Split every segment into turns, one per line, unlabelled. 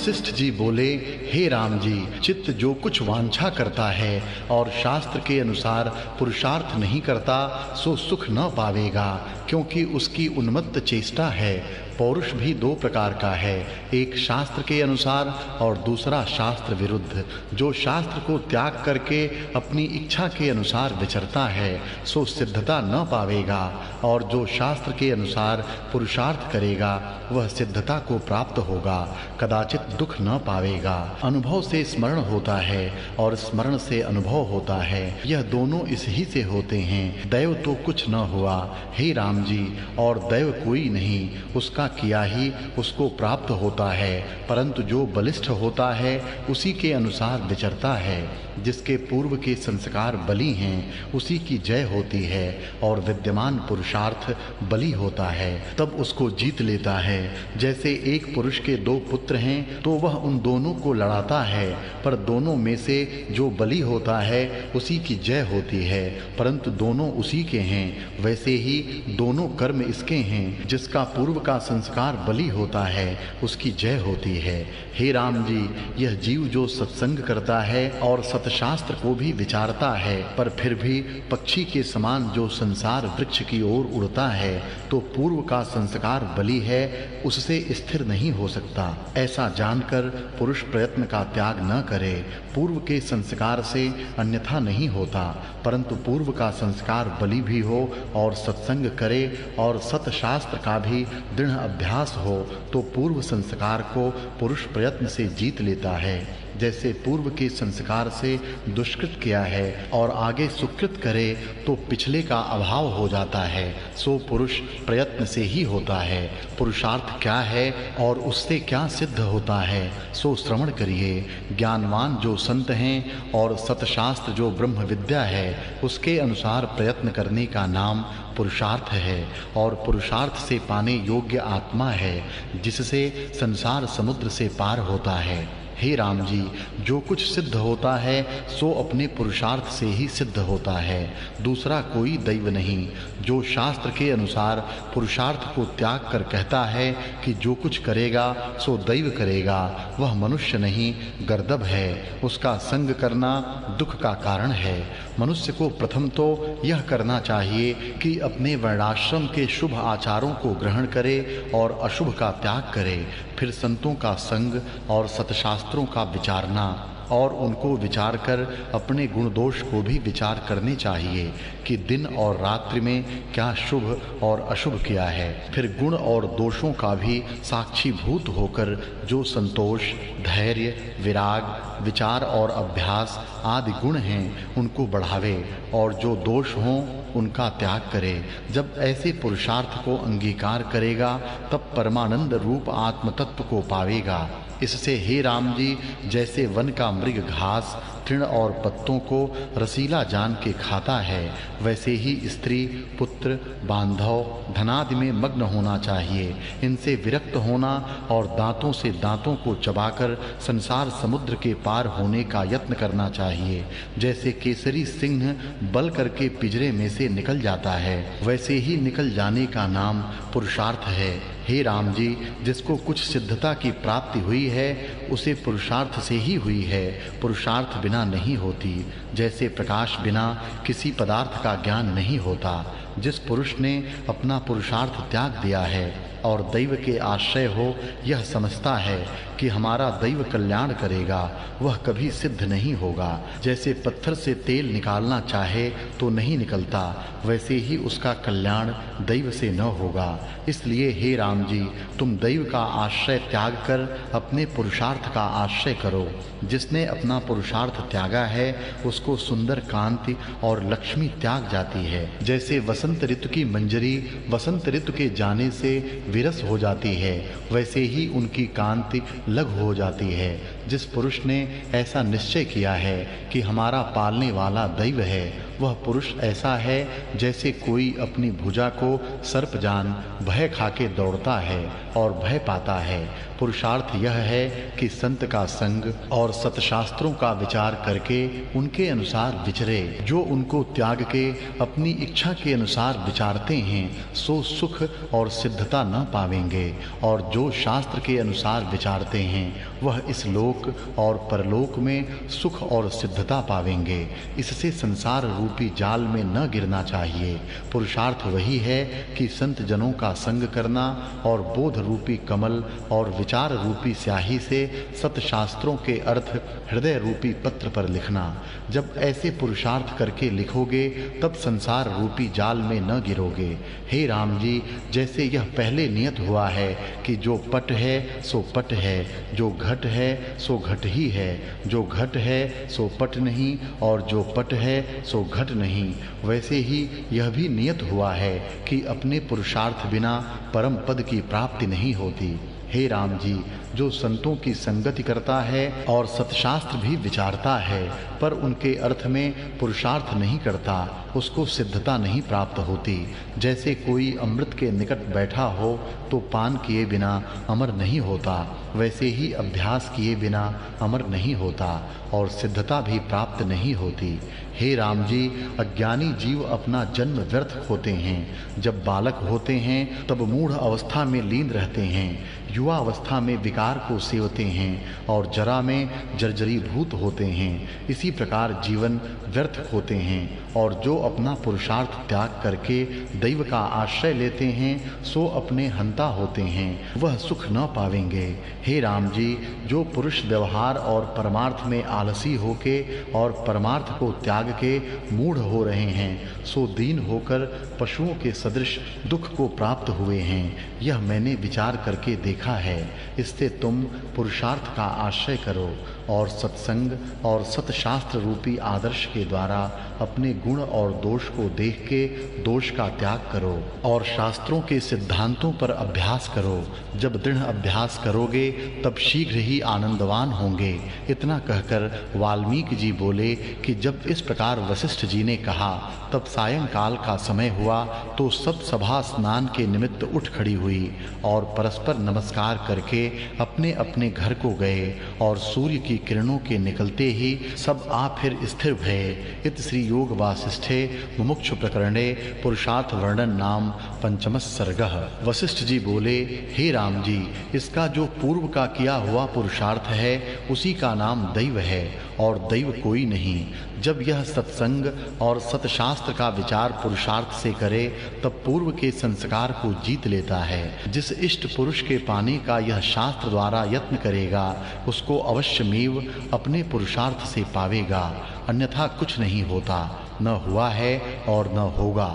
वशिष्ठ जी बोले, हे राम जी, चित्त जो कुछ वांछा करता है और शास्त्र के अनुसार पुरुषार्थ नहीं करता सो सुख न पावेगा, क्योंकि उसकी उन्मत्त चेष्टा है। पौरुष भी दो प्रकार का है, एक शास्त्र के अनुसार और दूसरा शास्त्र विरुद्ध। जो शास्त्र को त्याग करके अपनी इच्छा के अनुसार विचरता है सो सिद्धता न पावेगा, और जो शास्त्र के अनुसार पुरुषार्थ करेगा वह सिद्धता को प्राप्त होगा, कदाचित दुख न पावेगा। अनुभव से स्मरण होता है और स्मरण से अनुभव होता है, यह दोनों इसी से होते हैं। दैव तो कुछ न हुआ हे राम जी, और दैव कोई नहीं, उसका किया ही उसको प्राप्त होता है, परंतु जो बलिष्ठ होता है उसी के अनुसार विचरता है। जिसके पूर्व के संस्कार बली हैं उसी की जय होती है, और विद्यमान पुरुषार्थ बली होता है तब उसको जीत लेता है। जैसे एक पुरुष के दो पुत्र हैं तो वह उन दोनों को लड़ाता है, पर दोनों में से जो बली होता है उसी की जय होती है, परंतु दोनों उसी के हैं। वैसे ही दोनों कर्म इसके हैं, जिसका पूर्व का संस्कार बली होता है उसकी जय होती है। हे राम जी, यह जीव जो सत्संग करता है और सतशास्त्र को भी विचारता है, पर फिर भी पक्षी के समान जो संसार वृक्ष की ओर उड़ता है, तो पूर्व का संस्कार बली है, उससे स्थिर नहीं हो सकता। ऐसा जानकर पुरुष प्रयत्न का त्याग न करे। पूर्व के संस्कार से अन्यथा नहीं होता, परंतु पूर्व का संस्कार बली भी हो और सत्संग करे और सतशास्त्र का भी दृढ़ अभ्यास हो तो पूर्व संस्कार को पुरुष प्रयत्न से जीत लेता है। जैसे पूर्व के संस्कार से दुष्कृत किया है और आगे सुकृत करे तो पिछले का अभाव हो जाता है, सो पुरुष प्रयत्न से ही होता है। पुरुषार्थ क्या है और उससे क्या सिद्ध होता है सो श्रवण करिए। ज्ञानवान जो संत हैं और सतशास्त्र जो ब्रह्म विद्या है उसके अनुसार प्रयत्न करने का नाम पुरुषार्थ है, और पुरुषार्थ से पाने योग्य आत्मा है, जिससे संसार समुद्र से पार होता है। हे राम जी, जो कुछ सिद्ध होता है सो अपने पुरुषार्थ से ही सिद्ध होता है, दूसरा कोई दैव नहीं। जो शास्त्र के अनुसार पुरुषार्थ को त्याग कर कहता है कि जो कुछ करेगा सो दैव करेगा, वह मनुष्य नहीं गर्दभ है। उसका संग करना दुख का कारण है। मनुष्य को प्रथम तो यह करना चाहिए कि अपने वर्णाश्रम के शुभ आचारों को ग्रहण करे और अशुभ का त्याग करे, फिर संतों का संग और सतशास्त्रों का विचारना, और उनको विचार कर अपने गुण दोष को भी विचार करने चाहिए कि दिन और रात्रि में क्या शुभ और अशुभ किया है। फिर गुण और दोषों का भी साक्षीभूत होकर जो संतोष, धैर्य, विराग, विचार और अभ्यास आदि गुण हैं उनको बढ़ावे, और जो दोष हों उनका त्याग करे। जब ऐसे पुरुषार्थ को अंगीकार करेगा तब परमानंद रूप आत्म तत्व को पावेगा। इससे हे राम जी, जैसे वन का मृग घास, तृण और पत्तों को रसीला जान के खाता है, वैसे ही स्त्री, पुत्र, बांधव, धनादि में मग्न होना चाहिए। इनसे विरक्त होना और दांतों से दांतों को चबाकर संसार समुद्र के पार होने का यत्न करना चाहिए। जैसे केसरी सिंह बल करके पिंजरे में से निकल जाता है, वैसे ही निकल जाने का नाम पुरुषार्थ है। हे राम जी, जिसको कुछ सिद्धता की प्राप्ति हुई है उसे पुरुषार्थ से ही हुई है, पुरुषार्थ बिना नहीं होती। जैसे प्रकाश बिना किसी पदार्थ का ज्ञान नहीं होता। जिस पुरुष ने अपना पुरुषार्थ त्याग दिया है और दैव के आश्रय हो यह समझता है कि हमारा दैव कल्याण करेगा, वह कभी सिद्ध नहीं होगा। जैसे पत्थर से तेल निकालना चाहे तो नहीं निकलता, वैसे ही उसका कल्याण दैव से न होगा। इसलिए हे राम जी, तुम दैव का आश्रय त्याग कर अपने पुरुषार्थ का आश्रय करो। जिसने अपना पुरुषार्थ त्यागा है उसको सुंदर कांति और लक्ष्मी त्याग जाती है। जैसे वसंत ऋतु की मंजरी वसंत ऋतु के जाने से विरस हो जाती है, वैसे ही उनकी कांति लघु हो जाती है। जिस पुरुष ने ऐसा निश्चय किया है कि हमारा पालने वाला दैव है, वह पुरुष ऐसा है जैसे कोई अपनी भुजा को सर्प जान भय खाके दौड़ता है और भय पाता है। पुरुषार्थ यह है कि संत का संग और सतशास्त्रों का विचार करके उनके अनुसार विचरे। जो उनको त्याग के अपनी इच्छा के अनुसार विचारते हैं सो सुख और सिद्धता न पावेंगे, और जो शास्त्र के अनुसार विचारते हैं वह इस लोक और परलोक में सुख और सिद्धता पावेंगे। इससे संसार रूपी जाल में न गिरना चाहिए। पुरुषार्थ वही है कि संत जनों का संग करना और बोध रूपी कमल और विचार रूपी स्याही से सतशास्त्रों के अर्थ हृदय रूपी पत्र पर लिखना। जब ऐसे पुरुषार्थ करके लिखोगे तब संसार रूपी जाल में न गिरोगे। हे राम जी, जैसे यह पहले नियत हुआ है कि जो पट है सो पट है, जो घट है सो घट ही है, जो घट है सो पट नहीं, और जो पट है सो घट नहीं, वैसे ही यह भी नियत हुआ है कि अपने पुरुषार्थ बिना परम पद की प्राप्ति नहीं होती। हे राम जी, जो संतों की संगति करता है और सतशास्त्र भी विचारता है पर उनके अर्थ में पुरुषार्थ नहीं करता, उसको सिद्धता नहीं प्राप्त होती। जैसे कोई अमृत के निकट बैठा हो तो पान किए बिना अमर नहीं होता, वैसे ही अभ्यास किए बिना अमर नहीं होता और सिद्धता भी प्राप्त नहीं होती। हे राम जी, अज्ञानी जीव अपना जन्म व्यर्थ होते हैं। जब बालक होते हैं तब मूढ़ अवस्था में लीन रहते हैं, युवा अवस्था में विकार को सेवते हैं और जरा में जर्जरीभूत होते हैं। इसी प्रकार जीवन व्यर्थ होते हैं, और जो अपना पुरुषार्थ त्याग करके दैव का आश्रय लेते हैं सो अपने हंता होते हैं, वह सुख न पावेंगे। हे राम जी, जो पुरुष व्यवहार और परमार्थ में आलसी होके और परमार्थ को त्याग के मूढ़ हो रहे हैं सो दीन होकर पशुओं के सदृश दुख को प्राप्त हुए हैं। यह मैंने विचार करके देखा है। इससे तुम पुरुषार्थ का आश्रय करो और सत्संग और सतशास्त्र रूपी आदर्श के द्वारा अपने गुण और दोष को देख के दोष का त्याग करो और शास्त्रों के सिद्धांतों पर अभ्यास करो। जब दृढ़ अभ्यास करोगे तब शीघ्र ही आनंदवान होंगे। इतना कहकर वाल्मीकि जी बोले कि जब इस प्रकार वशिष्ठ जी ने कहा तब सायंकाल का समय हुआ तो सब सभा स्नान के निमित्त उठ खड़ी हुई और परस्पर नमस्कार करके अपने अपने घर को गए, और सूर्य की किरणों के निकलते ही सब आ फिर स्थिर भये। इत श्री योग वासिष्ठे मुमुक्षु प्रकरणे पुरुषार्थ वर्णन नाम पंचम सर्गः। वशिष्ठ जी बोले, हे राम जी, इसका जो पूर्व का किया हुआ पुरुषार्थ है उसी का नाम दैव है और दैव कोई नहीं। जब यह सत्संग और सतशास्त्र का विचार पुरुषार्थ से करे तब पूर्व के संस्कार को जीत लेता है। जिस इष्ट पुरुष के पाने का यह शास्त्र द्वारा यत्न करेगा उसको अवश्यमेव अपने पुरुषार्थ से पावेगा, अन्यथा कुछ नहीं होता, न हुआ है और न होगा।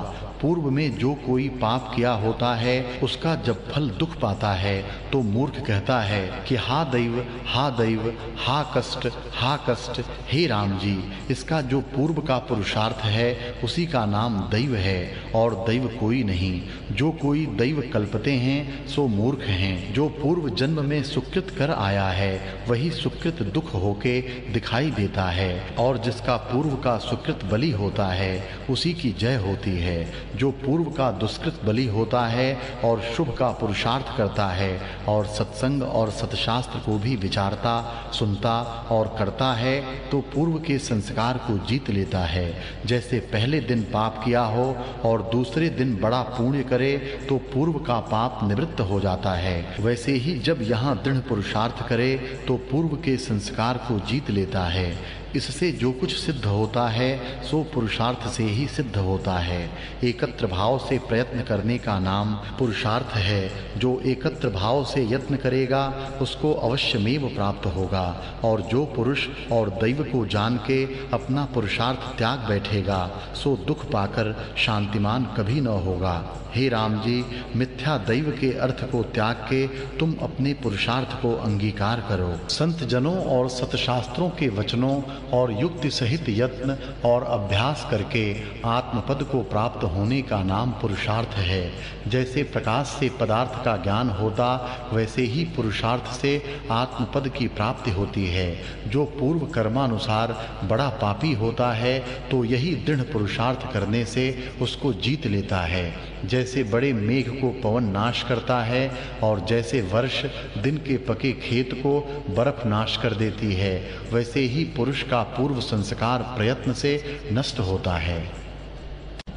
पूर्व में जो कोई पाप किया होता है उसका जब फल दुख पाता है तो मूर्ख कहता है कि हा दैव, हा दैव, हा कष्ट, हा कष्ट। हे राम जी, इसका जो पूर्व का पुरुषार्थ है उसी का नाम दैव है और दैव कोई नहीं। जो कोई दैव कल्पते हैं सो मूर्ख हैं। जो पूर्व जन्म में सुकृत कर आया है वही सुकृत दुख होके दिखाई देता है, और जिसका पूर्व का सुकृत बलि होता है उसी की जय होती है। जो पूर्व का दुष्कृत बलि होता है और शुभ का पुरुषार्थ करता है और सत्संग और सतशास्त्र को भी विचारता, सुनता और करता है तो पूर्व के संस्कार को जीत लेता है। जैसे पहले दिन पाप किया हो और दूसरे दिन बड़ा पुण्य करे तो पूर्व का पाप निवृत्त हो जाता है, वैसे ही जब यहाँ दृढ़ पुरुषार्थ करे तो पूर्व के संस्कार को जीत लेता है। इससे जो कुछ सिद्ध होता है सो पुरुषार्थ से ही सिद्ध होता है। एकत्र भाव से प्रयत्न करने का नाम पुरुषार्थ है। जो एकत्र भाव से यत्न करेगा उसको अवश्यमेव प्राप्त होगा, और जो पुरुष और दैव को जान के अपना पुरुषार्थ त्याग बैठेगा सो दुख पाकर शांतिमान कभी न होगा। हे राम जी, मिथ्या दैव के अर्थ को त्याग के तुम अपने पुरुषार्थ को अंगीकार करो। संत जनों और सतशास्त्रों के वचनों और युक्ति सहित यत्न और अभ्यास करके आत्मपद को प्राप्त होने का नाम पुरुषार्थ है। जैसे प्रकाश से पदार्थ का ज्ञान होता, वैसे ही पुरुषार्थ से आत्मपद की प्राप्ति होती है। जो पूर्व कर्मानुसार बड़ा पापी होता है, तो यही दृढ़ पुरुषार्थ करने से उसको जीत लेता है। जैसे बड़े मेघ को पवन नाश करता है और जैसे वर्ष दिन के पके खेत को बर्फ नाश कर देती है, वैसे ही पुरुष का पूर्व संस्कार प्रयत्न से नष्ट होता है।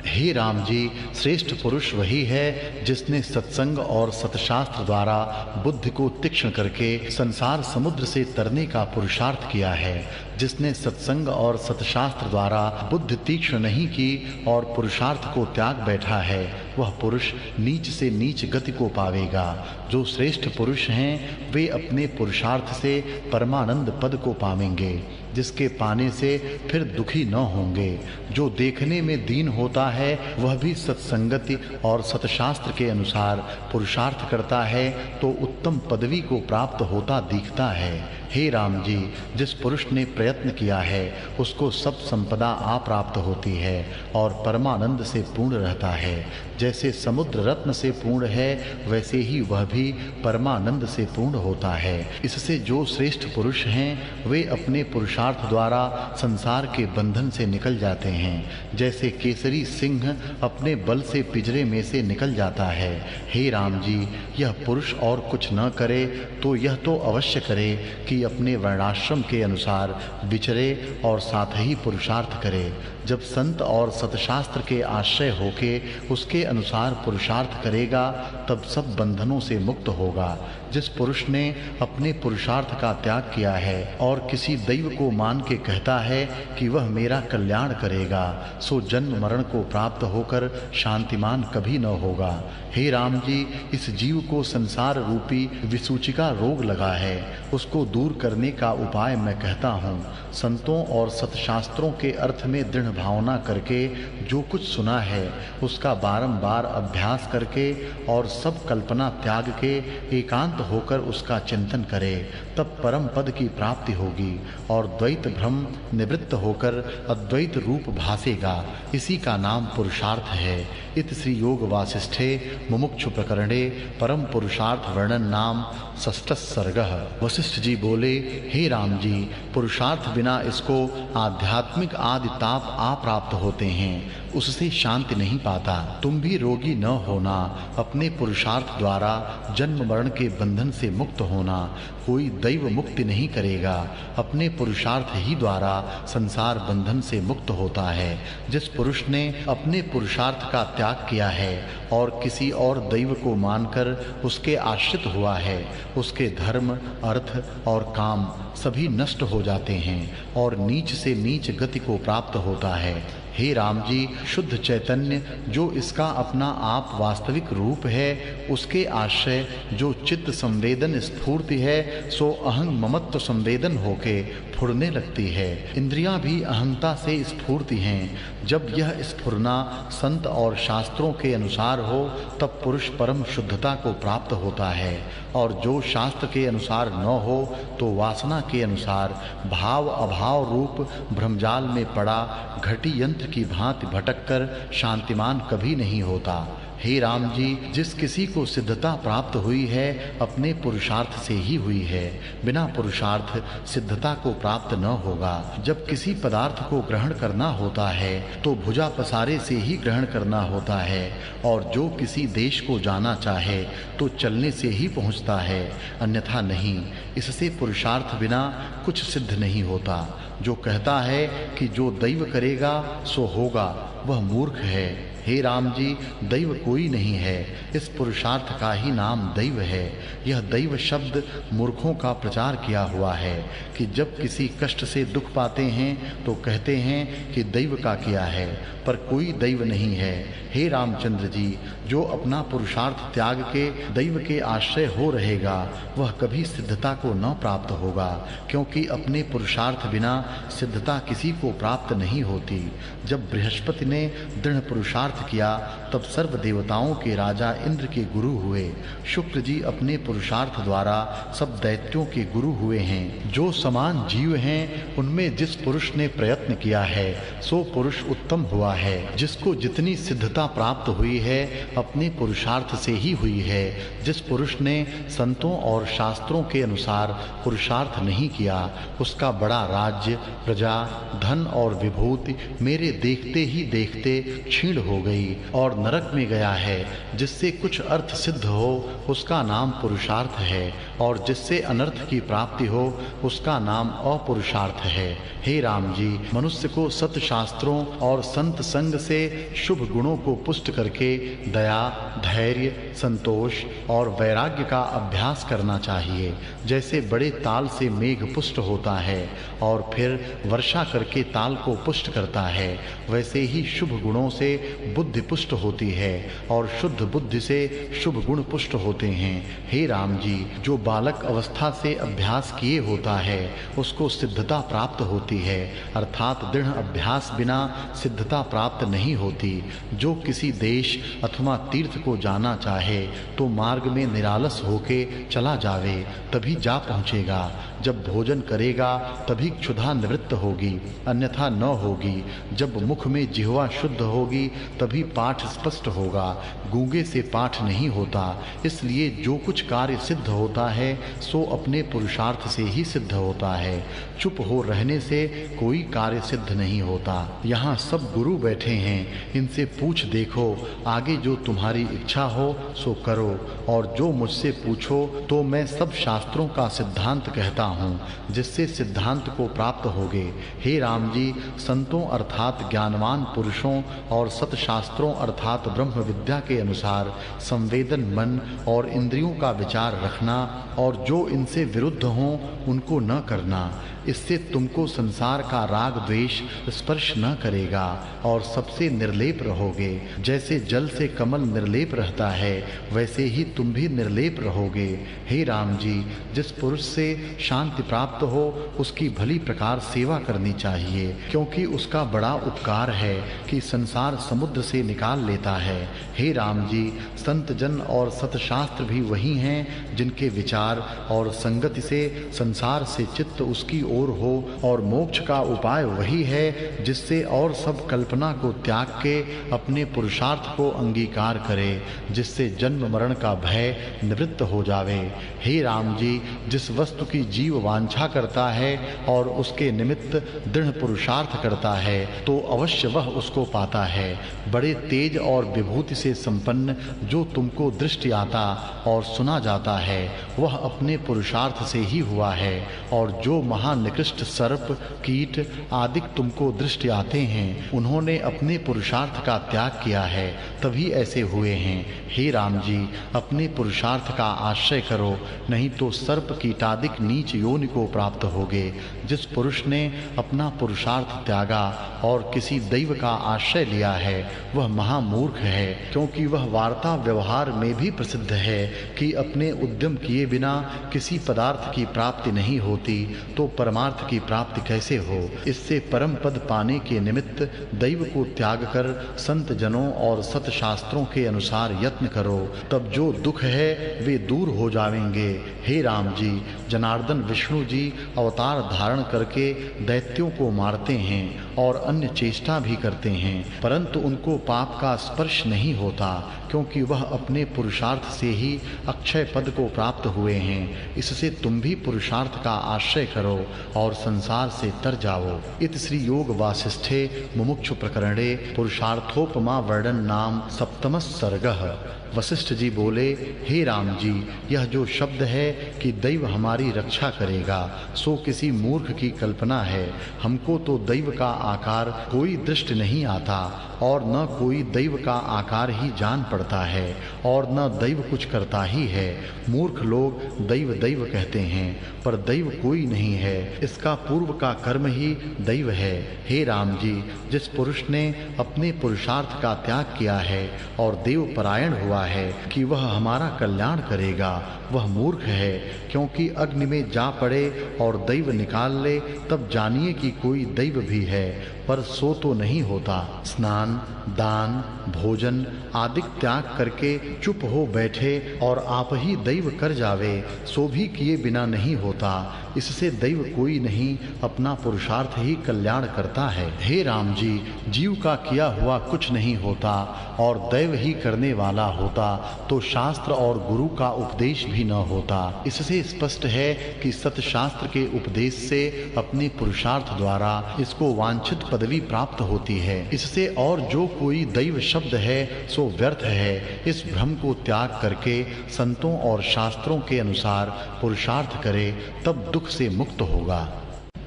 हे राम जी, श्रेष्ठ पुरुष वही है जिसने सत्संग और सतशास्त्र द्वारा बुद्धि को तीक्ष्ण करके संसार समुद्र से तरने का पुरुषार्थ किया है। जिसने सत्संग और सतशास्त्र द्वारा बुद्धि तीक्ष्ण नहीं की और पुरुषार्थ को त्याग बैठा है, वह पुरुष नीच से नीच गति को पावेगा। जो श्रेष्ठ पुरुष हैं, वे अपने पुरुषार्थ से परमानंद पद को पावेंगे, जिसके पाने से फिर दुखी न होंगे। जो देखने में दीन होता है, वह भी सत्संगति और सतशास्त्र के अनुसार पुरुषार्थ करता है तो उत्तम पदवी को प्राप्त होता दिखता है। हे राम जी, जिस पुरुष ने प्रयत्न किया है, उसको सब संपदा आप्राप्त होती है और परमानंद से पूर्ण रहता है। जैसे समुद्र रत्न से पूर्ण है, वैसे ही वह भी परमानंद से पूर्ण होता है। इससे जो श्रेष्ठ पुरुष हैं, वे अपने पुरुषार्थ द्वारा संसार के बंधन से निकल जाते हैं। जैसे केसरी सिंह अपने बल से पिंजरे में से निकल जाता है। हे राम जी, यह पुरुष और कुछ न करे तो यह तो अवश्य करे कि अपने वर्णाश्रम के अनुसार विचरे और साथ ही पुरुषार्थ करे। जब संत और सतशास्त्र के आश्रय होके उसके अनुसार पुरुषार्थ करेगा, तब सब बंधनों से मुक्त होगा। जिस पुरुष ने अपने पुरुषार्थ का त्याग किया है और किसी दैव को मान के कहता है कि वह मेरा कल्याण करेगा, सो जन्म मरण को प्राप्त होकर शांतिमान कभी न होगा। हे राम जी, इस जीव को संसार रूपी विसूचिका रोग लगा है, उसको दूर करने का उपाय मैं कहता हूँ। संतों और सतशास्त्रों के अर्थ में दृढ़ भावना करके जो कुछ सुना है, उसका बारंबार अभ्यास करके और सब कल्पना त्याग के एकांत होकर उसका चिंतन करे, तब परम पद की प्राप्ति होगी और द्वैत भ्रम निवृत्त होकर अद्वैत रूप भासेगा। इसी का नाम पुरुषार्थ है। इत श्री योग वासिष्ठे मुमुक्षु प्रकरणे परम पुरुषार्थ वर्णन नाम षष्ठ सर्गः। वशिष्ठ जी बोले, हे राम जी, पुरुषार्थ बिना इसको आध्यात्मिक आदि ताप अप्राप्त होते हैं, उससे शांति नहीं पाता। तुम भी रोगी न होना, अपने पुरुषार्थ द्वारा जन्म मरण के बंधन से मुक्त होना। कोई दैव मुक्ति नहीं करेगा, अपने पुरुषार्थ ही द्वारा संसार बंधन से मुक्त होता है। जिस पुरुष ने अपने पुरुषार्थ का त्याग किया है और किसी और दैव को मानकर उसके आश्रित हुआ है, उसके धर्म, अर्थ और काम सभी नष्ट हो जाते हैं और नीच से नीच गति को प्राप्त होता है। हे राम जी, शुद्ध चैतन्य जो इसका अपना आप वास्तविक रूप है, उसके आश्रय जो चित्त संवेदन स्फूर्ति है, सो अहं ममत्व संवेदन होके फुरने लगती है। इंद्रियां भी अहंता से स्फूर्ति हैं। जब यह स्फुरना संत और शास्त्रों के अनुसार हो, तब पुरुष परम शुद्धता को प्राप्त होता है। और जो शास्त्र के अनुसार न हो, तो वासना के अनुसार भाव अभाव रूप भ्रमजाल में पड़ा घटी यंत्र की भांति भटककर शांतिमान कभी नहीं होता। हे राम जी, जिस किसी को सिद्धता प्राप्त हुई है, अपने पुरुषार्थ से ही हुई है। बिना पुरुषार्थ सिद्धता को प्राप्त न होगा। जब किसी पदार्थ को ग्रहण करना होता है, तो भुजा पसारे से ही ग्रहण करना होता है, और जो किसी देश को जाना चाहे तो चलने से ही पहुंचता है, अन्यथा नहीं। इससे पुरुषार्थ बिना कुछ सिद्ध नहीं होता। जो कहता है कि जो दैव करेगा सो होगा, वह मूर्ख है। हे राम जी, दैव कोई नहीं है, इस पुरुषार्थ का ही नाम दैव है। यह दैव शब्द मूर्खों का प्रचार किया हुआ है कि जब किसी कष्ट से दुख पाते हैं तो कहते हैं कि दैव का किया है, पर कोई दैव नहीं है। हे रामचंद्र जी, जो अपना पुरुषार्थ त्याग के दैव के आश्रय हो रहेगा, वह कभी सिद्धता को न प्राप्त होगा, क्योंकि अपने पुरुषार्थ बिना सिद्धता किसी को प्राप्त नहीं होती। जब बृहस्पति जिसने दृढ़ पुरुषार्थ किया तब सर्व देवताओं के राजा इंद्र के गुरु हुए। शुक्र जी अपने पुरुषार्थ द्वारा सब दैत्यों के गुरु हुए हैं। जो समान जीव हैं उनमें जिस पुरुष ने प्रयत्न किया है सो पुरुष उत्तम हुआ है। जिसको जितनी सिद्धता प्राप्त हुई है अपने पुरुषार्थ से ही हुई है। जिस पुरुष ने संतों और शास्त्रों के अनुसार पुरुषार्थ नहीं किया उसका बड़ा राज्य, प्रजा, धन और विभूति मेरे देखते ही देखते क्षीण हो गई और नरक में गया है। जिससे कुछ अर्थ सिद्ध हो उसका नाम पुरुषार्थ है और जिससे अनर्थ की प्राप्ति हो उसका नाम अपुरुषार्थ है। हे राम जी, मनुष्य को सत शास्त्रों और संत संग से शुभ गुणों को पुष्ट करके दया, धैर्य, संतोष और वैराग्य का अभ्यास करना चाहिए। जैसे बड़े ताल से मेघ पुष्ट होता है और फिर वर्षा करके ताल को पुष्ट करता है, वैसे ही शुभ गुणों से बुद्धि पुष्ट होती है और शुद्ध बुद्धि से शुभ गुण पुष्ट होते हैं। हे राम जी, जो बालक अवस्था से अभ्यास किए होता है उसको सिद्धता प्राप्त होती है, अर्थात दृढ़ अभ्यास बिना सिद्धता प्राप्त नहीं होती। जो किसी देश अथवा तीर्थ को जाना चाहे तो मार्ग में निरालस होके चला जावे तभी जा पहुँचेगा। जब भोजन करेगा तभी क्षुधा निवृत्त होगी, अन्यथा न होगी। जब मुख में जिह्वा शुद्ध होगी तभी पाठ स्पष्ट होगा। गूंगे से पाठ नहीं होता। इसलिए जो कुछ कार्य सिद्ध होता है सो अपने पुरुषार्थ से ही सिद्ध होता है। चुप हो रहने से कोई कार्य सिद्ध नहीं होता। यहाँ सब गुरु बैठे हैं, इनसे पूछ देखो, आगे जो तुम्हारी इच्छा हो सो करो और जो मुझसे पूछो तो मैं सब शास्त्रों का सिद्धांत कहता हूँ जिससे सिद्धांत को प्राप्त होगे। हे राम जी, संतों अर्थात ज्ञानवान पुरुषों और सतशास्त्रों अर्थात ब्रह्म विद्या के अनुसार संवेदन, मन और इंद्रियों का विचार रखना और जो इनसे विरुद्ध हों उनको न करना। इससे तुमको संसार का राग द्वेष स्पर्श न करेगा और सबसे निर्लेप रहोगे। जैसे जल से कमल निर्लेप रहता है वैसे ही तुम भी निर्लेप रहोगे। हे राम जी, जिस पुरुष से शांति प्राप्त हो उसकी भली प्रकार सेवा करनी चाहिए, क्योंकि उसका बड़ा उपकार है कि संसार समुद्र से निकाल लेता है। हे राम जी, संत जन और सतशास्त्र भी वही हैं जिनके विचार और संगति से संसार से चित्त उसकी ओर हो और मोक्ष का उपाय वही है जिससे और सब कल्पना को त्याग के अपने पुरुषार्थ को अंगीकार करे, जिससे जन्म मरण का भय निवृत्त हो जावे। हे राम जी, जिस वस्तु की जीव वांछा करता है और उसके निमित्त दृढ़ पुरुषार्थ करता है तो अवश्य वह उसको पाता है। बड़े तेज और विभूति से संपन्न जो तुमको दृष्टि आता और सुना जाता है वह अपने पुरुषार्थ से ही हुआ है, और जो महानिकृष्ट सर्प, कीट आदि तुमको दृष्टि आते हैं उन्होंने अपने पुरुषार्थ का त्याग किया है तभी ऐसे हुए हैं। हे राम जी, अपने पुरुषार्थ का आश्रय करो, नहीं तो सर्प कीटादिक नीच योनि को प्राप्त होगे। जिस पुरुष ने अपना पुरुषार्थ त्यागा और किसी दैव का आश्रय लिया है वह महामूर्ख है, क्योंकि वह वार्ता व्यवहार में भी प्रसिद्ध है कि अपने उद्यम किए बिना किसी पदार्थ की प्राप्ति नहीं होती तो परमार्थ की प्राप्ति कैसे हो। इससे परम पद पाने के निमित्त दैव को त्याग कर संत जनों और सत शास्त्रों के अनुसार यत्न करो, तब जो दुख है वे दूर हो जाएंगे। हे राम जी, जनार्दन विष्णु जी अवतार धारण करके दैत्यों को मारते हैं और अन्य चेष्टा भी करते हैं, परंतु उनको पाप का स्पर्श नहीं होता, क्योंकि वह अपने पुरुषार्थ से ही अक्षय पद को प्राप्त हुए हैं। इससे तुम भी पुरुषार्थ का आश्रय करो और संसार से तर जाओ। इत श्री योग वासिष्ठे मुमुक्षु प्रकरणे पुरुषार्थोपमा वर्णन नाम सप्तमः सर्गः। वशिष्ठ जी बोले, हे राम जी, यह जो शब्द है कि दैव हमारी रक्षा करेगा सो किसी मूर्ख की कल्पना है। हमको तो दैव का आकार कोई दृष्टि नहीं आता और न कोई दैव का आकार ही जान पड़ता है और न दैव कुछ करता ही है। मूर्ख लोग दैव दैव कहते हैं पर दैव कोई नहीं है, इसका पूर्व का कर्म ही दैव है। हे राम जी, जिस पुरुष ने अपने पुरुषार्थ का त्याग किया है और देव परायण हुआ है कि वह हमारा कल्याण करेगा, वह मूर्ख है, क्योंकि अग्नि में जा पड़े और दैव निकाल ले तब जानिए कि कोई दैव भी है, पर सो तो नहीं होता। स्नान, दान, भोजन आदि त्याग करके चुप हो बैठे और आप ही दैव कर जावे, सो भी किए बिना नहीं होता। इससे दैव कोई नहीं, अपना पुरुषार्थ ही कल्याण करता है। हे राम जी, जीव का किया हुआ कुछ नहीं होता और दैव ही करने वाला होता तो शास्त्र और गुरु का उपदेश भी न होता। इससे स्पष्ट है कि सतशास्त्र के उपदेश से अपने पुरुषार्थ द्वारा इसको वांछित पदवी प्राप्त होती है। इससे और जो कोई दैव शब्द है सो व्यर्थ है। इस भ्रम को त्याग करके संतों और शास्त्रों के अनुसार पुरुषार्थ करे, तब दुख से मुक्त होगा।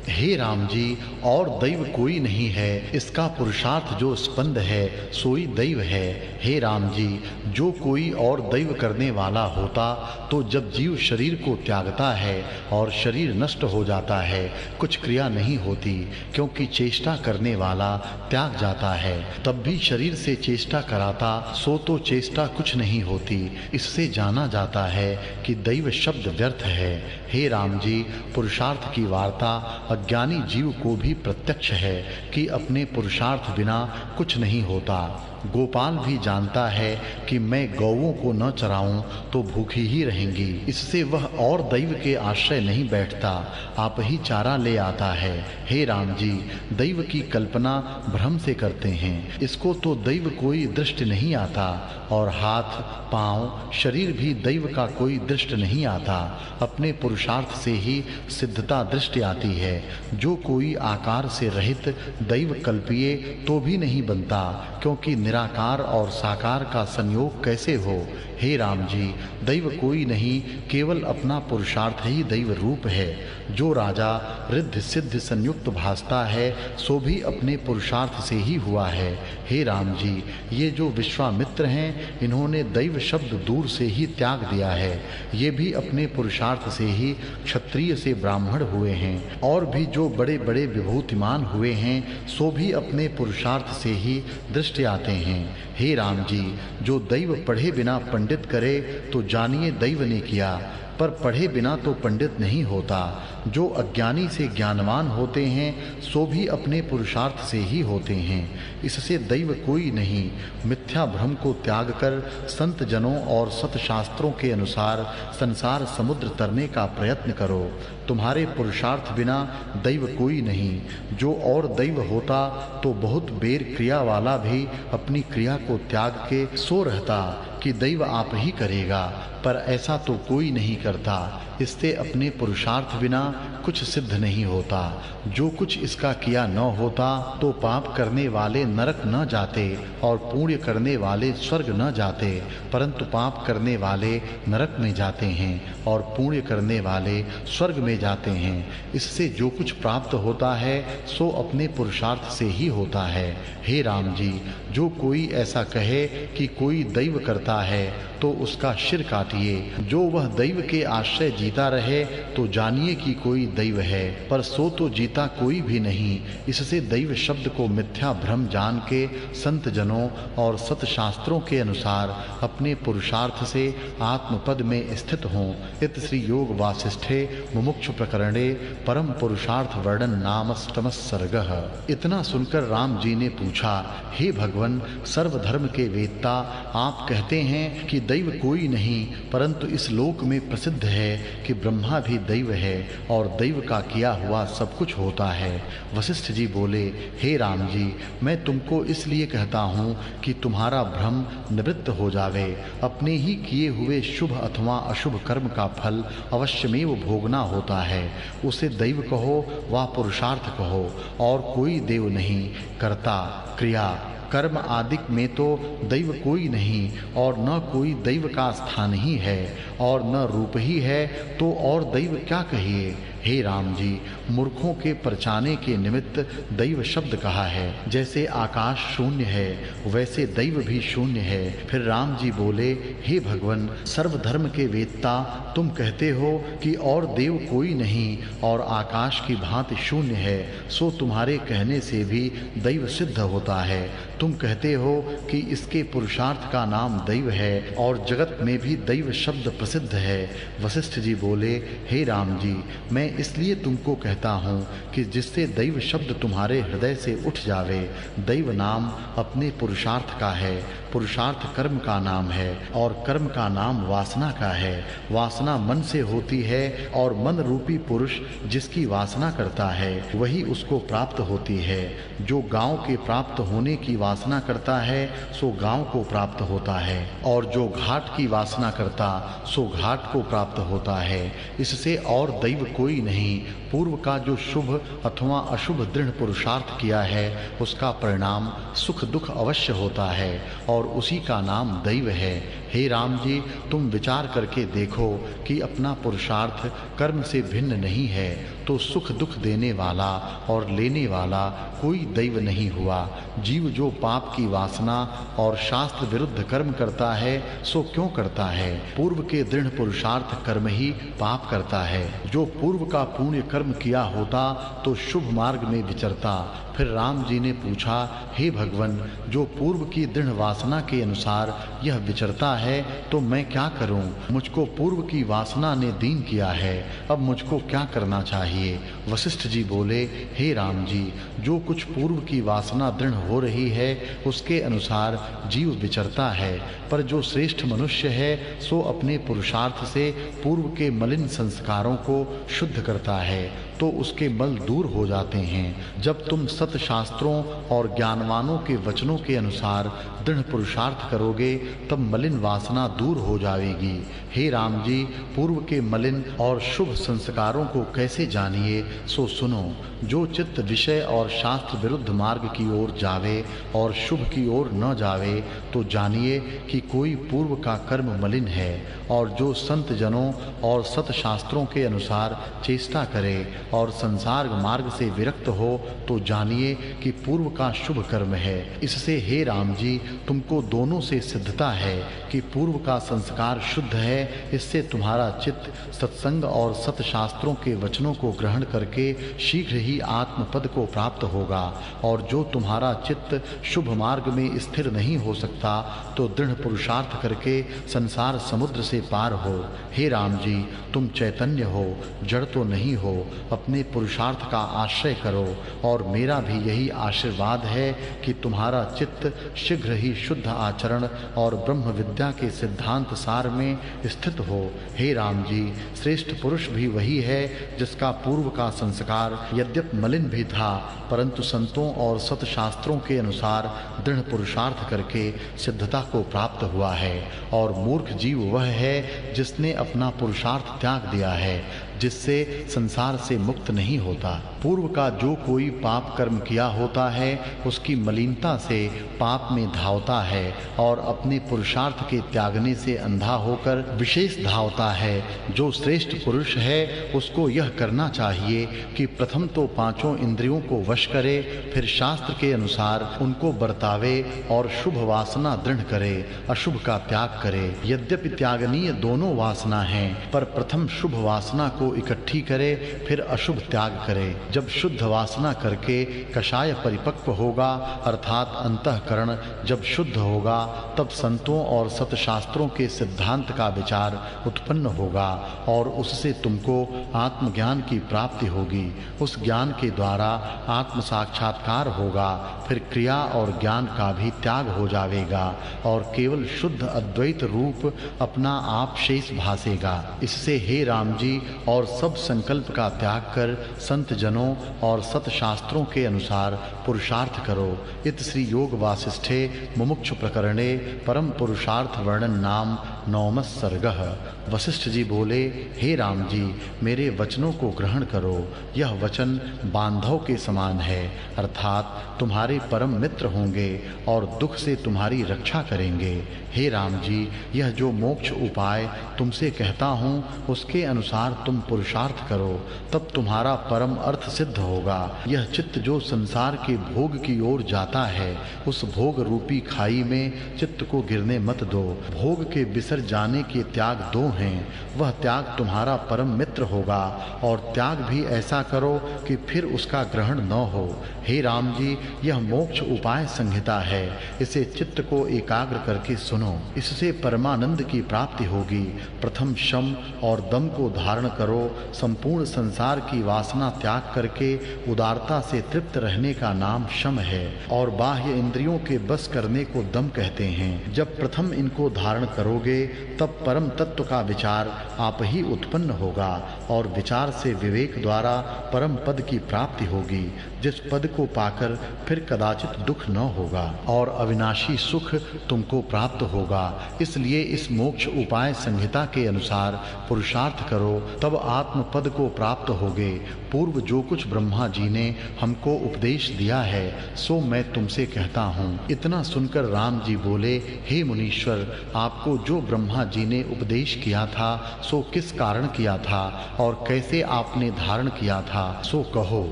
हे राम जी, और दैव कोई नहीं है, इसका पुरुषार्थ जो स्पंद है सोई दैव है। हे राम जी, जो कोई और दैव करने वाला होता तो जब जीव शरीर को त्यागता है और शरीर नष्ट हो जाता है, कुछ क्रिया नहीं होती, क्योंकि चेष्टा करने वाला त्याग जाता है। तब भी शरीर से चेष्टा कराता सो तो चेष्टा कुछ नहीं होती। इससे जाना जाता है कि दैव शब्द व्यर्थ है। हे राम जी, पुरुषार्थ की वार्ता अज्ञानी जीव को भी प्रत्यक्ष है कि अपने पुरुषार्थ बिना कुछ नहीं होता। गोपाल भी जानता है कि मैं गौओं को न चराऊं तो भूखी ही रहेंगी, इससे वह और दैव के आश्रय नहीं बैठता, आप ही चारा ले आता है। हे राम जी, दैव की कल्पना भ्रम से करते हैं, इसको तो दैव कोई दृष्ट नहीं आता और हाथ, पांव, शरीर भी दैव का कोई दृष्ट नहीं आता। अपने पुरुषार्थ से ही सिद्धता दृष्टि आती है। जो कोई आकार से रहित दैव कल्पिए तो भी नहीं बनता, क्योंकि निराकार और साकार का संयोग कैसे हो। हे राम जी, दैव कोई नहीं, केवल अपना पुरुषार्थ ही दैव रूप है। जो राजा रिद्धि सिद्धि संयुक्त भासता है सो भी अपने पुरुषार्थ से ही हुआ है। हे राम जी, ये जो विश्वामित्र हैं, इन्होंने दैव शब्द दूर से ही त्याग दिया है। ये भी अपने पुरुषार्थ से ही क्षत्रिय से ब्राह्मण हुए हैं। और भी जो बड़े बड़े विभूतिमान हुए हैं सो भी अपने पुरुषार्थ से ही दृष्टि आते हैं। हे राम जी, जो दैव पढ़े बिना पंडित करे तो जानिए दैव ने किया, पर पढ़े बिना तो पंडित नहीं होता। जो अज्ञानी से ज्ञानवान होते हैं सो भी अपने पुरुषार्थ से ही होते हैं। इससे दैव कोई नहीं। मिथ्या भ्रम को त्याग कर संत जनों और सतशास्त्रों के अनुसार संसार समुद्र तरने का प्रयत्न करो। तुम्हारे पुरुषार्थ बिना दैव कोई नहीं। जो और दैव होता तो बहुत बेर क्रिया वाला भी अपनी क्रिया को त्याग के सो रहता कि दैव आप ही करेगा, पर ऐसा तो कोई नहीं करता। इससे अपने पुरुषार्थ बिना कुछ सिद्ध नहीं होता। जो कुछ इसका किया न होता तो पाप करने वाले नरक न जाते और पुण्य करने वाले स्वर्ग न जाते, परंतु पाप करने वाले नरक में जाते हैं और पुण्य करने वाले स्वर्ग में जाते हैं। इससे जो कुछ प्राप्त होता है सो अपने पुरुषार्थ से ही होता है। हे राम जी, जो कोई ऐसा कहे कि कोई दैव करता है तो उसका सिर काटिए। जो वह दैव के आश्रय जीता रहे तो जानिए कि कोई दैव है, पर सो तो जीता कोई भी नहीं। इससे दैव शब्द को मिथ्या भ्रम जान के संत जनों और सतशास्त्रों के अनुसार अपने पुरुषार्थ से आत्मपद में स्थित हों। इत श्री योग वासिष्ठे मुमुक्षु प्रकरणे परम पुरुषार्थ वर्णन नामस्तम सर्गः। इतना सुनकर राम जी ने पूछा, हे भगवन, सर्वधर्म के वेत्ता, आप कहते हैं कि दैव कोई नहीं, परंतु इस लोक में प्रसिद्ध है कि ब्रह्मा भी दैव है और दैव का किया हुआ सब कुछ होता है। वशिष्ठ जी बोले, हे राम जी, मैं तुमको इसलिए कहता हूँ कि तुम्हारा भ्रम निवृत्त हो जावे। अपने ही किए हुए शुभ अथवा अशुभ कर्म का फल अवश्यमेव भोगना होता है। उसे दैव कहो वा पुरुषार्थ कहो, और कोई देव नहीं। कर्ता, क्रिया, कर्म आदि में तो दैव कोई नहीं और न कोई दैव का स्थान ही है और न रूप ही है, तो और दैव क्या कहिए। हे राम जी, मूर्खों के परचाने के निमित्त दैव शब्द कहा है। जैसे आकाश शून्य है वैसे दैव भी शून्य है। फिर राम जी बोले, हे भगवन, सर्वधर्म के वेत्ता, तुम कहते हो कि और देव कोई नहीं और आकाश की भांति शून्य है, सो तुम्हारे कहने से भी दैव सिद्ध होता है। तुम कहते हो कि इसके पुरुषार्थ का नाम दैव है और जगत में भी दैव शब्द प्रसिद्ध है। वशिष्ठ जी बोले, हे राम जी, मैं इसलिए तुमको कहता हूँ कि जिससे दैव शब्द तुम्हारे हृदय से उठ जावे। दैव नाम अपने पुरुषार्थ का है, पुरुषार्थ कर्म का नाम है और कर्म का नाम वासना का है। वासना मन से होती है और मन रूपी पुरुष जिसकी वासना करता है वही उसको प्राप्त होती है। जो गांव के प्राप्त होने की वासना करता है सो गांव को प्राप्त होता है और जो घाट की वासना करता सो घाट को प्राप्त होता है। इससे और दैव कोई नहीं। पूर्व का जो शुभ अथवा अशुभ दृढ़ पुरुषार्थ किया है उसका परिणाम सुख दुख अवश्य होता है और उसी का नाम दैव है। हे राम जी, तुम विचार करके देखो कि अपना पुरुषार्थ कर्म से भिन्न नहीं है तो सुख दुख देने वाला और लेने वाला कोई दैव नहीं हुआ। जीव जो पाप की वासना और शास्त्र विरुद्ध कर्म करता है सो क्यों करता है? पूर्व के दृढ़ पुरुषार्थ कर्म ही पाप करता है। जो पूर्व का पुण्य कर्म किया होता तो शुभ मार्ग में विचरता। फिर राम जी ने पूछा, हे भगवन, जो पूर्व की दृढ़ वासना के अनुसार यह विचरता है तो मैं क्या करूं? मुझको पूर्व की वासना ने दीन किया है, अब मुझको क्या करना चाहिए? वशिष्ठ जी बोले, हे राम जी, जो कुछ पूर्व की वासना दृढ़ हो रही है उसके अनुसार जीव विचरता है, पर जो श्रेष्ठ मनुष्य है सो अपने पुरुषार्थ से पूर्व के मलिन संस्कारों को शुद्ध करता है तो उसके मल दूर हो जाते हैं। जब तुम सत शास्त्रों और ज्ञानवानों के वचनों के अनुसार दृढ़ पुरुषार्थ करोगे तब मलिन वासना दूर हो जाएगी। हे राम जी, पूर्व के मलिन और शुभ संस्कारों को कैसे जानिए सो सुनो। जो चित्त विषय और शास्त्र विरुद्ध मार्ग की ओर जावे और शुभ की ओर न जावे तो जानिए कि कोई पूर्व का कर्म मलिन है। और जो संत जनों और सत शास्त्रों के अनुसार चेष्टा करे और संसार मार्ग से विरक्त हो तो जानिए कि पूर्व का शुभ कर्म है। इससे हे राम जी, तुमको दोनों से सिद्धता है कि पूर्व का संस्कार शुद्ध है। इससे तुम्हारा चित्त सत्संग और सत शास्त्रों के वचनों को ग्रहण करके शीघ्र ही आत्मपद को प्राप्त होगा। और जो तुम्हारा चित्त शुभ मार्ग में स्थिर नहीं हो सकता तो दृढ़ पुरुषार्थ करके संसार समुद्र से पार हो। हे राम जी, तुम चैतन्य हो, जड़ तो नहीं हो। अपने पुरुषार्थ का आश्रय करो और मेरा भी यही आशीर्वाद है कि तुम्हारा चित्त शीघ्र ही शुद्ध आचरण और ब्रह्म विद्या के सिद्धांत सार में स्थित हो। हे राम जी, श्रेष्ठ पुरुष भी वही है जिसका पूर्व का संस्कार यद्यपि मलिन भी था परंतु संतों और सत शास्त्रों के अनुसार दृढ़ पुरुषार्थ करके सिद्धता को प्राप्त हुआ है। और मूर्ख जीव वह है जिसने अपना पुरुषार्थ त्याग दिया है, जिससे संसार से मुक्त नहीं होता। पूर्व का जो कोई पाप कर्म किया होता है उसकी मलिनता से पाप में धावता है और अपने पुरुषार्थ के त्यागने से अंधा होकर विशेष धावता है। जो श्रेष्ठ पुरुष है उसको यह करना चाहिए कि प्रथम तो पांचों इंद्रियों को वश करे, फिर शास्त्र के अनुसार उनको बरतावे और शुभ वासना दृढ़ करे, अशुभ का त्याग करे। यद्यपि त्यागनीय दोनों वासना हैं, पर प्रथम शुभ वासना को इकट्ठी करे, फिर अशुभ त्याग करे। जब शुद्ध वासना करके कषाय परिपक्व होगा अर्थात अंतःकरण जब शुद्ध होगा तब संतों और सतशास्त्रों के सिद्धांत का विचार उत्पन्न होगा और उससे तुमको आत्मज्ञान की प्राप्ति होगी। उस ज्ञान के द्वारा आत्म साक्षात्कार होगा, फिर क्रिया और ज्ञान का भी त्याग हो जाएगा और केवल शुद्ध अद्वैत रूप अपना आप शेष भासेगा। इससे हे राम जी, और सब संकल्प का त्याग कर संत जनों और सत शास्त्रों के अनुसार पुरुषार्थ करो। इत श्री योग वासिष्ठे मुमुक्षु प्रकरणे परम पुरुषार्थ वर्णन नाम 9वां सर्गः। वशिष्ठ जी बोले, हे राम जी, मेरे वचनों को ग्रहण करो। यह वचन बांधव के समान है, अर्थात तुम्हारे परम मित्र होंगे और दुख से तुम्हारी रक्षा करेंगे। हे राम जी, यह जो मोक्ष उपाय तुमसे कहता हूँ उसके अनुसार तुम पुरुषार्थ करो, तब तुम्हारा परम अर्थ सिद्ध होगा। यह चित्त जो संसार के भोग की ओर जाता है उस भोग रूपी खाई में चित्त को गिरने मत दो। भोग के विषय बिसर जाने के त्याग दो हैं, वह त्याग तुम्हारा परम मित्र होगा, और त्याग भी ऐसा करो कि फिर उसका ग्रहण न हो। हे राम जी, यह मोक्ष उपाय संहिता है, इसे चित्त को एकाग्र करके सुनो, इससे परमानंद की प्राप्ति होगी। प्रथम शम और दम को धारण करो। संपूर्ण संसार की वासना त्याग करके उदारता से तृप्त रहने का नाम शम है, और बाह्य इंद्रियों के बस करने को दम कहते हैं। जब प्रथम इनको धारण करोगे तब परम तत्व का विचार आप ही उत्पन्न होगा, और विचार से विवेक द्वारा परम पद की प्राप्ति होगी, जिस पद को पाकर फिर कदाचित दुख न होगा और अविनाशी सुख तुमको प्राप्त होगा। इसलिए इस मोक्ष उपाय संहिता के अनुसार पुरुषार्थ करो, तब आत्म पद को प्राप्त होगे। पूर्व जो कुछ ब्रह्मा जी ने हमको उपदेश दिया है सो मैं तुमसे कहता हूँ। इतना सुनकर राम जी बोले, हे मुनीश्वर, आपको जो ब्रह्मा जी ने उपदेश किया था सो किस कारण किया था और कैसे आपने धारण किया था, सो कहो।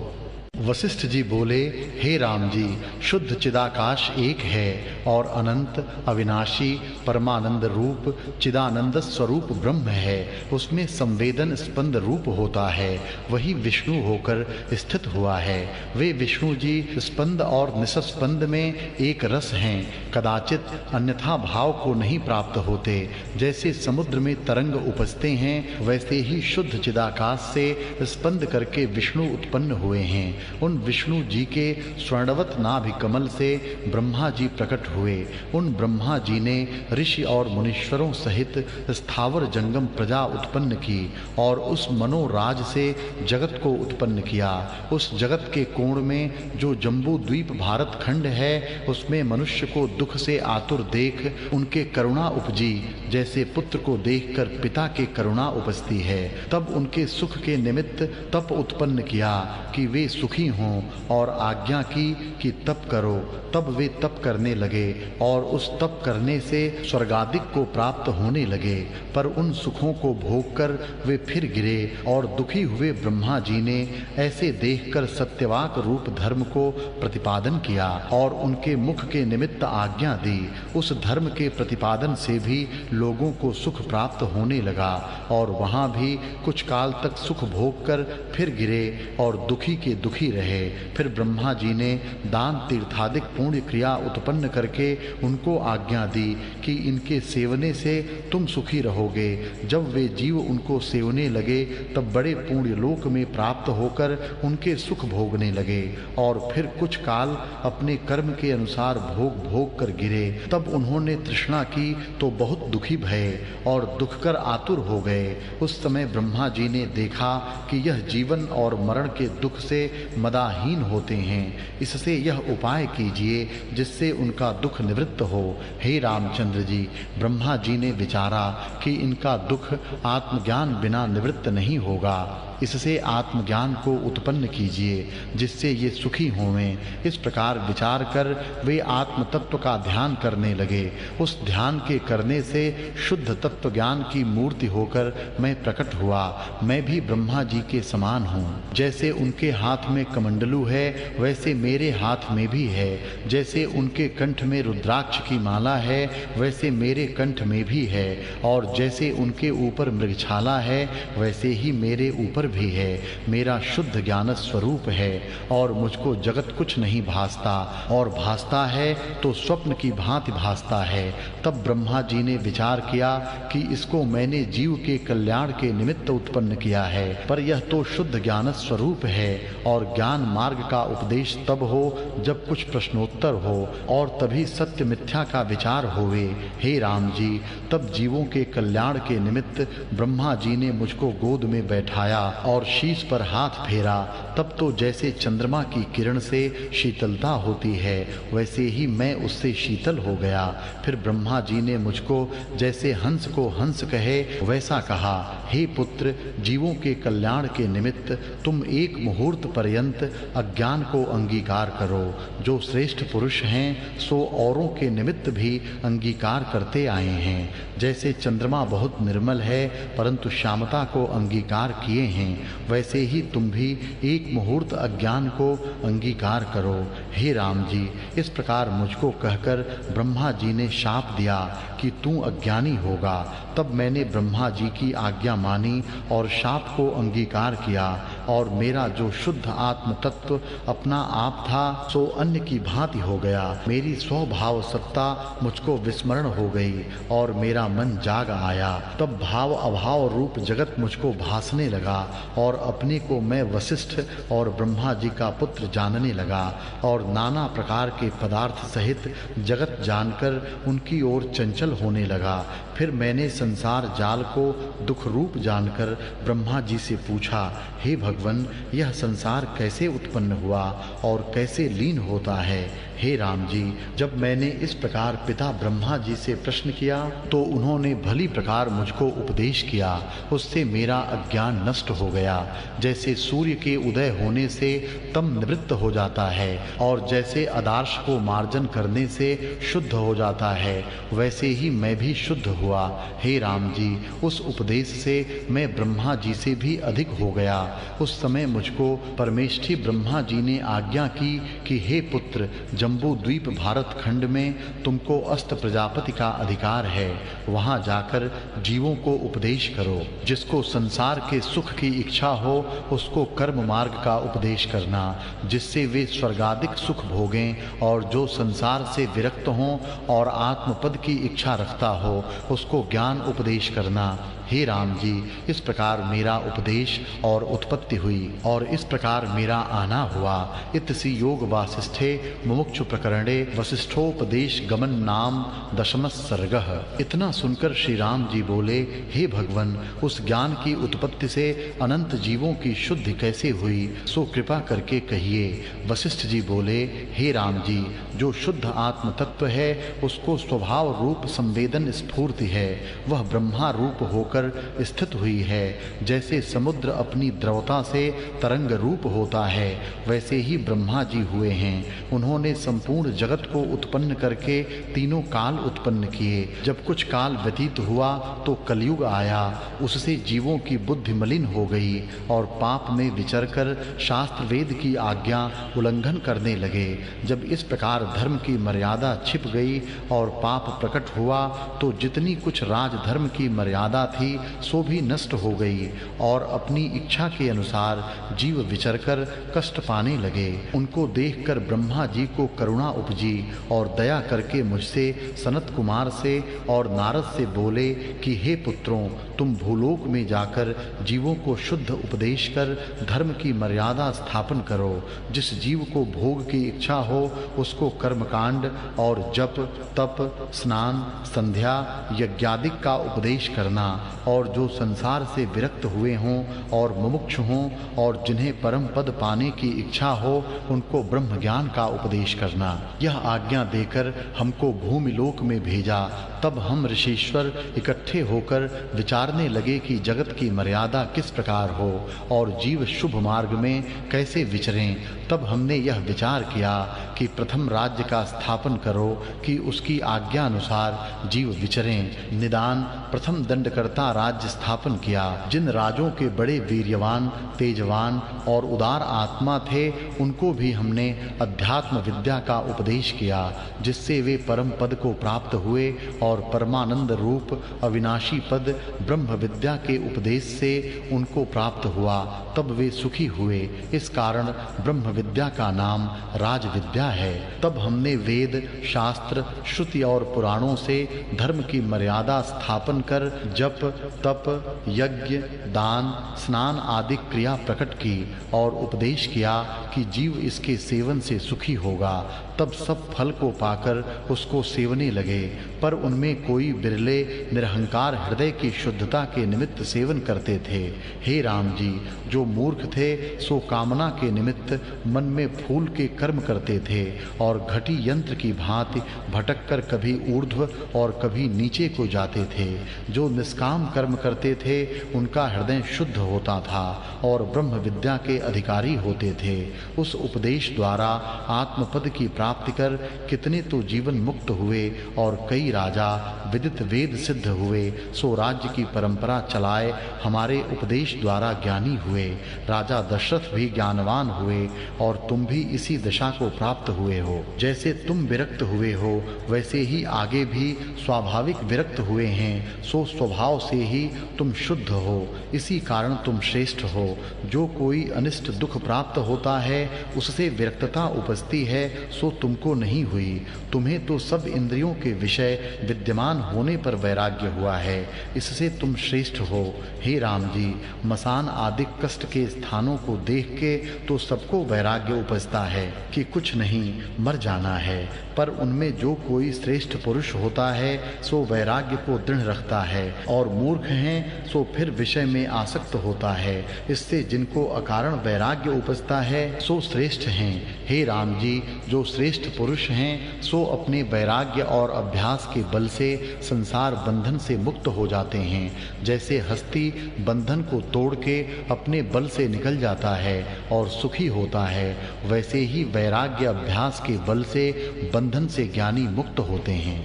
वशिष्ठ जी बोले, हे राम जी, शुद्ध चिदाकाश एक है और अनंत अविनाशी परमानंद रूप चिदानंद स्वरूप ब्रह्म है। उसमें संवेदन स्पंद रूप होता है, वही विष्णु होकर स्थित हुआ है। वे विष्णु जी स्पंद और निस्पंद में एक रस हैं, कदाचित अन्यथा भाव को नहीं प्राप्त होते। जैसे समुद्र में तरंग उपजते हैं, वैसे ही शुद्ध चिदाकाश से स्पंद करके विष्णु उत्पन्न हुए हैं। उन विष्णु जी के स्वर्णवत नाभि कमल से ब्रह्मा जी प्रकट हुए। उन ब्रह्मा जी ने ऋषि और मुनीश्वरों सहित स्थावर जंगम प्रजा उत्पन्न की और उस मनोराज से जगत को उत्पन्न किया। उस जगत के कोण में जो जम्बू द्वीप भारत खंड है, उसमें मनुष्य को दुख से आतुर देख उनके करुणा उपजी, जैसे पुत्र को देखकर पिता के करुणा उपजती है। तब उनके सुख के निमित्त तप उत्पन्न किया कि वे सुखी हों, और आज्ञा की कि तप करो। तब वे तप करने लगे और उस तप करने से स्वर्गादिक को प्राप्त होने लगे। पर उन सुखों को भोगकर वे फिर गिरे और दुखी हुए ब्रह्मा जी ने ऐसे देखकर सत्यवाक रूप धर्म को प्रतिपादन किया और उनके मुख के निमित्त आज्ञा दी। उस धर्म के प्रतिपादन से भी लोगों को सुख प्राप्त होने लगा, और वहाँ भी कुछ काल तक सुख भोगकर फिर गिरे और दुखी के दुखी रहे। फिर ब्रह्मा जी ने दान तीर्थादिक पुण्य क्रिया उत्पन्न करके उनको आज्ञा दी कि इनके सेवने से तुम सुखी रहोगे। जब वे जीव उनको सेवने लगे तब बड़े पुण्य लोक में प्राप्त होकर उनके सुख भोगने लगे, और फिर कुछ काल अपने कर्म के अनुसार भोग भोग कर गिरे। तब उन्होंने तृष्णा की तो बहुत दुखी भये और दुख कर आतुर हो गए। उस समय ब्रह्मा जी ने देखा कि यह जीवन और मरण के दुख से मदाहीन होते हैं, इससे यह उपाय कीजिए जिससे उनका दुख निवृत्त हो। हे रामचंद्र जी, ब्रह्मा जी ने विचारा कि इनका दुख आत्मज्ञान बिना निवृत्त नहीं होगा, इससे आत्मज्ञान को उत्पन्न कीजिए जिससे ये सुखी होवें। इस प्रकार विचार कर वे आत्म तत्व का ध्यान करने लगे। उस ध्यान के करने से शुद्ध तत्व ज्ञान की मूर्ति होकर मैं प्रकट हुआ। मैं भी ब्रह्मा जी के समान हूँ। जैसे उनके हाथ में कमंडलू है वैसे मेरे हाथ में भी है। जैसे उनके कंठ में रुद्राक्ष की माला है वैसे मेरे कंठ में भी है, और जैसे उनके ऊपर मृगछाला है वैसे ही मेरे ऊपर भी है। मेरा शुद्ध ज्ञान स्वरूप है और मुझको जगत कुछ नहीं भासता, और भासता है तो स्वप्न की भांति भासता है। तब ब्रह्मा जी ने विचार किया कि इसको मैंने जीव के कल्याण के निमित्त उत्पन्न किया है, पर यह तो शुद्ध ज्ञान स्वरूप है, और ज्ञान मार्ग का उपदेश तब हो जब कुछ प्रश्नोत्तर हो, और तभी सत्य मिथ्या का विचार होवे। हे राम जी, तब जीवों के कल्याण के निमित्त ब्रह्मा जी ने मुझको गोद में बैठाया और शीश पर हाथ फेरा। तब तो जैसे चंद्रमा की किरण से शीतलता होती है वैसे ही मैं उससे शीतल हो गया। फिर ब्रह्मा जी ने मुझको जैसे हंस को हंस कहे वैसा कहा, हे पुत्र, जीवों के कल्याण के निमित्त तुम एक मुहूर्त पर्यंत पर्यंत अज्ञान को अंगीकार करो। जो श्रेष्ठ पुरुष हैं सो औरों के निमित्त भी अंगीकार करते आए हैं। जैसे चंद्रमा बहुत निर्मल है परंतु श्यामता को अंगीकार किए हैं, वैसे ही तुम भी एक मुहूर्त अज्ञान को अंगीकार करो। हे राम जी, इस प्रकार मुझको कहकर ब्रह्मा जी ने शाप दिया कि तू अज्ञानी होगा। तब मैंने ब्रह्मा जी की आज्ञा मानी और शाप को अंगीकार किया और मेरा जो शुद्ध आत्म तत्व अपना आप था सो अन्य की भांति हो गया। मेरी स्वभाव सत्ता मुझको विस्मरण हो गई और मेरा मन जाग आया। तब भाव अभाव रूप जगत मुझको भासने लगा और अपने को मैं वशिष्ठ और ब्रह्मा जी का पुत्र जानने लगा और नाना प्रकार के पदार्थ सहित जगत जानकर उनकी ओर चंचल होने लगा। फिर मैंने संसार जाल को दुख रूप जानकर ब्रह्मा जी से पूछा, हे भगवन, यह संसार कैसे उत्पन्न हुआ और कैसे लीन होता है? हे राम जी, जब मैंने इस प्रकार पिता ब्रह्मा जी से प्रश्न किया तो उन्होंने भली प्रकार मुझको उपदेश किया। उससे मेरा अज्ञान नष्ट हो गया। जैसे सूर्य के उदय होने से तम निवृत्त हो जाता है और जैसे आदर्श को मार्जन करने से शुद्ध हो जाता है, वैसे ही मैं भी शुद्ध हुआ। हे राम जी, उस उपदेश से मैं ब्रह्मा जी से भी अधिक हो गया। उस समय मुझको परमेष्ठी ब्रह्मा जी ने आज्ञा की कि हे पुत्र, जम्बू द्वीप भारत खंड में तुमको अष्ट प्रजापति का अधिकार है। वहां जाकर जीवों को उपदेश करो। जिसको संसार के सुख की इच्छा हो उसको कर्म मार्ग का उपदेश करना, जिससे वे स्वर्गादिक सुख भोगें, और जो संसार से विरक्त हों और आत्मपद की इच्छा रखता हो उसको ज्ञान उपदेश करना। हे राम जी, इस प्रकार मेरा उपदेश और उत्पत्ति हुई और इस प्रकार मेरा आना हुआ। इतसी योग वासिष्ठे मुमुक्षु प्रकरणे वसिष्ठोपदेश गमन नाम दशम सर्गः। इतना सुनकर श्री राम जी बोले, हे भगवन, उस ज्ञान की उत्पत्ति से अनंत जीवों की शुद्धि कैसे हुई सो कृपा करके कहिए। वशिष्ठ जी बोले, हे राम जी, जो शुद्ध आत्म तत्व है उसको स्वभाव रूप संवेदन स्फूर्ति है, वह ब्रह्मा रूप होकर स्थित हुई है। जैसे समुद्र अपनी द्रवता से तरंग रूप होता है, वैसे ही ब्रह्मा जी हुए हैं। उन्होंने संपूर्ण जगत को उत्पन्न करके तीनों काल उत्पन्न किए। जब कुछ काल व्यतीत हुआ तो कलयुग आया। उससे जीवों की बुद्धि मलिन हो गई और पाप में विचरकर शास्त्र वेद की आज्ञा उल्लंघन करने लगे। जब इस प्रकार धर्म की मर्यादा छिप गई और पाप प्रकट हुआ तो जितनी कुछ राजधर्म की मर्यादा थी सो भी नष्ट हो गई और अपनी इच्छा के अनुसार जीव विचरकर कष्ट पाने लगे। उनको देखकर ब्रह्मा जी को करुणा उपजी और दया करके मुझसे, सनत कुमार से और नारद से बोले कि हे पुत्रों, तुम भूलोक में जाकर जीवों को शुद्ध उपदेश कर धर्म की मर्यादा स्थापन करो। जिस जीव को भोग की इच्छा हो उसको कर्मकांड और जप तप स्नान संध्या यज्ञादिक का उपदेश करना, और जो संसार से विरक्त हुए हों और मुमुक्ष हों और जिन्हें परम पद पाने की इच्छा हो उनको ब्रह्म ज्ञान का उपदेश करना। यह आज्ञा देकर हमको भूमि लोक में भेजा। तब हम ऋषीश्वर इकट्ठे होकर विचारने लगे कि जगत की मर्यादा किस प्रकार हो और जीव शुभ मार्ग में कैसे विचरें। तब हमने यह विचार किया कि प्रथम राज्य का स्थापन करो कि उसकी आज्ञा अनुसार जीव विचरें। निदान प्रथम दंडकर्ता राज्य स्थापन किया। जिन राजों के बड़े वीर्यवान, तेजवान और उदार आत्मा थे उनको भी हमने अध्यात्म विद्या का उपदेश किया, जिससे वे परम पद को प्राप्त हुए और परमानंद रूप अविनाशी पद ब्रह्म विद्या के उपदेश से उनको प्राप्त हुआ। तब वे सुखी हुए। इस कारण ब्रह्म विद्या का नाम राज विद्या है। तब हमने वेद, शास्त्र, श्रुति और पुराणों से धर्म की मर्यादा स्थापन कर जप, तप, यज्ञ, दान, स्नान आदि क्रिया प्रकट की और उपदेश किया कि जीव इसके सेवन से सुखी होगा। तब सब फल को पाकर उसको सेवने लगे, पर उनमें कोई बिरले निरहंकार हृदय की शुद्धता के निमित्त सेवन करते थे। हे राम जी, जो मूर्ख थे सो कामना के निमित्त मन में फूल के कर्म करते थे और घटी यंत्र की भांति भटककर कभी ऊर्ध्व और कभी नीचे को जाते थे। जो निष्काम कर्म करते थे उनका हृदय शुद्ध होता था और ब्रह्म विद्या के अधिकारी होते थे। उस उपदेश द्वारा आत्मपद की प्राप्ति कर कितने तो जीवन मुक्त हुए और कई राजा विदित वेद सिद्ध हुए। सो राज्य की परंपरा चलाए हमारे उपदेश द्वारा ज्ञानी हुए। राजा दशरथ भी ज्ञानवान हुए और तुम भी इसी दशा को प्राप्त हुए हो। जैसे तुम विरक्त हुए हो वैसे ही आगे भी स्वाभाविक विरक्त हुए हैं। सो स्वभाव से ही तुम शुद्ध हो, इसी कारण तुम श्रेष्ठ हो। जो कोई अनिष्ट दुख प्राप्त होता है उससे विरक्तता उपजती है, सो तुमको नहीं हुई। तुम्हें तो सब इंद्रियों के विषय विद्यमान होने पर वैराग्य हुआ है, इससे तुम श्रेष्ठ हो। हे राम जी, मसान आदि कष्ट के स्थानों को देख के तो सबको वैराग्य उपजता है कि कुछ नहीं, मर जाना है, पर उनमें जो कोई श्रेष्ठ पुरुष होता है सो वैराग्य को दृढ़ रखता है और मूर्ख हैं सो फिर विषय में आसक्त होता है। इससे जिनको अकारण वैराग्य उपजता है सो श्रेष्ठ हैं। हे राम जी, जो श्रेष्ठ पुरुष हैं सो अपने वैराग्य और अभ्यास के बल से संसार बंधन से मुक्त हो जाते हैं। जैसे हस्ती बंधन को तोड़ के अपने बल से निकल जाता है और सुखी होता है, वैसे ही वैराग्य अभ्यास के बल से बंधन से ज्ञानी मुक्त होते हैं।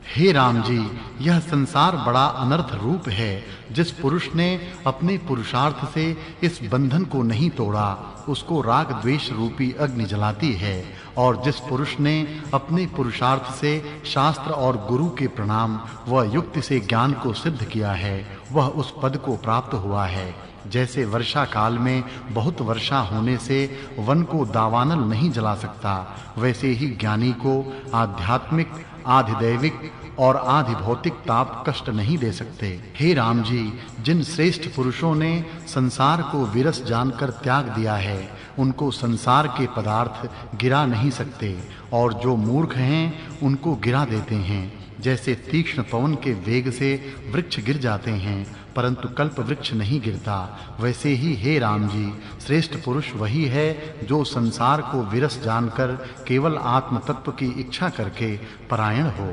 हे राम जी, यह संसार बड़ा अनर्थ रूप है। जिस पुरुष ने अपने पुरुषार्थ से इस बंधन को नहीं तोड़ा उसको राग द्वेष रूपी अग्नि जलाती है, और जिस पुरुष ने अपने पुरुषार्थ से शास्त्र और गुरु के प्रणाम व युक्ति से ज्ञान को सिद्ध किया है वह उस पद को प्राप्त हुआ है। जैसे वर्षा काल में बहुत वर्षा होने से वन को दावानल नहीं जला सकता, वैसे ही ज्ञानी को आध्यात्मिक, आधिदैविक और आधि भौतिक ताप कष्ट नहीं दे सकते। हे राम जी, जिन श्रेष्ठ पुरुषों ने संसार को विरस जानकर त्याग दिया है उनको संसार के पदार्थ गिरा नहीं सकते, और जो मूर्ख हैं उनको गिरा देते हैं। जैसे तीक्ष्ण पवन के वेग से वृक्ष गिर जाते हैं परंतु कल्प वृक्ष नहीं गिरता, वैसे ही हे राम जी, श्रेष्ठ पुरुष वही है जो संसार को विरस जानकर केवल आत्म तत्व की इच्छा करके परायण हो।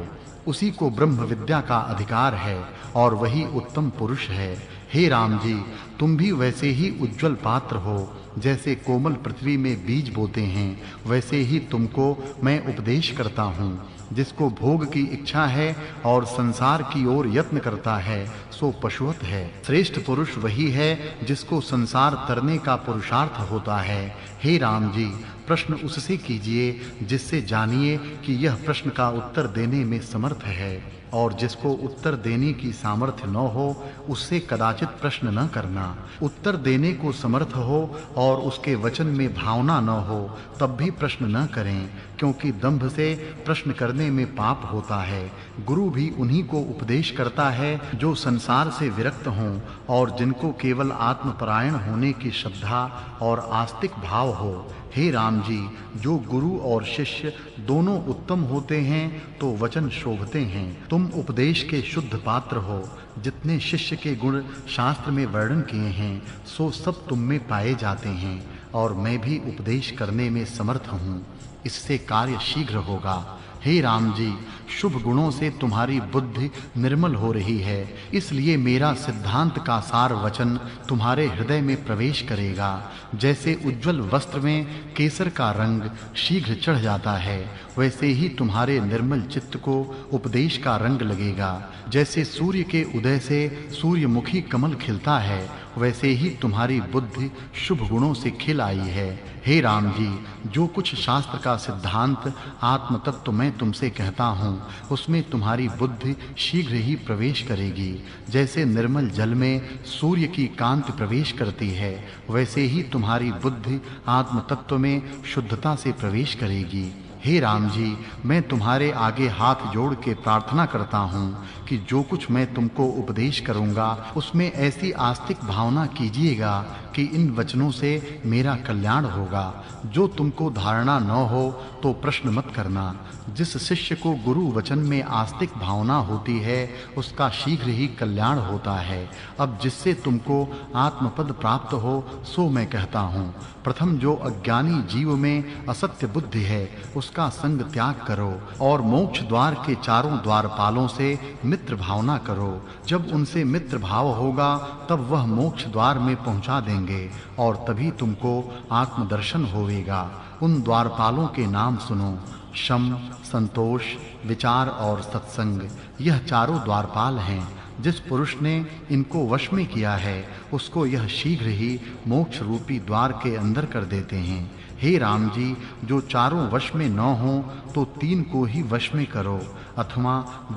उसी को ब्रह्म विद्या का अधिकार है और वही उत्तम पुरुष है। हे राम जी, तुम भी वैसे ही उज्जवल पात्र हो। जैसे कोमल पृथ्वी में बीज बोते हैं वैसे ही तुमको मैं उपदेश करता हूँ। जिसको भोग की इच्छा है और संसार की ओर यत्न करता है सो पशुवत है। श्रेष्ठ पुरुष वही है जिसको संसार तरने का पुरुषार्थ होता है। हे राम जी, प्रश्न उससे कीजिए जिससे जानिए कि यह प्रश्न का उत्तर देने में समर्थ है, और जिसको उत्तर देने की सामर्थ्य न हो उससे कदाचित प्रश्न न करना। उत्तर देने को समर्थ हो और उसके वचन में भावना न हो तब भी प्रश्न न करें, क्योंकि दंभ से प्रश्न करने में पाप होता है। गुरु भी उन्हीं को उपदेश करता है जो संसार से विरक्त हों और जिनको केवल आत्मपरायण होने की श्रद्धा और आस्तिक भाव हो। हे राम जी, जो गुरु और शिष्य दोनों उत्तम होते हैं तो वचन शोभते हैं। तुम उपदेश के शुद्ध पात्र हो। जितने शिष्य के गुण शास्त्र में वर्णन किए हैं सो सब तुम में पाए जाते हैं, और मैं भी उपदेश करने में समर्थ हूँ। इससे कार्य शीघ्र होगा। हे राम जी, शुभ गुणों से तुम्हारी बुद्धि निर्मल हो रही है, इसलिए मेरा सिद्धांत का सार वचन तुम्हारे हृदय में प्रवेश करेगा। जैसे उज्जवल वस्त्र में केसर का रंग शीघ्र चढ़ जाता है, वैसे ही तुम्हारे निर्मल चित्त को उपदेश का रंग लगेगा। जैसे सूर्य के उदय से सूर्यमुखी कमल खिलता है, वैसे ही तुम्हारी बुद्धि शुभ गुणों से खिल आई है। हे राम जी, जो कुछ शास्त्र का सिद्धांत आत्म तत्व मैं तुमसे कहता हूँ उसमें तुम्हारी बुद्धि शीघ्र ही प्रवेश करेगी। जैसे निर्मल जल में सूर्य की कांति प्रवेश करती है, वैसे ही तुम्हारी बुद्धि आत्म तत्व में शुद्धता से प्रवेश करेगी। हे राम जी, मैं तुम्हारे आगे हाथ जोड़ के प्रार्थना करता हूँ कि जो कुछ मैं तुमको उपदेश करूँगा उसमें ऐसी आस्तिक भावना कीजिएगा कि इन वचनों से मेरा कल्याण होगा। जो तुमको धारणा न हो तो प्रश्न मत करना। जिस शिष्य को गुरु वचन में आस्तिक भावना होती है उसका शीघ्र ही कल्याण होता है। अब जिससे तुमको आत्मपद प्राप्त हो सो मैं कहता हूँ। प्रथम जो अज्ञानी जीव में असत्य बुद्धि है उसका संग त्याग करो और मोक्ष द्वार के चारों द्वारपालों से मित्र भावना करो। जब उनसे मित्र भाव होगा तब वह मोक्ष द्वार में पहुंचा देंगे और तभी तुमको आत्मदर्शन होवेगा। उन द्वारपालों के नाम सुनो: शम, संतोष, विचार और सत्संग। यह चारों द्वारपाल हैं। जिस पुरुष ने इनको वश में किया है उसको यह शीघ्र ही मोक्ष रूपी द्वार के अंदर कर देते हैं। हे राम जी, जो चारों वश में न हो तो 3 को ही वश में करो, अथवा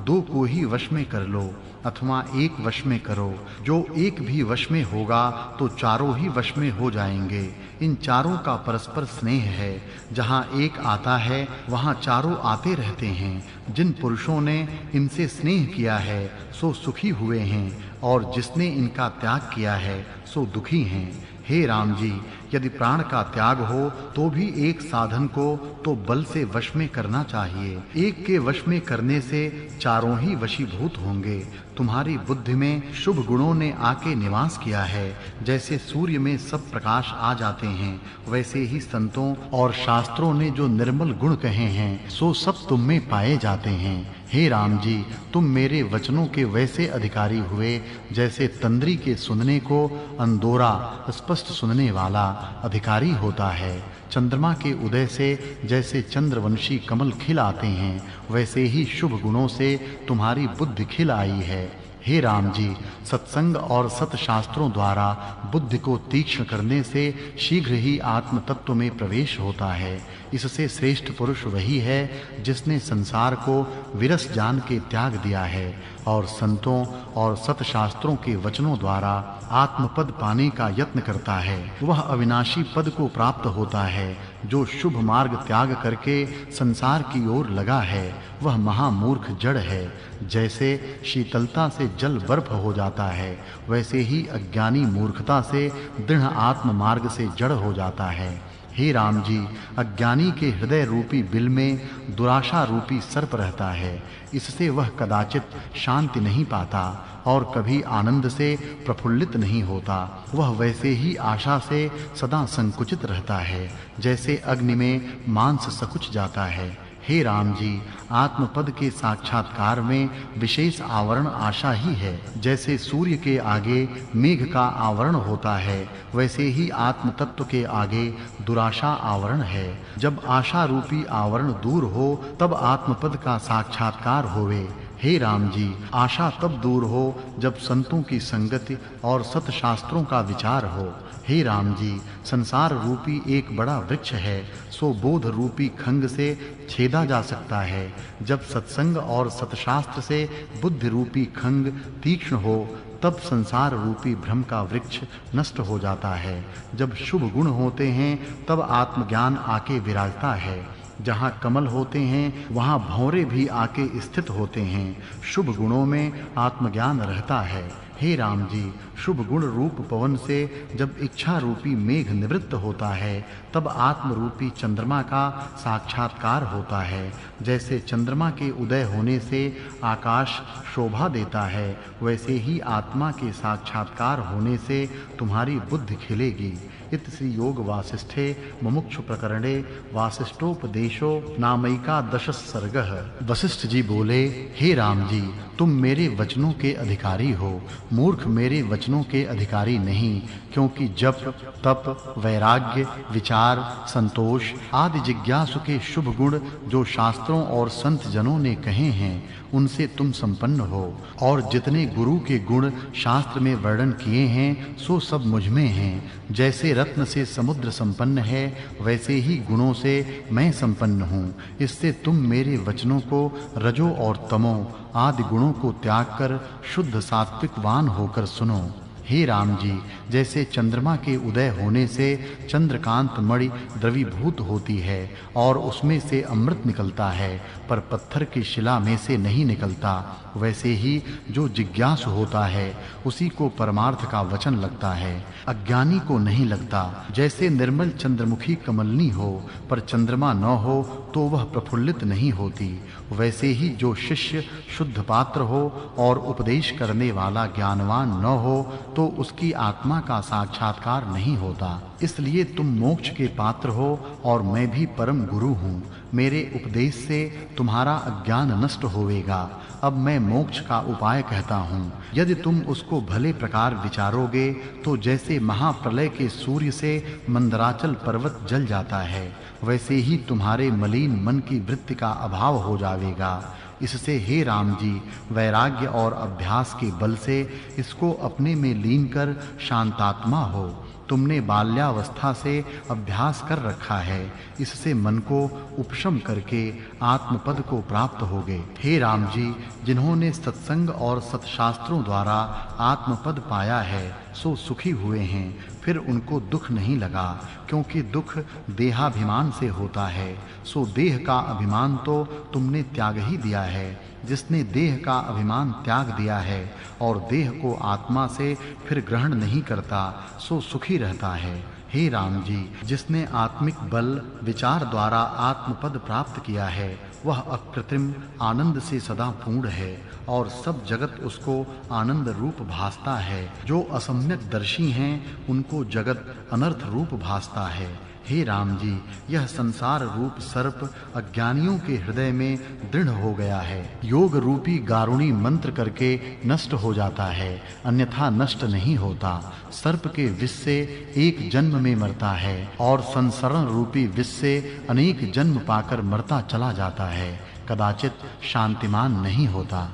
2 को ही वश में कर लो, अथवा 1 वश में करो। जो एक भी वश में होगा तो चारों ही वश में हो जाएंगे। इन चारों का परस्पर स्नेह है। जहाँ एक आता है वहाँ चारों आते रहते हैं। जिन पुरुषों ने इनसे स्नेह किया है सो सुखी हुए हैं और जिसने इनका त्याग किया है सो दुखी हैं। हे राम जी, यदि प्राण का त्याग हो तो भी एक साधन को तो बल से वश में करना चाहिए। एक के वश में करने से चारों ही वशीभूत होंगे। तुम्हारी बुद्धि में शुभ गुणों ने आके निवास किया है। जैसे सूर्य में सब प्रकाश आ जाते हैं वैसे ही संतों और शास्त्रों ने जो निर्मल गुण कहे हैं सो सब तुम में पाए जाते हैं। हे राम जी, तुम मेरे वचनों के वैसे अधिकारी हुए जैसे तंद्री के सुनने को अंदोरा स्पष्ट सुनने वाला अधिकारी होता है। चंद्रमा के उदय से जैसे चंद्रवंशी कमल खिल आते हैं वैसे ही शुभ गुणों से तुम्हारी बुद्धि खिल आई है। हे राम जी, सत्संग और सत्शास्त्रों द्वारा बुद्धि को तीक्ष्ण करने से शीघ्र ही आत्म तत्व में प्रवेश होता है। इससे श्रेष्ठ पुरुष वही है जिसने संसार को विरस जान के त्याग दिया है और संतों और सत्शास्त्रों के वचनों द्वारा आत्मपद पाने का यत्न करता है। वह अविनाशी पद को प्राप्त होता है। जो शुभ मार्ग त्याग करके संसार की ओर लगा है वह महामूर्ख जड़ है। जैसे शीतलता से जल बर्फ हो जाता है वैसे ही अज्ञानी मूर्खता से दृढ़ आत्म मार्ग से जड़ हो जाता है। हे राम जी, अज्ञानी के हृदय रूपी बिल में दुराशा रूपी सर्प रहता है। इससे वह कदाचित शांति नहीं पाता और कभी आनंद से प्रफुल्लित नहीं होता। वह वैसे ही आशा से सदा संकुचित रहता है जैसे अग्नि में मांस सकुच जाता है। हे राम जी, आत्मपद के साक्षात्कार में विशेष आवरण आशा ही है। जैसे सूर्य के आगे मेघ का आवरण होता है वैसे ही आत्म तत्व के आगे दुराशा आवरण है। जब आशा रूपी आवरण दूर हो तब आत्मपद का साक्षात्कार होवे। हे राम जी, आशा तब दूर हो जब संतों की संगति और सत्शास्त्रों का विचार हो। हे राम जी, संसार रूपी एक बड़ा वृक्ष है सो बोध रूपी खंग से छेदा जा सकता है। जब सत्संग और सत्शास्त्र से बुद्धि रूपी खंग तीक्ष्ण हो तब संसार रूपी भ्रम का वृक्ष नष्ट हो जाता है। जब शुभ गुण होते हैं तब आत्मज्ञान आके विराजता है। जहाँ कमल होते हैं वहाँ भंवरे भी आके स्थित होते हैं। शुभ गुणों में आत्मज्ञान रहता है। हे राम जी, शुभ गुण रूप पवन से जब इच्छा रूपी मेघ निवृत्त होता है तब आत्म रूपी चंद्रमा का साक्षात्कार होता है। जैसे चंद्रमा के उदय होने से आकाश शोभा देता है वैसे ही आत्मा के साक्षात्कार होने से तुम्हारी बुद्धि खिलेगी। इत श्री योग वासिष्ठे मुमुक्षु प्रकरणे वासिष्ठोपदेशो नामैकादश सर्गः। वशिष्ठ जी बोले, हे राम जी, तुम मेरे वचनों के अधिकारी हो। मूर्ख मेरे वचनों के अधिकारी नहीं, क्योंकि जप, तप, वैराग्य, विचार, संतोष आदि जिज्ञासु के शुभ गुण जो शास्त्रों और संत जनों ने कहे हैं उनसे तुम संपन्न हो। और जितने गुरु के गुण शास्त्र में वर्णन किए हैं सो सब मुझ में हैं। जैसे रत्न से समुद्र संपन्न है वैसे ही गुणों से मैं संपन्न हूँ। इससे तुम मेरे वचनों को रजो और तमो आदि गुणों को त्याग कर शुद्ध सात्विकवान होकर सुनो। हे राम जी, जैसे चंद्रमा के उदय होने से चंद्रकांत मणि द्रवीभूत होती है और उसमें से अमृत निकलता है पर पत्थर की शिला में से नहीं निकलता, वैसे ही जो जिज्ञासु होता है उसी को परमार्थ का वचन लगता है, अज्ञानी को नहीं लगता। जैसे निर्मल चंद्रमुखी कमलनी हो पर चंद्रमा न हो तो वह प्रफुल्लित नहीं होती, वैसे ही जो शिष्य शुद्ध पात्र हो और उपदेश करने वाला ज्ञानवान न हो तो उसकी आत्मा का साक्षात्कार नहीं होता। इसलिए तुम मोक्ष के पात्र हो और मैं भी परम गुरु हूँ। मेरे उपदेश से तुम्हारा अज्ञान नष्ट होवेगा। अब मैं मोक्ष का उपाय कहता हूँ। यदि तुम उसको भले प्रकार विचारोगे तो जैसे महाप्रलय के सूर्य से मंदराचल पर्वत जल जाता है, वैसे ही तुम्हारे मलिन मन की वृत्ति का अभाव हो जाएगा। इससे हे राम जी, वैराग्य और अभ्यास के बल से इसको अपने में लीन कर शांतात्मा हो। तुमने बाल्यावस्था से अभ्यास कर रखा है, इससे मन को उपशम करके आत्मपद को प्राप्त होगे। हे राम जी, जिन्होंने सत्संग और सत्शास्त्रों द्वारा आत्मपद पाया है सो सुखी हुए हैं, फिर उनको दुख नहीं लगा, क्योंकि दुख देहाभिमान से होता है। सो देह का अभिमान तो तुमने त्याग ही दिया है। जिसने देह का अभिमान त्याग दिया है और देह को आत्मा से फिर ग्रहण नहीं करता सो सुखी रहता है। हे राम जी, जिसने आत्मिक बल विचार द्वारा आत्मपद प्राप्त किया है वह अकृत्रिम आनंद से सदा पूर्ण है और सब जगत उसको आनंद रूप भासता है। जो असम्यक दर्शी हैं उनको जगत अनर्थ रूप भासता है। हे राम जी, यह संसार रूप सर्प अज्ञानियों के हृदय में दृढ़ हो गया है। योग रूपी गारुणी मंत्र करके नष्ट हो जाता है, अन्यथा नष्ट नहीं होता। सर्प के विष से एक जन्म में मरता है और संसरण रूपी विष से अनेक जन्म पाकर मरता चला जाता है, कदाचित शांतिमान नहीं होता।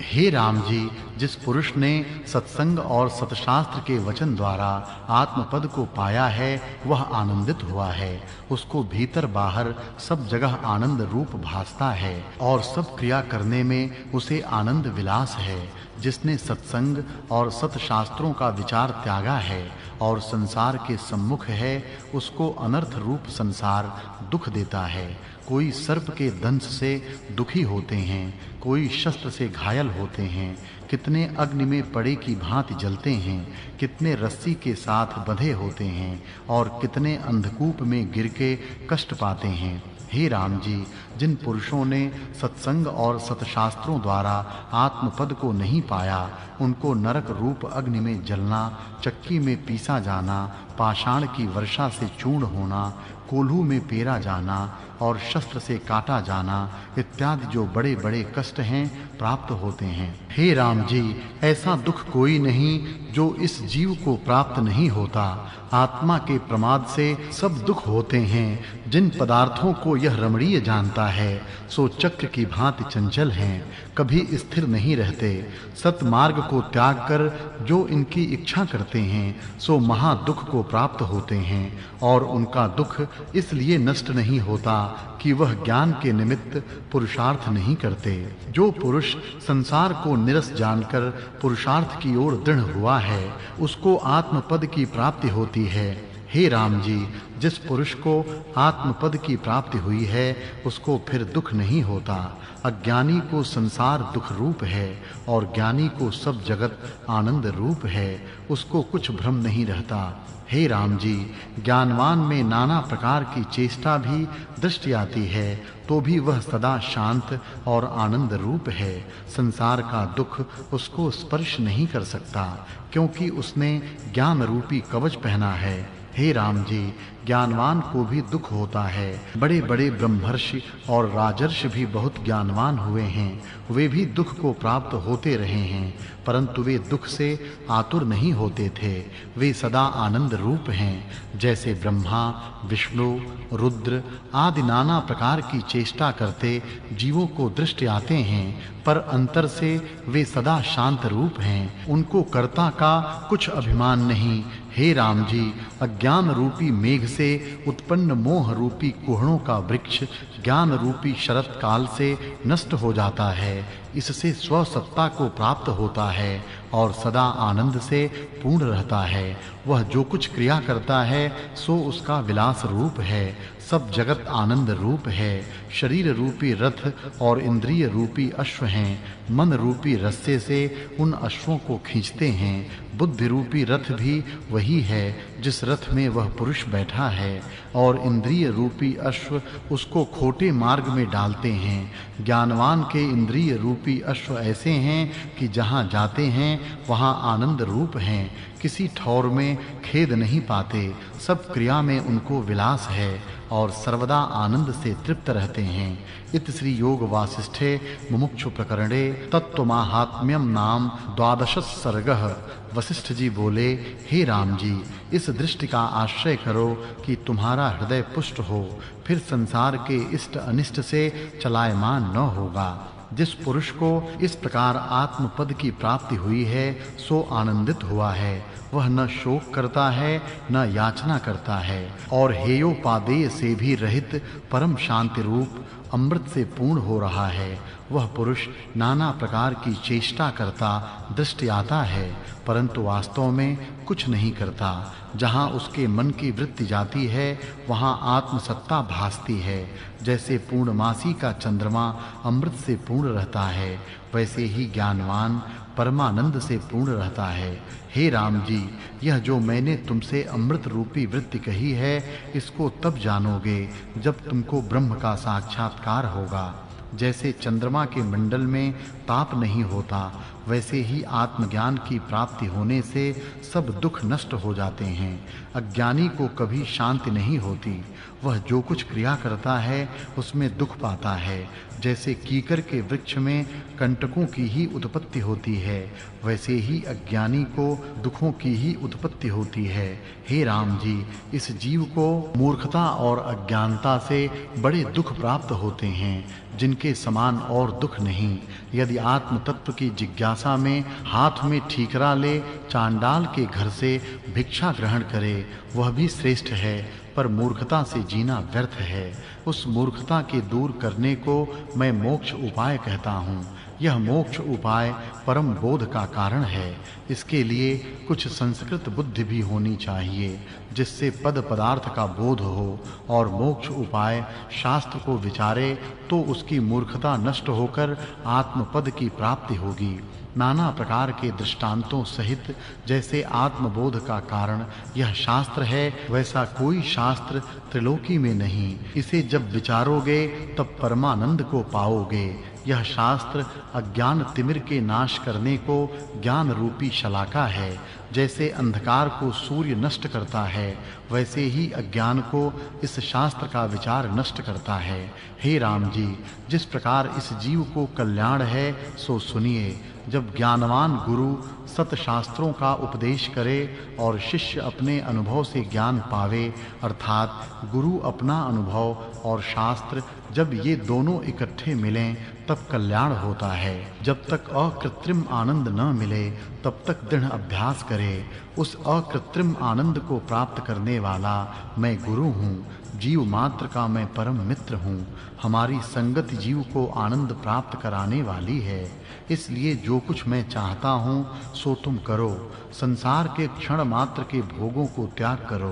हे राम जी, जिस पुरुष ने सत्संग और सतशास्त्र के वचन द्वारा आत्मपद को पाया है वह आनंदित हुआ है। उसको भीतर बाहर सब जगह आनंद रूप भासता है और सब क्रिया करने में उसे आनंद विलास है। जिसने सत्संग और सतशास्त्रों का विचार त्यागा है और संसार के सम्मुख है, उसको अनर्थ रूप संसार दुख देता है। कोई सर्प के दंश से दुखी होते हैं, कोई शस्त्र से घायल होते हैं, कितने अग्नि में पड़े की भांति जलते हैं, कितने रस्सी के साथ बंधे होते हैं और कितने अंधकूप में गिर के कष्ट पाते हैं। हे राम जी, जिन पुरुषों ने सत्संग और सतशास्त्रों द्वारा आत्मपद को नहीं पाया, उनको नरक रूप अग्नि में जलना, चक्की में पीसा जाना, पाषाण की वर्षा से चूर्ण होना, कोल्हू में पेरा जाना और शस्त्र से काटा जाना इत्यादि जो बड़े-बड़े कष्ट हैं प्राप्त होते हैं। हे राम जी, ऐसा दुख कोई नहीं जो इस जीव को प्राप्त नहीं होता। आत्मा के प्रमाद से सब दुख होते हैं। जिन पदार्थों को यह रमणीय जानता है सो चक्र की भांति चंचल हैं, कभी स्थिर नहीं रहते। सतमार्ग को त्याग कर जो इनकी इच्छा करते हैं सो महा दुख को प्राप्त होते हैं और उनका दुख इसलिए नष्ट नहीं होता कि वह ज्ञान के निमित्त पुरुषार्थ नहीं करते। जो पुरुष संसार को निरस जानकर पुरुषार्थ की ओर दृढ़ हुआ है उसको आत्मपद की प्राप्ति होती है। हे राम जी, जिस पुरुष को आत्मपद की प्राप्ति हुई है उसको फिर दुख नहीं होता। अज्ञानी को संसार दुख रूप है और ज्ञानी को सब जगत आनंद रूप है, उसको कुछ भ्रम नहीं रहता। हे राम जी, ज्ञानवान में नाना प्रकार की चेष्टा भी दृष्टि आती है तो भी वह सदा शांत और आनंद रूप है। संसार का दुख उसको स्पर्श नहीं कर सकता क्योंकि उसने ज्ञान रूपी कवच पहना है। हे राम जी, ज्ञानवान को भी दुख होता है। बड़े-बड़े ब्रह्मर्षि और राजर्षि भी बहुत ज्ञानवान हुए हैं, वे भी दुख को प्राप्त होते रहे हैं, परंतु वे दुख से आतुर नहीं होते थे। वे सदा आनंद रूप हैं। जैसे ब्रह्मा, विष्णु, रुद्र आदि नाना प्रकार की चेष्टा करते जीवों को दृष्टि आते हैं, पर अंतर से वे सदा शांत रूप हैं। उनको कर्ता का कुछ अभिमान नहीं। हे राम जी, अज्ञान रूपी मेघ से उत्पन्न मोह रूपी कुहड़ों का वृक्ष ज्ञान रूपी शरत काल से नष्ट हो जाता है। इससे स्व सत्ता को प्राप्त होता है और सदा आनंद से पूर्ण रहता है। वह जो कुछ क्रिया करता है सो उसका विलास रूप है। सब जगत आनंद रूप है। शरीर रूपी रथ और इंद्रिय रूपी अश्व हैं। मन रूपी रस्से से उन अश्वों को खींचते हैं। बुद्धि रूपी रथ भी वही है जिस रथ में वह पुरुष बैठा है, और इंद्रिय रूपी अश्व उसको खोटे मार्ग में डालते हैं। ज्ञानवान के इंद्रिय रूपी अश्व ऐसे हैं कि जहाँ जाते हैं वहाँ आनंद रूप हैं, किसी ठौर में खेद नहीं पाते। सब क्रिया में उनको विलास है और सर्वदा आनंद से तृप्त रहते हैं। इत श्री योग वासिष्ठे मुमुक्षु प्रकरणे तत्वमाहात्म्यम नाम 12 सर्गः। वशिष्ठ जी बोले, हे राम जी, इस दृष्टि का आश्रय करो कि तुम्हारा हृदय पुष्ट हो, फिर संसार के इष्ट अनिष्ट से चलायमान न होगा। जिस पुरुष को इस प्रकार आत्मपद की प्राप्ति हुई है सो आनंदित हुआ है। वह न शोक करता है न याचना करता है, और हेयोपादेय से भी रहित परम शांति रूप अमृत से पूर्ण हो रहा है। वह पुरुष नाना प्रकार की चेष्टा करता दृष्टि आता है, परंतु वास्तव में कुछ नहीं करता। जहाँ उसके मन की वृत्ति जाती है वहाँ आत्मसत्ता भासती है। जैसे पूर्णमासी का चंद्रमा अमृत से पूर्ण रहता है, वैसे ही ज्ञानवान परमानंद से पूर्ण रहता है। हे राम जी, यह जो मैंने तुमसे अमृत रूपी वृत्ति कही है, इसको तब जानोगे जब तुमको ब्रह्म का साक्षात्कार होगा। जैसे चंद्रमा के मंडल में ताप नहीं होता, वैसे ही आत्मज्ञान की प्राप्ति होने से सब दुख नष्ट हो जाते हैं। अज्ञानी को कभी शांति नहीं होती। वह जो कुछ क्रिया करता है उसमें दुख पाता है। जैसे कीकर के वृक्ष में कंटकों की ही उत्पत्ति होती है, वैसे ही अज्ञानी को दुखों की ही उत्पत्ति होती है। हे राम जी, इस जीव को मूर्खता और अज्ञानता से बड़े दुख प्राप्त होते हैं, जिनके समान और दुख नहीं। यदि आत्म तत्व की जिज्ञासा में हाथ में ठीकरा ले चांडाल के घर से भिक्षा ग्रहण करे, वह भी श्रेष्ठ है, पर मूर्खता से जीना व्यर्थ है। उस मूर्खता के दूर करने को मैं मोक्ष उपाय कहता हूँ। यह मोक्ष उपाय परम बोध का कारण है। इसके लिए कुछ संस्कृत बुद्धि भी होनी चाहिए, जिससे पद पदार्थ का बोध हो, और मोक्ष उपाय शास्त्र को विचारे तो उसकी मूर्खता नष्ट होकर आत्मपद की प्राप्ति होगी। नाना प्रकार के दृष्टांतों सहित जैसे आत्मबोध का कारण यह शास्त्र है, वैसा कोई शास्त्र त्रिलोकी में नहीं। इसे जब विचारोगे तब परमानंद को पाओगे। यह शास्त्र अज्ञान तिमिर के नाश करने को ज्ञान रूपी शलाका है। जैसे अंधकार को सूर्य नष्ट करता है, वैसे ही अज्ञान को इस शास्त्र का विचार नष्ट करता है। हे राम जी, जिस प्रकार इस जीव को कल्याण है सो सुनिए। जब ज्ञानवान गुरु सत शास्त्रों का उपदेश करे और शिष्य अपने अनुभव से ज्ञान पावे, अर्थात गुरु अपना अनुभव और शास्त्र जब ये दोनों इकट्ठे मिलें तब कल्याण होता है। जब तक अकृत्रिम आनंद न मिले तब तक दृढ़ अभ्यास करे। उस अकृत्रिम आनंद को प्राप्त करने वाला मैं गुरु हूँ। जीव मात्र का मैं परम मित्र हूँ। हमारी संगति जीव को आनंद प्राप्त कराने वाली है। इसलिए जो कुछ मैं चाहता हूँ सो तुम करो। संसार के क्षण मात्र के भोगों को त्याग करो,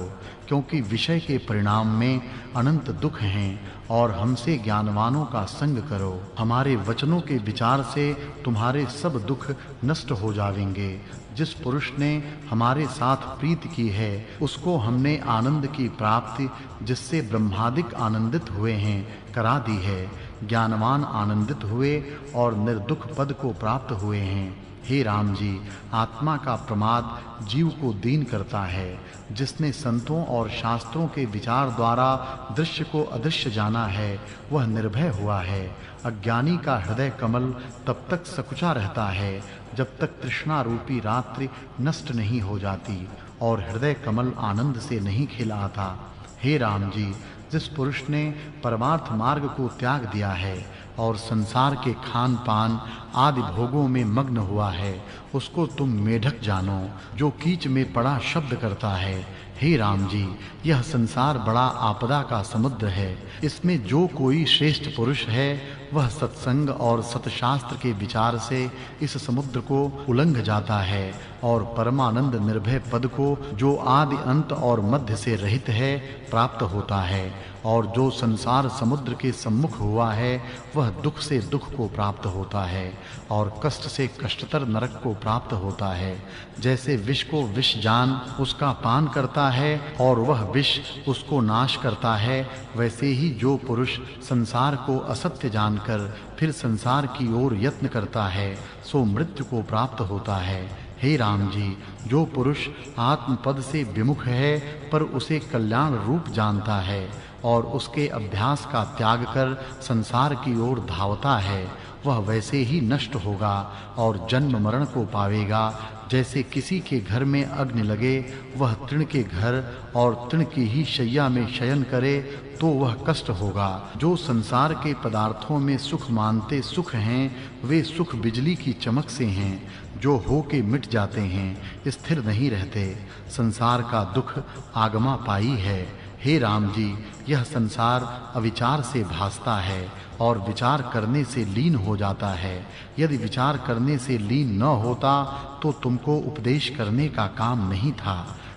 क्योंकि विषय के परिणाम में अनंत दुख हैं, और हमसे ज्ञानवानों का संग करो। हमारे वचनों के विचार से तुम्हारे सब दुख नष्ट हो जाएंगे। जिस पुरुष ने हमारे साथ प्रीति की है उसको हमने आनंद की प्राप्ति, जिससे ब्रह्मादिक आनंदित हुए हैं, करा दी है। ज्ञानवान आनंदित हुए और निर्दुख पद को प्राप्त हुए हैं। हे राम जी, आत्मा का प्रमाद जीव को दीन करता है। जिसने संतों और शास्त्रों के विचार द्वारा दृश्य को अदृश्य जाना है, वह निर्भय हुआ है। अज्ञानी का हृदय कमल तब तक सकुचा रहता है जब तक तृष्णा रूपी रात्रि नष्ट नहीं हो जाती और हृदय कमल आनंद से नहीं खिल आता। हे राम जी, जिस पुरुष ने परमार्थ मार्ग को त्याग दिया है, और संसार के खान पान आदि भोगों में मग्न हुआ है, उसको तुम मेढक जानो, जो कीच में पड़ा शब्द करता है। हे राम जी, यह संसार बड़ा आपदा का समुद्र है। इसमें जो कोई श्रेष्ठ पुरुष है, वह सत्संग और सतशास्त्र के विचार से इस समुद्र को उलंघ जाता है और परमानंद निर्भय पद को, जो आदि अंत और मध्य से रहित है, प्राप्त होता है। और जो संसार समुद्र के सम्मुख हुआ है, वह दुख से दुख को प्राप्त होता है और कष्ट से कष्टतर नरक को प्राप्त होता है। जैसे विष को विष जान उसका पान करता है और वह विष उसको नाश करता है, वैसे ही जो पुरुष संसार को असत्य जानकर फिर संसार की ओर यत्न करता है, सो मृत्यु को प्राप्त होता है। हे राम जी, जो पुरुष आत्मपद से विमुख है पर उसे कल्याण रूप जानता है और उसके अभ्यास का त्याग कर संसार की ओर धावता है, वह वैसे ही नष्ट होगा और जन्म मरण को पावेगा। जैसे किसी के घर में अग्नि लगे, वह तृण के घर और तृण की ही शैया में शयन करे, तो वह कष्ट होगा। जो संसार के पदार्थों में सुख मानते सुख हैं, वे सुख बिजली की चमक से हैं, जो हो के मिट जाते हैं, स्थिर नहीं रहते। संसार का दुख आगमा पाई है। हे राम जी, यह संसार अविचार से भासता है और विचार करने से लीन हो जाता है। यदि विचार करने से लीन न होता तो तुमको उपदेश करने का काम नहीं था।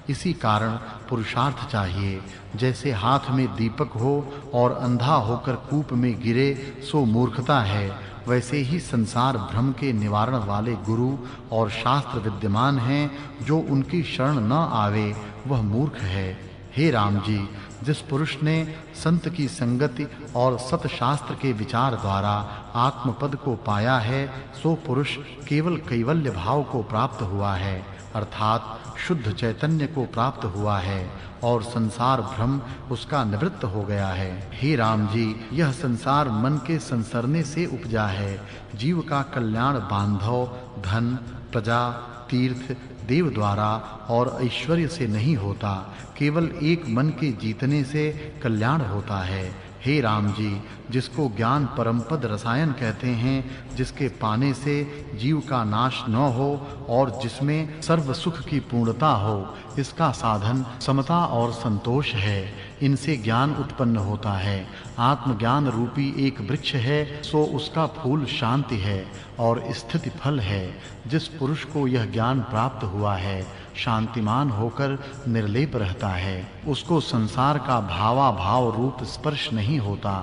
इसी कारण पुरुषार्थ चाहिए। जैसे हाथ में दीपक हो और अंधा होकर कूप में गिरे, सो मूर्खता है, वैसे ही संसार भ्रम के निवारण वाले गुरु और शास्त्र विद्यमान हैं। जो उनकी शरण न आवे, वह मूर्ख है। हे राम जी, जिस पुरुष ने संत की संगति और सत शास्त्र के विचार द्वारा आत्मपद को पाया है, सो पुरुष केवल कैवल्य भाव को प्राप्त हुआ है, अर्थात शुद्ध चैतन्य को प्राप्त हुआ है और संसार भ्रम उसका निवृत्त हो गया है। हे राम जी, यह संसार मन के संसरने से उपजा है। जीव का कल्याण बांधव, धन, प्रजा, तीर्थ, देव द्वारा और ऐश्वर्य से नहीं होता, केवल एक मन के जीतने से कल्याण होता है। हे राम जी, जिसको ज्ञान परमपद रसायन कहते हैं, जिसके पाने से जीव का नाश न हो और जिसमें सर्व सुख की पूर्णता हो, इसका साधन समता और संतोष है। इनसे ज्ञान उत्पन्न होता है। आत्मज्ञान रूपी एक वृक्ष है, सो उसका फूल शांति है और स्थिति फल है। जिस पुरुष को यह ज्ञान प्राप्त हुआ है, शांतिमान होकर निर्लेप रहता है, उसको संसार का भावाभाव रूप स्पर्श नहीं होता।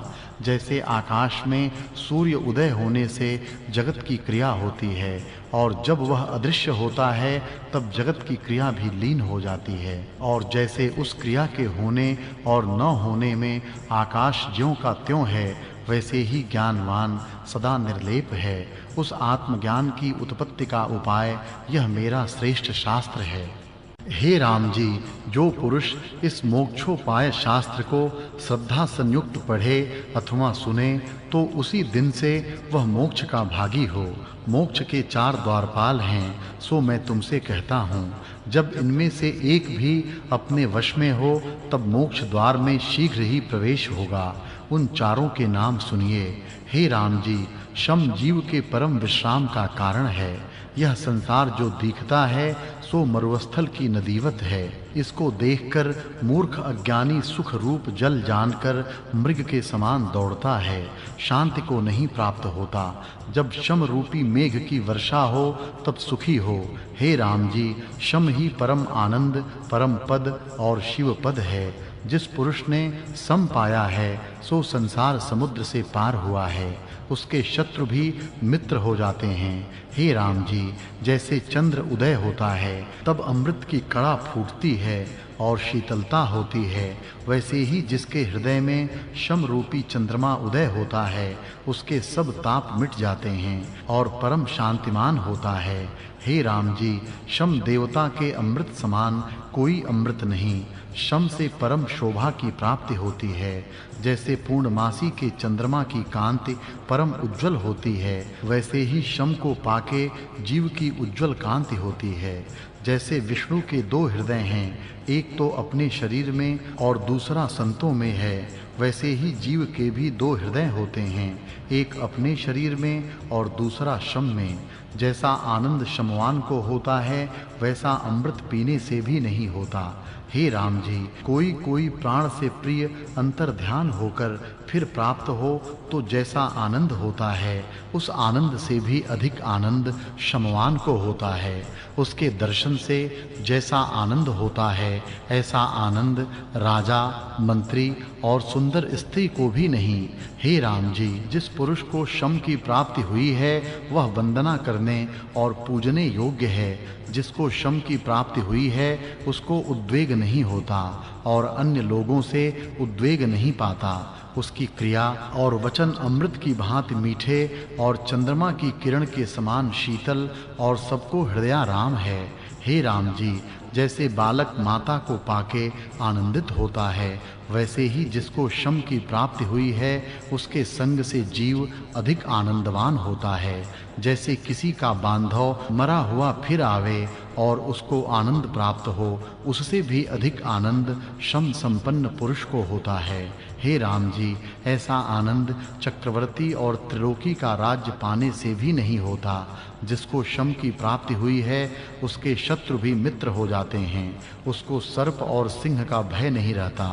जैसे आकाश में सूर्य उदय होने से जगत की क्रिया होती है और जब वह अदृश्य होता है, तब जगत की क्रिया भी लीन हो जाती है। और जैसे उस क्रिया के होने और न होने में आकाश ज्यों का त्यों है, वैसे ही ज्ञानवान सदा निर्लेप है। उस आत्मज्ञान की उत्पत्ति का उपाय यह मेरा श्रेष्ठ शास्त्र है। हे राम जी, जो पुरुष इस मोक्षोपाय शास्त्र को श्रद्धा संयुक्त पढ़े अथवा सुने, तो उसी दिन से वह मोक्ष का भागी हो। मोक्ष के 4 द्वारपाल हैं, सो मैं तुमसे कहता हूँ, जब इनमें से एक भी अपने वश में हो, तब मोक्ष द्वार में शीघ्र ही प्रवेश होगा। उन चारों के नाम सुनिए। हे राम जी, शम जीव के परम विश्राम का कारण है। यह संसार जो दिखता है, सो मरुस्थल की नदीवत है। इसको देखकर मूर्ख अज्ञानी सुख रूप जल जानकर मृग के समान दौड़ता है, शांति को नहीं प्राप्त होता। जब शम रूपी मेघ की वर्षा हो, तब सुखी हो। हे राम जी, शम ही परम आनंद, परम पद और शिव पद है। जिस पुरुष ने सम पाया है, सो संसार समुद्र से पार हुआ है। उसके शत्रु भी मित्र हो जाते हैं। हे राम जी, जैसे चंद्र उदय होता है, तब अमृत की कड़ा फूटती है और शीतलता होती है, वैसे ही जिसके हृदय में शम रूपी चंद्रमा उदय होता है, उसके सब ताप मिट जाते हैं और परम शांतिमान होता है। हे राम जी, शम देवता के अमृत समान कोई अमृत नहीं। शम से परम शोभा की प्राप्ति होती है। जैसे पूर्णमासी के चंद्रमा की कांति परम उज्जवल होती है, वैसे ही शम को पाके जीव की उज्जवल कांति होती है। जैसे विष्णु के 2 हृदय हैं, एक तो अपने शरीर में और दूसरा संतों में है, वैसे ही जीव के भी दो हृदय होते हैं, एक अपने शरीर में और दूसरा शम में। जैसा आनंद शमवान को होता है वैसा अमृत पीने से भी नहीं होता। हे राम जी, कोई प्राण से प्रिय अंतर ध्यान होकर फिर प्राप्त हो तो जैसा आनंद होता है उस आनंद से भी अधिक आनंद शमवान को होता है। उसके दर्शन से जैसा आनंद होता है ऐसा आनंद राजा, मंत्री और सुंदर स्त्री को भी नहीं। हे राम जी, जिस पुरुष को शम की प्राप्ति हुई है वह वंदना करने और पूजने योग्य है। जिसको शम की प्राप्ति हुई है उसको उद्वेग नहीं होता और अन्य लोगों से उद्वेग नहीं पाता। उसकी क्रिया और वचन अमृत की भांति मीठे और चंद्रमा की किरण के समान शीतल और सबको हृदयाराम है। हे राम जी, जैसे बालक माता को पाके आनंदित होता है वैसे ही जिसको शम की प्राप्ति हुई है उसके संग से जीव अधिक आनंदवान होता है। जैसे किसी का बांधव मरा हुआ फिर आवे और उसको आनंद प्राप्त हो, उससे भी अधिक आनंद शम संपन्न पुरुष को होता है। हे राम जी, ऐसा आनंद चक्रवर्ती और त्रिलोकी का राज्य पाने से भी नहीं होता। जिसको शम की प्राप्ति हुई है उसके शत्रु भी मित्र हो जाते हैं। उसको सर्प और सिंह का भय नहीं रहता,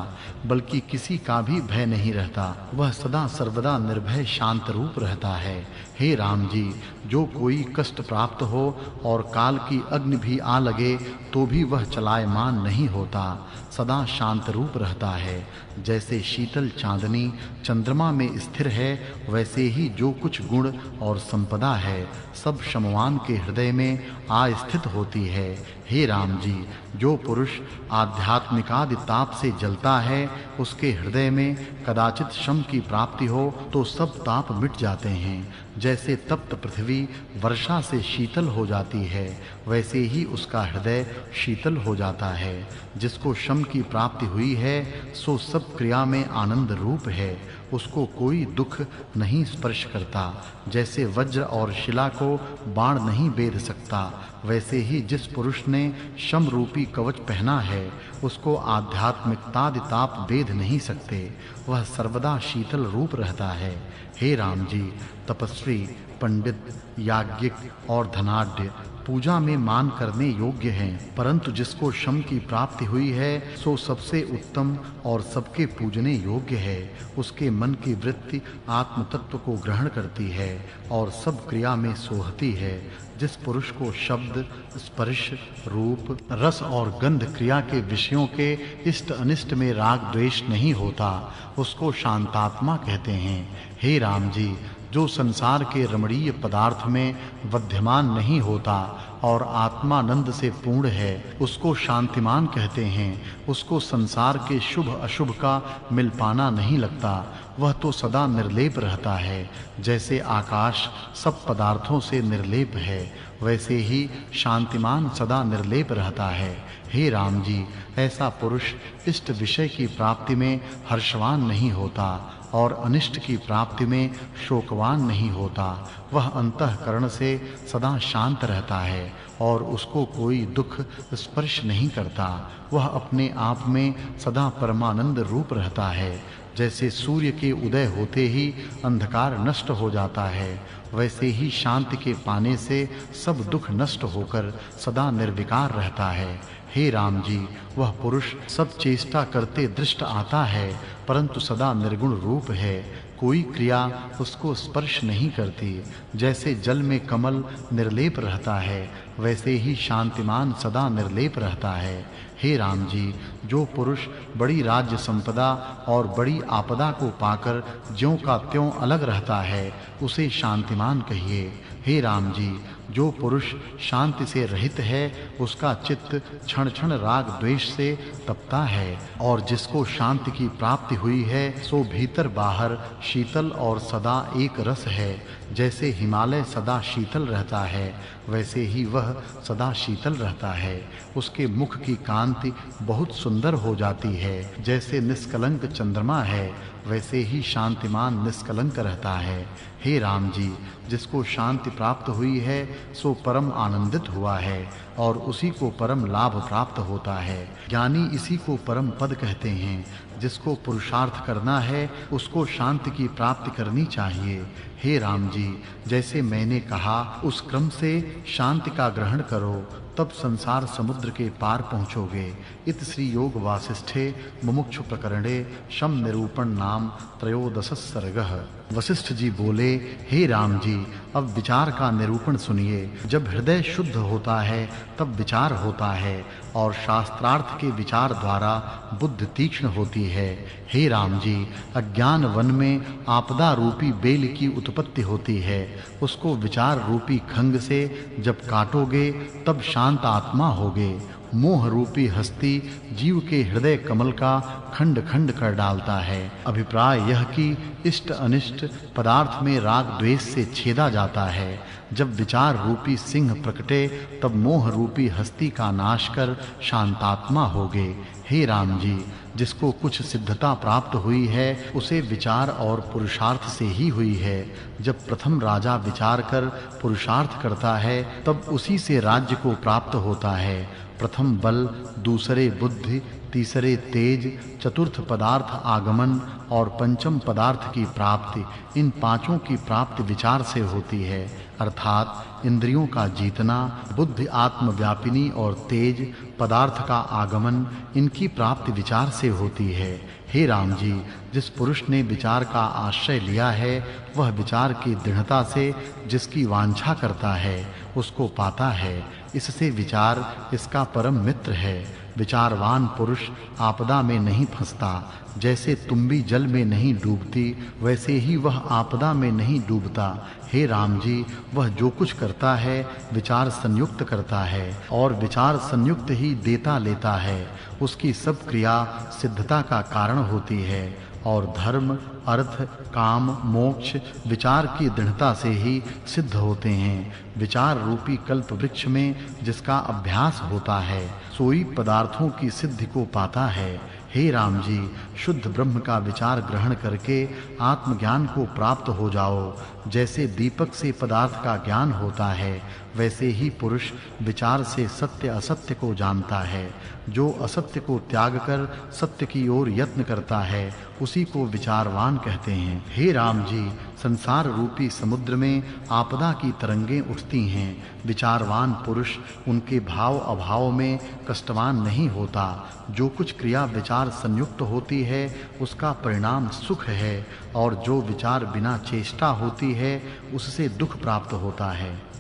बल्कि किसी का भी भय नहीं रहता। वह सदा सर्वदा निर्भय शांत रूप रहता है। हे राम जी, जो कोई कष्ट प्राप्त हो और काल की अग्नि भी आ लगे तो भी वह चलायमान नहीं होता, सदा शांत रूप रहता है। जैसे शीतल चांदनी चंद्रमा में स्थिर है वैसे ही जो कुछ गुण और संपदा है सब शमवान के हृदय में आस्थित होती है। हे राम जी, जो पुरुष आध्यात्मिकादि ताप से जलता है उसके हृदय में कदाचित शम की प्राप्ति हो तो सब ताप मिट जाते हैं। जैसे तप्त पृथ्वी वर्षा से शीतल हो जाती है वैसे ही उसका हृदय शीतल हो जाता है। जिसको शम की प्राप्ति हुई है सो सब क्रिया में आनंद रूप है, उसको कोई दुख नहीं स्पर्श करता। जैसे वज्र और शिला को बाण नहीं बेध सकता वैसे ही जिस पुरुष ने शम रूपी कवच पहना है उसको आध्यात्मिकतादि ताप बेध नहीं सकते, वह सर्वदा शीतल रूप रहता है। हे राम जी, तपस्वी, पंडित, याज्ञिक और धनाढ्य पूजा में मान करने योग्य हैं, परंतु जिसको शम की प्राप्ति हुई है सो सबसे उत्तम और सबके पूजने योग्य है। उसके मन की वृत्ति आत्म तत्व को ग्रहण करती है और सब क्रिया में सोहती है। जिस पुरुष को शब्द, स्पर्श, रूप, रस और गंध क्रिया के विषयों के इष्ट अनिष्ट में राग द्वेष नहीं होता उसको शांतात्मा कहते हैं। हे राम जी, जो संसार के रमणीय पदार्थ में वध्यमान नहीं होता और आत्मानंद से पूर्ण है उसको शांतिमान कहते हैं। उसको संसार के शुभ अशुभ का मिल पाना नहीं लगता, वह तो सदा निर्लेप रहता है। जैसे आकाश सब पदार्थों से निर्लेप है वैसे ही शांतिमान सदा निर्लेप रहता है। हे राम जी, ऐसा पुरुष इष्ट विषय की प्राप्ति में हर्षवान नहीं होता और अनिष्ट की प्राप्ति में शोकवान नहीं होता। वह अंतःकरण से सदा शांत रहता है और उसको कोई दुख स्पर्श नहीं करता। वह अपने आप में सदा परमानंद रूप रहता है। जैसे सूर्य के उदय होते ही अंधकार नष्ट हो जाता है वैसे ही शांति के पाने से सब दुख नष्ट होकर सदा निर्विकार रहता है। हे राम जी, वह पुरुष सब चेष्टा करते दृष्ट आता है परंतु सदा निर्गुण रूप है, कोई क्रिया उसको स्पर्श नहीं करती। जैसे जल में कमल निर्लेप रहता है वैसे ही शांतिमान सदा निर्लेप रहता है। हे राम जी, जो पुरुष बड़ी राज्य संपदा और बड़ी आपदा को पाकर ज्यों का त्यों अलग रहता है उसे शांतिमान कहिए। हे राम जी, जो पुरुष शांति से रहित है उसका चित्त क्षण क्षण राग द्वेष से तपता है और जिसको शांति की प्राप्ति हुई है सो भीतर बाहर शीतल और सदा एक रस है। जैसे हिमालय सदा शीतल रहता है वैसे ही वह सदा शीतल रहता है। उसके मुख की कांति कांति बहुत सुंदर हो जाती है। जैसे निष्कलंक चंद्रमा है, वैसे ही शांतिमान निष्कलंक रहता है। हे राम जी, जिसको शांति प्राप्त हुई है सो परम आनंदित हुआ है और उसी को परम लाभ प्राप्त होता है। ज्ञानी इसी को परम पद कहते हैं। जिसको पुरुषार्थ करना है उसको शांति की प्राप्ति करनी चाहिए। हे राम जी, जैसे मैंने कहा उस क्रम से शांति का ग्रहण करो, तब संसार समुद्र के पार पहुँचोगे। इत श्री योग वासिष्ठे मुमुक्षु प्रकरणे शम निरूपण नाम त्रयोदश सर्गः। वशिष्ठ जी बोले, हे राम जी, अब विचार का निरूपण सुनिए। जब हृदय शुद्ध होता है तब विचार होता है और शास्त्रार्थ के विचार द्वारा बुद्धि तीक्ष्ण होती है। हे राम जी, अज्ञान वन में आपदा रूपी बेल की उत्पत्ति होती है। उसको विचार रूपी खंग से जब काटोगे तब शांत आत्मा होगे। मोह रूपी हस्ती जीव के हृदय कमल का खंड-खंड कर डालता है। अभिप्राय यह कि इष्ट अनिष्ट पदार्थ में राग द्वेष से छेदा जाता है। जब विचार रूपी सिंह प्रकटे तब मोह रूपी हस्ती का नाश कर शांतात्मा होगे। हे राम जी, जिसको कुछ सिद्धता प्राप्त हुई है उसे विचार और पुरुषार्थ से ही हुई है। जब प्रथम राजा विचार कर पुरुषार्थ करता है तब उसी से राज्य को प्राप्त होता है। प्रथम बल, दूसरे बुद्धि, तीसरे तेज, चतुर्थ पदार्थ आगमन और पंचम पदार्थ की प्राप्ति, इन पांचों की प्राप्ति विचार से होती है। अर्थात इंद्रियों का जीतना, बुद्धि आत्मव्यापिनी और तेज पदार्थ का आगमन, इनकी प्राप्ति विचार से होती है। हे राम जी, जिस पुरुष ने विचार का आश्रय लिया है वह विचार की दृढ़ता से जिसकी वांछा करता है उसको पाता है। इससे विचार इसका परम मित्र है। विचारवान पुरुष आपदा में नहीं फंसता। जैसे तुम्बी जल में नहीं डूबती वैसे ही वह आपदा में नहीं डूबता। हे राम जी, वह जो कुछ करता है विचार संयुक्त करता है और विचार संयुक्त ही देता लेता है। उसकी सब क्रिया सिद्धता का कारण होती है और धर्म, अर्थ, काम, मोक्ष विचार की दृढ़ता से ही सिद्ध होते हैं। विचार रूपी कल्प वृक्ष में जिसका अभ्यास होता है सोई पदार्थों की सिद्धि को पाता है। हे राम जी, शुद्ध ब्रह्म का विचार ग्रहण करके आत्मज्ञान को प्राप्त हो जाओ। जैसे दीपक से पदार्थ का ज्ञान होता है वैसे ही पुरुष विचार से सत्य असत्य को जानता है। जो असत्य को त्याग कर सत्य की ओर यत्न करता है उसी को विचारवान कहते हैं। हे राम जी, संसार रूपी समुद्र में आपदा की तरंगें उठती हैं। विचारवान पुरुष उनके भाव अभाव में कष्टवान नहीं होता। जो कुछ क्रिया विचार संयुक्त होती है उसका परिणाम सुख है और जो विचार बिना चेष्टा होती है उससे दुख प्राप्त होता है।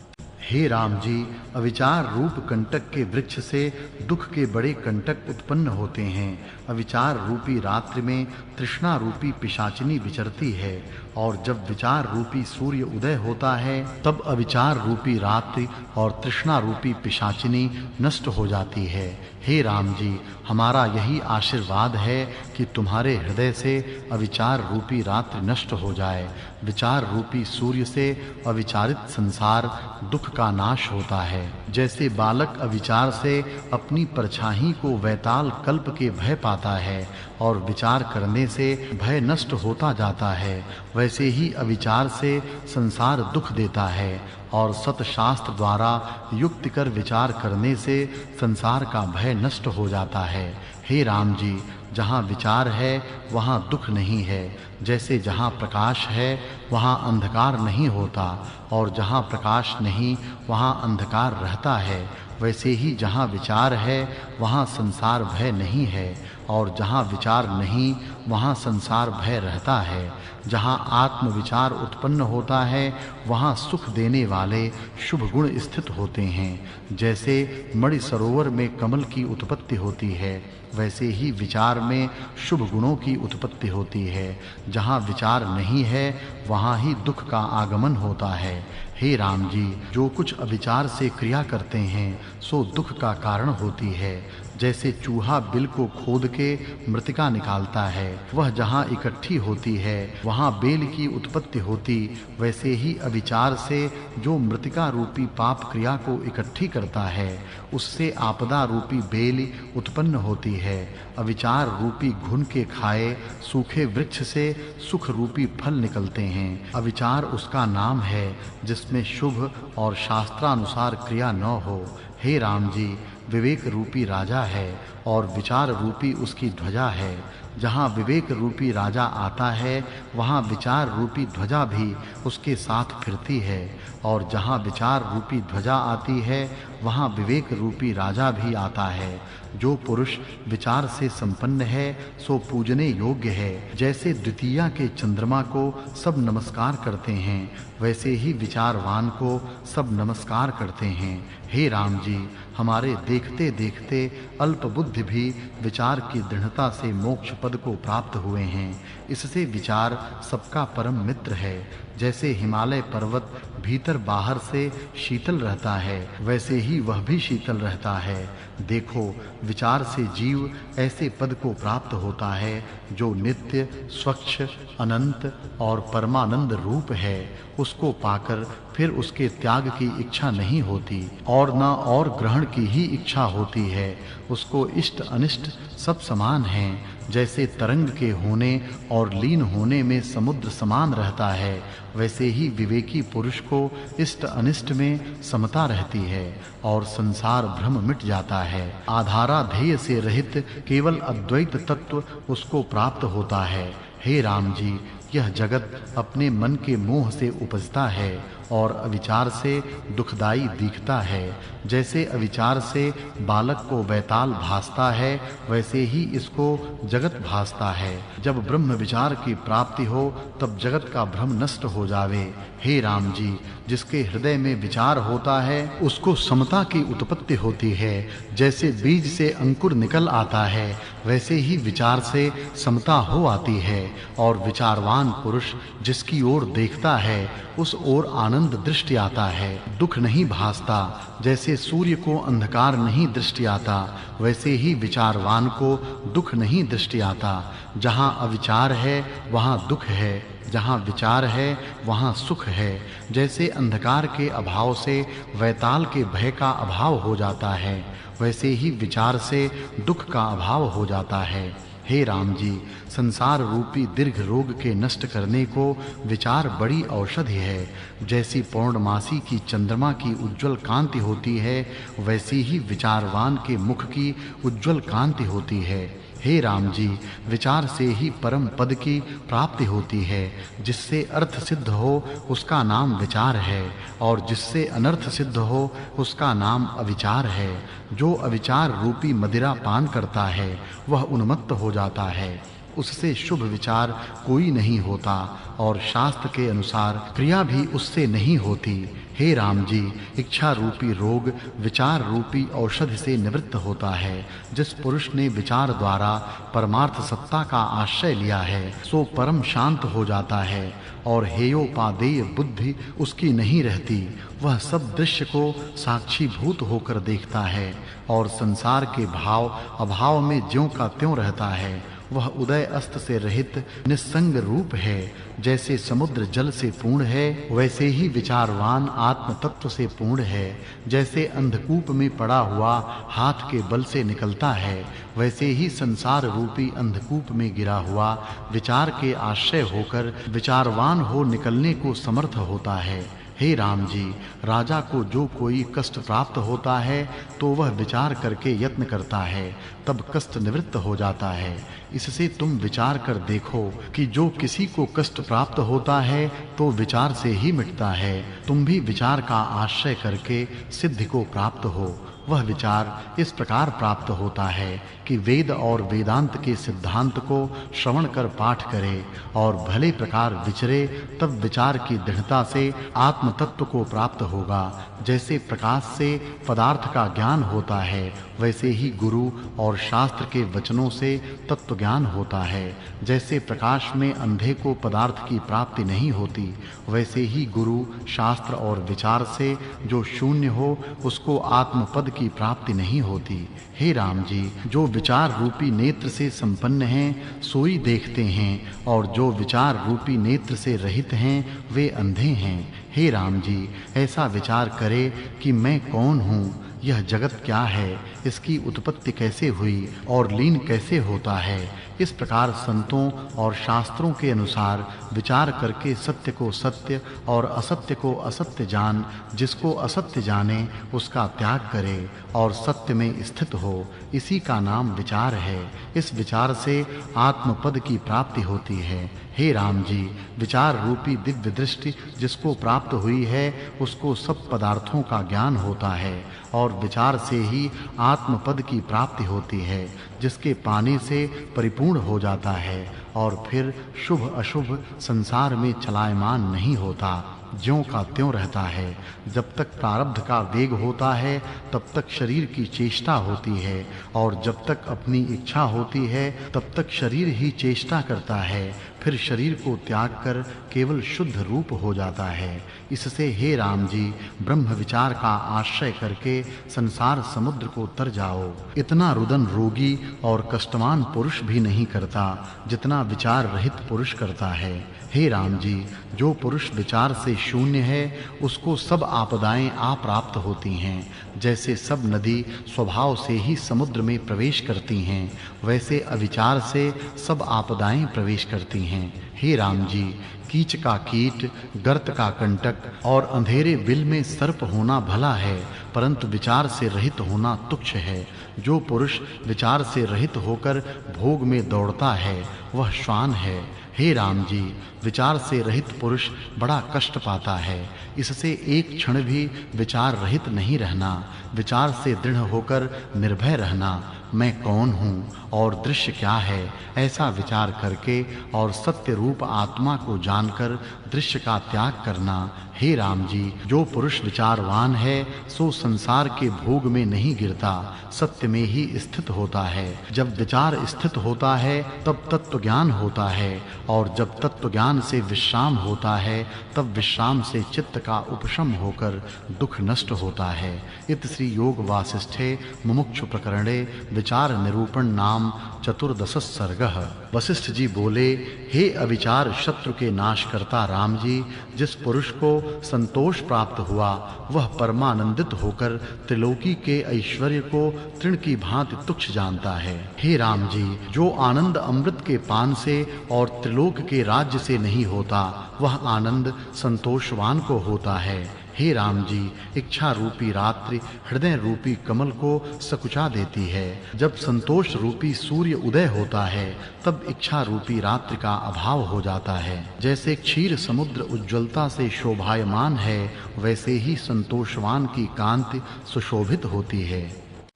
हे राम जी, अविचार रूप कंटक के वृक्ष से दुख के बड़े कंटक उत्पन्न होते हैं। अविचार रूपी रात्रि में तृष्णा रूपी पिशाचिनी विचरती है और जब विचार रूपी सूर्य उदय होता है तब अविचार रूपी रात्रि और तृष्णा रूपी पिशाचिनी नष्ट हो जाती है। हे राम जी, हमारा यही आशीर्वाद है कि तुम्हारे हृदय से अविचार रूपी रात्रि नष्ट हो जाए। विचार रूपी सूर्य से अविचारित संसार दुख का नाश होता है। जैसे बालक अविचार से अपनी परछाई को वैताल कल्प के भय पाता है और विचार करने से भय नष्ट होता जाता है, वैसे ही अविचार से संसार दुख देता है और सत शास्त्र द्वारा युक्ति कर विचार करने से संसार का भय नष्ट हो जाता है। हे राम जी, जहाँ विचार है वहाँ दुख नहीं है। जैसे जहाँ प्रकाश है वहाँ अंधकार नहीं होता और जहाँ प्रकाश नहीं वहाँ अंधकार रहता है, वैसे ही जहाँ विचार है वहाँ संसार भय नहीं है और जहाँ विचार नहीं वहाँ संसार भय रहता है। जहाँ आत्म विचार उत्पन्न होता है वहाँ सुख देने वाले शुभ गुण स्थित होते हैं। जैसे मणि सरोवर में कमल की उत्पत्ति होती है वैसे ही विचार में शुभ गुणों की उत्पत्ति होती है। जहाँ विचार नहीं है वहाँ ही दुख का आगमन होता है। हे राम जी, जो कुछ अविचार से क्रिया करते हैं सो दुख का कारण होती है। जैसे चूहा बिल को खोद के मृतिका निकालता है, वह जहाँ इकट्ठी होती है वहाँ बेल की उत्पत्ति होती, वैसे ही अविचार से जो मृतिका रूपी पाप क्रिया को इकट्ठी करता है उससे आपदा रूपी बेल उत्पन्न होती है। अविचार रूपी घुन के खाए सूखे वृक्ष से सुख रूपी फल निकलते हैं। अविचार उसका नाम है जिसमें शुभ और शास्त्रानुसार क्रिया न हो। हे राम जी, विवेक रूपी राजा है और विचार रूपी उसकी ध्वजा है। जहाँ विवेक रूपी राजा आता है वहाँ विचार रूपी ध्वजा भी उसके साथ फिरती है, और जहाँ विचार रूपी ध्वजा आती है वहाँ विवेक रूपी राजा भी आता है। जो पुरुष विचार से संपन्न है सो पूजने योग्य है। जैसे द्वितीया के चंद्रमा को सब नमस्कार करते हैं वैसे ही विचारवान को सब नमस्कार करते हैं। हे राम जी, हमारे देखते देखते अल्प बुद्धि भी विचार की दृढ़ता से मोक्ष पद को प्राप्त हुए हैं। इससे विचार सबका परम मित्र है। जैसे हिमालय पर्वत भीतर बाहर से शीतल रहता है वैसे ही वह भी शीतल रहता है। देखो, विचार से जीव ऐसे पद को प्राप्त होता है जो नित्य, स्वच्छ, अनंत और परमानंद रूप है। उसको पाकर फिर उसके त्याग की इच्छा नहीं होती और न और ग्रहण की ही इच्छा होती है। उसको इष्ट अनिष्ट सब समान हैं। जैसे तरंग के होने और लीन होने में समुद्र समान रहता है वैसे ही विवेकी पुरुष को इष्ट अनिष्ट में समता रहती है और संसार भ्रम मिट जाता है। आधाराध्येय से रहित केवल अद्वैत तत्व उसको प्राप्त होता है। हे राम जी, यह जगत अपने मन के मोह से उपजता है और अविचार से दुखदाई दिखता है। जैसे अविचार से बालक को वैताल भासता है वैसे ही इसको जगत भासता है। जब ब्रह्म विचार की प्राप्ति हो तब जगत का भ्रम नष्ट हो जावे। हे राम जी, जिसके हृदय में विचार होता है उसको समता की उत्पत्ति होती है। जैसे बीज से अंकुर निकल आता है वैसे ही विचार से समता हो आती है, और विचारवान पुरुष जिसकी ओर देखता है उस ओर आनंद दृष्टि आता है, दुख नहीं भासता। जैसे सूर्य को अंधकार नहीं दृष्टि आता वैसे ही विचारवान को दुख नहीं दृष्टि आता। जहाँ अविचार है वहाँ दुख है, जहाँ विचार है वहाँ सुख है। जैसे अंधकार के अभाव से वैताल के भय का अभाव हो जाता है वैसे ही विचार से दुख का अभाव हो जाता है। हे राम जी, संसार रूपी दीर्घ रोग के नष्ट करने को विचार बड़ी औषधि है। जैसी पौर्णमासी की चंद्रमा की उज्जवल कांति होती है वैसी ही विचारवान के मुख की उज्जवल कांति होती है। हे राम जी, विचार से ही परम पद की प्राप्ति होती है। जिससे अर्थ सिद्ध हो उसका नाम विचार है और जिससे अनर्थ सिद्ध हो उसका नाम अविचार है। जो अविचार रूपी मदिरा पान करता है वह उन्मत्त हो जाता है, उससे शुभ विचार कोई नहीं होता और शास्त्र के अनुसार क्रिया भी उससे नहीं होती। हे राम जी, इच्छा रूपी रोग विचार रूपी औषधि से निवृत्त होता है। जिस पुरुष ने विचार द्वारा परमार्थ सत्ता का आश्रय लिया है सो परम शांत हो जाता है और हेयोपादेय बुद्धि उसकी नहीं रहती। वह सब दृश्य को साक्षीभूत होकर देखता है और संसार के भाव अभाव में ज्यों का त्यों रहता है। वह उदय अस्त से रहित निस्संग रूप है। जैसे समुद्र जल से पूर्ण है वैसे ही विचारवान आत्म तत्व से पूर्ण है। जैसे अंधकूप में पड़ा हुआ हाथ के बल से निकलता है वैसे ही संसार रूपी अंधकूप में गिरा हुआ विचार के आश्रय होकर विचारवान हो निकलने को समर्थ होता है। हे राम जी, राजा को जो कोई कष्ट प्राप्त होता है तो वह विचार करके यत्न करता है, तब कष्ट निवृत्त हो जाता है। इससे तुम विचार कर देखो कि जो किसी को कष्ट प्राप्त होता है तो विचार से ही मिटता है। तुम भी विचार का आश्रय करके सिद्धि को प्राप्त हो। वह विचार इस प्रकार प्राप्त होता है कि वेद और वेदांत के सिद्धांत को श्रवण कर पाठ करे और भले प्रकार विचरे, तब विचार की दृढ़ता से आत्म तत्व को प्राप्त होगा। जैसे प्रकाश से पदार्थ का ज्ञान होता है वैसे ही गुरु और शास्त्र के वचनों से तत्व ज्ञान होता है। जैसे प्रकाश में अंधे को पदार्थ की प्राप्ति नहीं होती वैसे ही गुरु, शास्त्र और विचार से जो शून्य हो उसको आत्मपद की प्राप्ति नहीं होती। हे राम जी, जो विचार रूपी नेत्र से संपन्न हैं सोई देखते हैं, और जो विचार रूपी नेत्र से रहित हैं वे अंधे हैं। हे राम जी, ऐसा विचार करे कि मैं कौन हूँ, यह जगत क्या है, इसकी उत्पत्ति कैसे हुई और लीन कैसे होता है। इस प्रकार संतों और शास्त्रों के अनुसार विचार करके सत्य को सत्य और असत्य को असत्य जान, जिसको असत्य जाने उसका त्याग करे और सत्य में स्थित हो, इसी का नाम विचार है। इस विचार से आत्मपद की प्राप्ति होती है। हे राम जी, विचार रूपी दिव्य दृष्टि जिसको प्राप्त हुई है उसको सब पदार्थों का ज्ञान होता है, और विचार से ही आत्मपद की प्राप्ति होती है, जिसके पाने से परिपूर्ण हो जाता है और फिर शुभ अशुभ संसार में चलायमान नहीं होता, ज्यों का त्यों रहता है। जब तक प्रारब्ध का वेग होता है तब तक शरीर की चेष्टा होती है, और जब तक अपनी इच्छा होती है तब तक शरीर ही चेष्टा करता है, फिर शरीर को त्याग कर केवल शुद्ध रूप हो जाता है। इससे हे राम जी, ब्रह्म विचार का आश्रय करके संसार समुद्र को तर जाओ। इतना रुदन रोगी और कष्टवान पुरुष भी नहीं करता जितना विचार रहित पुरुष करता है। हे राम जी, जो पुरुष विचार से शून्य है उसको सब आपदाएं आ प्राप्त होती हैं। जैसे सब नदी स्वभाव से ही समुद्र में प्रवेश करती हैं, वैसे अविचार से सब आपदाएं प्रवेश करती हैं। हे राम जी, कीच का कीट, गर्त का कंटक और अंधेरे बिल में सर्प होना भला है, परंतु विचार से रहित होना तुच्छ है। जो पुरुष विचार से रहित होकर भोग में दौड़ता है वह श्वान है। हे राम जी, विचार से रहित पुरुष बड़ा कष्ट पाता है। इससे एक क्षण भी विचार रहित नहीं रहना, विचार से दृढ़ होकर निर्भय रहना, मैं कौन हूँ और दृश्य क्या है, ऐसा विचार करके और सत्य रूप आत्मा को जानकर दृश्य का त्याग करना। हे राम जी, जो पुरुष विचारवान है सो संसार के भोग में नहीं गिरता, सत्य में ही स्थित होता है। जब विचार स्थित होता है तब तत्व ज्ञान होता है, और जब तत्व ज्ञान से विश्राम होता है तब विश्राम से चित्त का उपशम होकर दुख नष्ट होता है। इत श्री योग वासिष्ठे मुमुक्षु प्रकरणे विचार निरूपण नाम चतुर्दश सर्गः। वशिष्ठ जी बोले, हे अविचार शत्रु के नाश करता राम जी, जिस पुरुष को संतोष प्राप्त हुआ वह परमानंदित होकर त्रिलोकी के ऐश्वर्य को तृण की भांति तुच्छ जानता है। हे राम जी, जो आनंद अमृत के पान से और त्रिलोक के राज्य से नहीं होता वह आनंद संतोषवान को होता है। हे राम जी, इच्छा रूपी रात्रि हृदय रूपी कमल को सकुचा देती है। जब संतोष रूपी सूर्य उदय होता है तब इच्छा रूपी रात्रि का अभाव हो जाता है। जैसे क्षीर समुद्र उज्ज्वलता से शोभायमान है, वैसे ही संतोषवान की कांति सुशोभित होती है।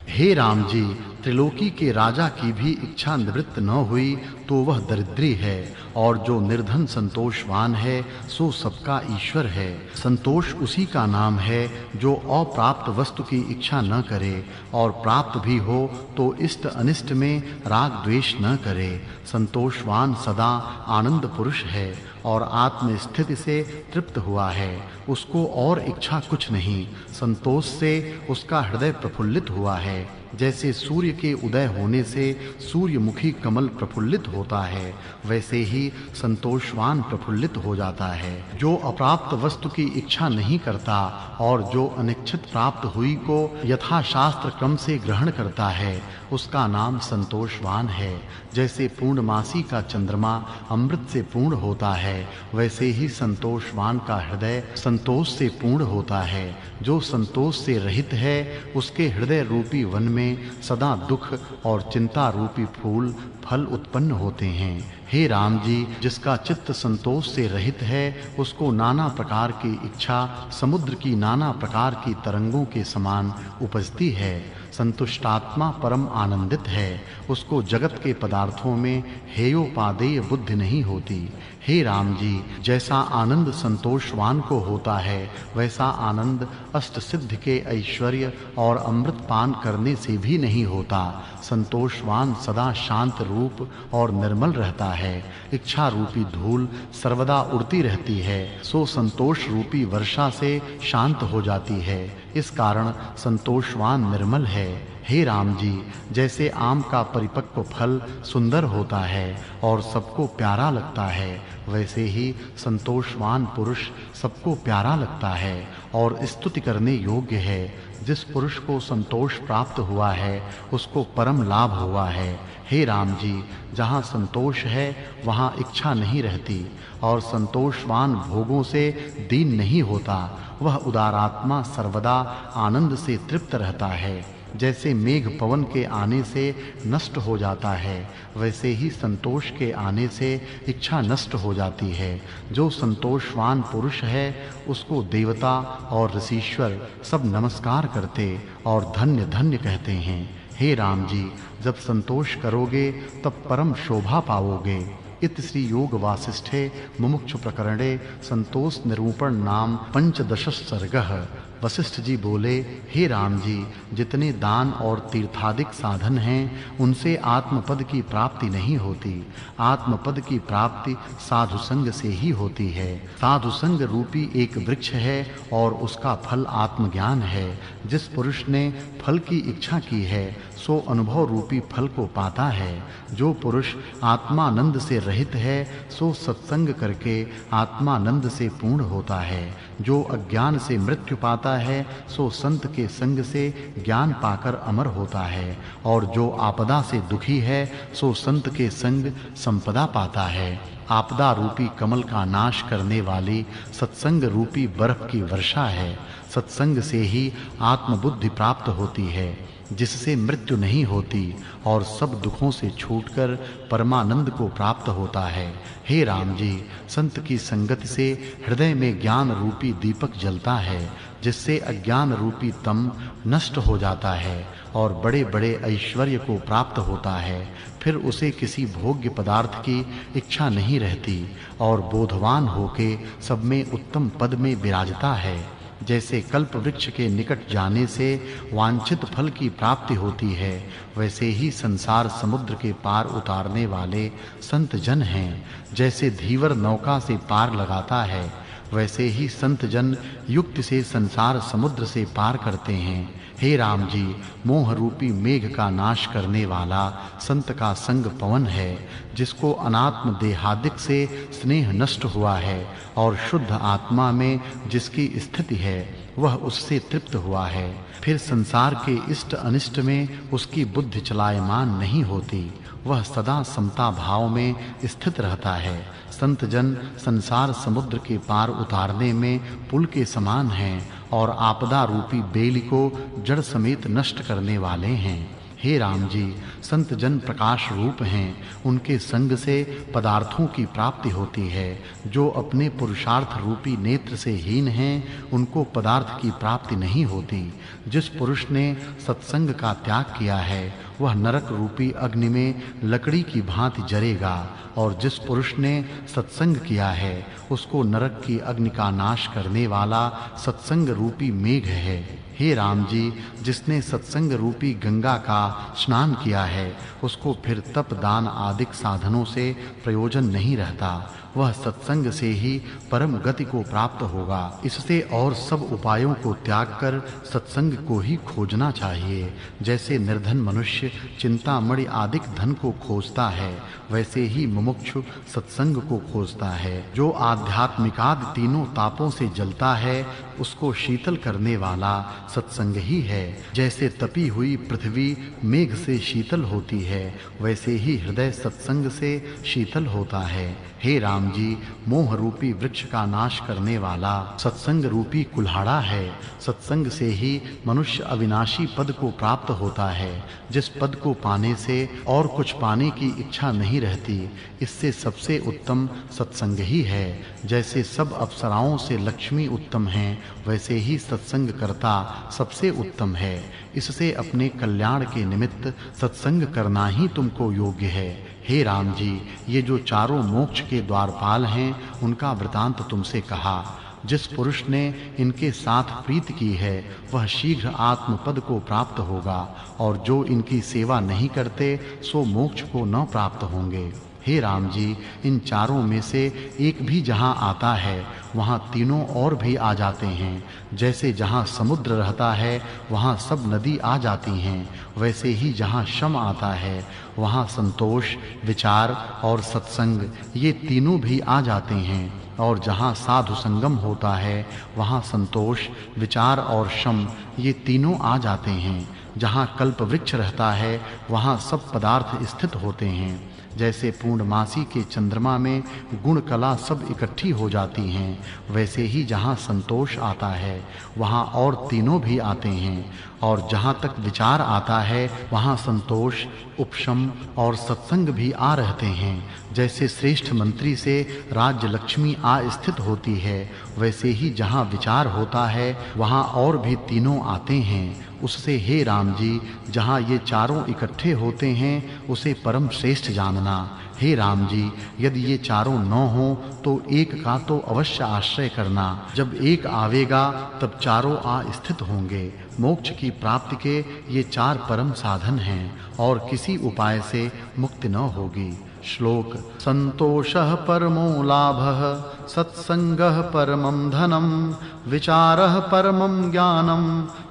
हे राम जी, त्रिलोकी के राजा की भी इच्छा निवृत्त न हुई तो वह दरिद्री है, और जो निर्धन संतोषवान है सो सबका ईश्वर है। संतोष उसी का नाम है जो अप्राप्त वस्तु की इच्छा न करे, और प्राप्त भी हो तो इष्ट अनिष्ट में राग द्वेष न करे। संतोषवान सदा आनंद पुरुष है और आत्म स्थिति से तृप्त हुआ है, उसको और इच्छा कुछ नहीं। संतोष से उसका हृदय प्रफुल्लित हुआ है। जैसे सूर्य के उदय होने से सूर्यमुखी कमल प्रफुल्लित होता है, वैसे ही संतोषवान प्रफुल्लित हो जाता है। जो अप्राप्त वस्तु की इच्छा नहीं करता और जो अनिच्छित प्राप्त हुई को यथा शास्त्र क्रम से ग्रहण करता है उसका नाम संतोषवान है। जैसे पूर्णमासी का चंद्रमा अमृत से पूर्ण होता है, वैसे ही संतोषवान का हृदय संतोष से पूर्ण होता है। जो संतोष से रहित है उसके हृदय रूपी वन में सदा दुख और चिंता रूपी फूल फल उत्पन्न होते हैं। हे राम जी, जिसका चित्त संतोष से रहित है उसको नाना प्रकार की इच्छा समुद्र की नाना प्रकार की तरंगों के समान उपजती है। संतुष्टात्मा परम आनंदित है, उसको जगत के पदार्थों में हेयोपादेय बुद्धि नहीं होती। हे राम जी, जैसा आनंद संतोषवान को होता है वैसा आनंद अष्ट सिद्ध के ऐश्वर्य और अमृत पान करने से भी नहीं होता। संतोषवान सदा शांत रूप और निर्मल रहता है। इच्छा रूपी धूल सर्वदा उड़ती रहती है, सो संतोष रूपी वर्षा से शांत हो जाती है। इस कारण संतोषवान निर्मल है। हे राम जी, जैसे आम का परिपक्व फल सुंदर होता है और सबको प्यारा लगता है, वैसे ही संतोषवान पुरुष सबको प्यारा लगता है और स्तुति करने योग्य है। जिस पुरुष को संतोष प्राप्त हुआ है, उसको परम लाभ हुआ है। हे राम जी, जहाँ संतोष है वहाँ इच्छा नहीं रहती और संतोषवान भोगों से दीन नहीं होता। वह उदारात्मा सर्वदा आनंद से तृप्त रहता है। जैसे मेघ पवन के आने से नष्ट हो जाता है, वैसे ही संतोष के आने से इच्छा नष्ट हो जाती है। जो संतोषवान पुरुष है, उसको देवता और ऋषीश्वर सब नमस्कार करते और धन्य धन्य कहते हैं। हे राम जी, जब संतोष करोगे तब परम शोभा पाओगे। इत श्री योग वासिष्ठे मुमुक्षु प्रकरणे संतोष निरूपण नाम पंचदश सर्गः। वशिष्ठ जी बोले, हे राम जी, जितने दान और तीर्थादिक साधन हैं, उनसे आत्मपद की प्राप्ति नहीं होती। आत्मपद की प्राप्ति साधु संग से ही होती है। साधु संग रूपी एक वृक्ष है और उसका फल आत्मज्ञान है। जिस पुरुष ने फल की इच्छा की है, सो अनुभव रूपी फल को पाता है। जो पुरुष आत्मानंद से रहित है, सो सत्संग करके आत्मानंद से पूर्ण होता है। जो अज्ञान से मृत्यु पाता है, सो संत के संग से ज्ञान पाकर अमर होता है। और जो आपदा से दुखी है, सो संत के संग संपदा पाता है। आपदा रूपी कमल का नाश करने वाली सत्संग रूपी बर्फ की वर्षा है। सत्संग से ही आत्मबुद्धि प्राप्त होती है, जिससे मृत्यु नहीं होती और सब दुखों से छूटकर परमानंद को प्राप्त होता है। हे राम जी, संत की संगति से हृदय में ज्ञान रूपी दीपक जलता है, जिससे अज्ञान रूपी तम नष्ट हो जाता है और बड़े-बड़े ऐश्वर्य को प्राप्त होता है। फिर उसे किसी भोग्य पदार्थ की इच्छा नहीं रहती और बोधवान होके सब में उत्तम पद में विराजता है। जैसे कल्प वृक्ष के निकट जाने से वांछित फल की प्राप्ति होती है, वैसे ही संसार समुद्र के पार उतारने वाले संत जन हैं। जैसे धीवर नौका से पार लगाता है, वैसे ही संत जन युक्ति से संसार समुद्र से पार करते हैं। हे राम जी, मोह रूपी मेघ का नाश करने वाला संत का संग पवन है। जिसको अनात्म देहादिक से स्नेह नष्ट हुआ है और शुद्ध आत्मा में जिसकी स्थिति है, वह उससे तृप्त हुआ है। फिर संसार के इष्ट अनिष्ट में उसकी बुद्धि चलायमान नहीं होती। वह सदा समता भाव में स्थित रहता है। संत जन संसार समुद्र के पार उतारने में पुल के समान हैं और आपदा रूपी बेली को जड़ समेत नष्ट करने वाले हैं। हे राम जी, संत जन प्रकाश रूप हैं। उनके संग से पदार्थों की प्राप्ति होती है। जो अपने पुरुषार्थ रूपी नेत्र से हीन हैं, उनको पदार्थ की प्राप्ति नहीं होती। जिस पुरुष ने सत्संग का त्याग किया है, वह नरक रूपी अग्नि में लकड़ी की भांति जरेगा और जिस पुरुष ने सत्संग किया है, उसको नरक की अग्नि का नाश करने वाला सत्संग रूपी मेघ है। हे राम जी, जिसने सत्संग रूपी गंगा का स्नान किया है, उसको फिर तप दान आदिक साधनों से प्रयोजन नहीं रहता। वह सत्संग से ही परम गति को प्राप्त होगा। इससे और सब उपायों को त्याग कर सत्संग को ही खोजना चाहिए। जैसे निर्धन मनुष्य चिंतामणि आदिक धन को खोजता है, वैसे ही मुमुक्षु सत्संग को खोजता है। जो आध्यात्मिकादि तीनों तापों से जलता है, उसको शीतल करने वाला सत्संग ही है। जैसे तपी हुई पृथ्वी मेघ से शीतल होती है, वैसे ही हृदय सत्संग से शीतल होता है। हे राम जी, मोह रूपी वृक्ष का नाश करने वाला सत्संग रूपी कुल्हाड़ा है। सत्संग से ही मनुष्य अविनाशी पद को प्राप्त होता है, जिस पद को पाने से और कुछ पाने की इच्छा नहीं रहती। इससे सबसे उत्तम सत्संग ही है। जैसे सब अप्सराओं से लक्ष्मी उत्तम हैं, वैसे ही सत्संग करता सबसे उत्तम है। इससे अपने कल्याण के निमित्त सत्संग करना ही तुमको योग्य है। हे राम जी, ये जो चारों मोक्ष के द्वारपाल हैं, उनका वृतांत तुमसे कहा। जिस पुरुष ने इनके साथ प्रीति की है, वह शीघ्र आत्मपद को प्राप्त होगा और जो इनकी सेवा नहीं करते, सो मोक्ष को न प्राप्त होंगे। हे राम जी, इन चारों में से एक भी जहां आता है वहां तीनों और भी आ जाते हैं। जैसे जहां समुद्र रहता है वहां सब नदी आ जाती हैं, वैसे ही जहां शम आता है वहां संतोष, विचार और सत्संग ये तीनों भी आ जाते हैं। और जहां साधु संगम होता है वहां संतोष, विचार और शम ये तीनों आ जाते हैं। जहां कल्प वृक्ष रहता है वहां सब पदार्थ स्थित होते हैं। जैसे पूर्णमासी के चंद्रमा में गुण कला सब इकट्ठी हो जाती हैं, वैसे ही जहां संतोष आता है वहां और तीनों भी आते हैं। और जहां तक विचार आता है वहां संतोष, उपशम और सत्संग भी आ रहते हैं। जैसे श्रेष्ठ मंत्री से राज्य लक्ष्मी आ स्थित होती है, वैसे ही जहां विचार होता है वहां और भी तीनों आते हैं। उससे हे राम जी, जहां ये चारों इकट्ठे होते हैं उसे परम श्रेष्ठ जानना। हे राम जी, यदि ये चारों न हो तो एक का तो अवश्य आश्रय करना। जब एक आवेगा तब चारों आ स्थित होंगे। मोक्ष की प्राप्ति के ये चार परम साधन हैं और किसी उपाय से मुक्ति न होगी। श्लोक संतोषः परमो लाभः, सत्संगः परमं धनं, विचारः परमं ज्ञानं,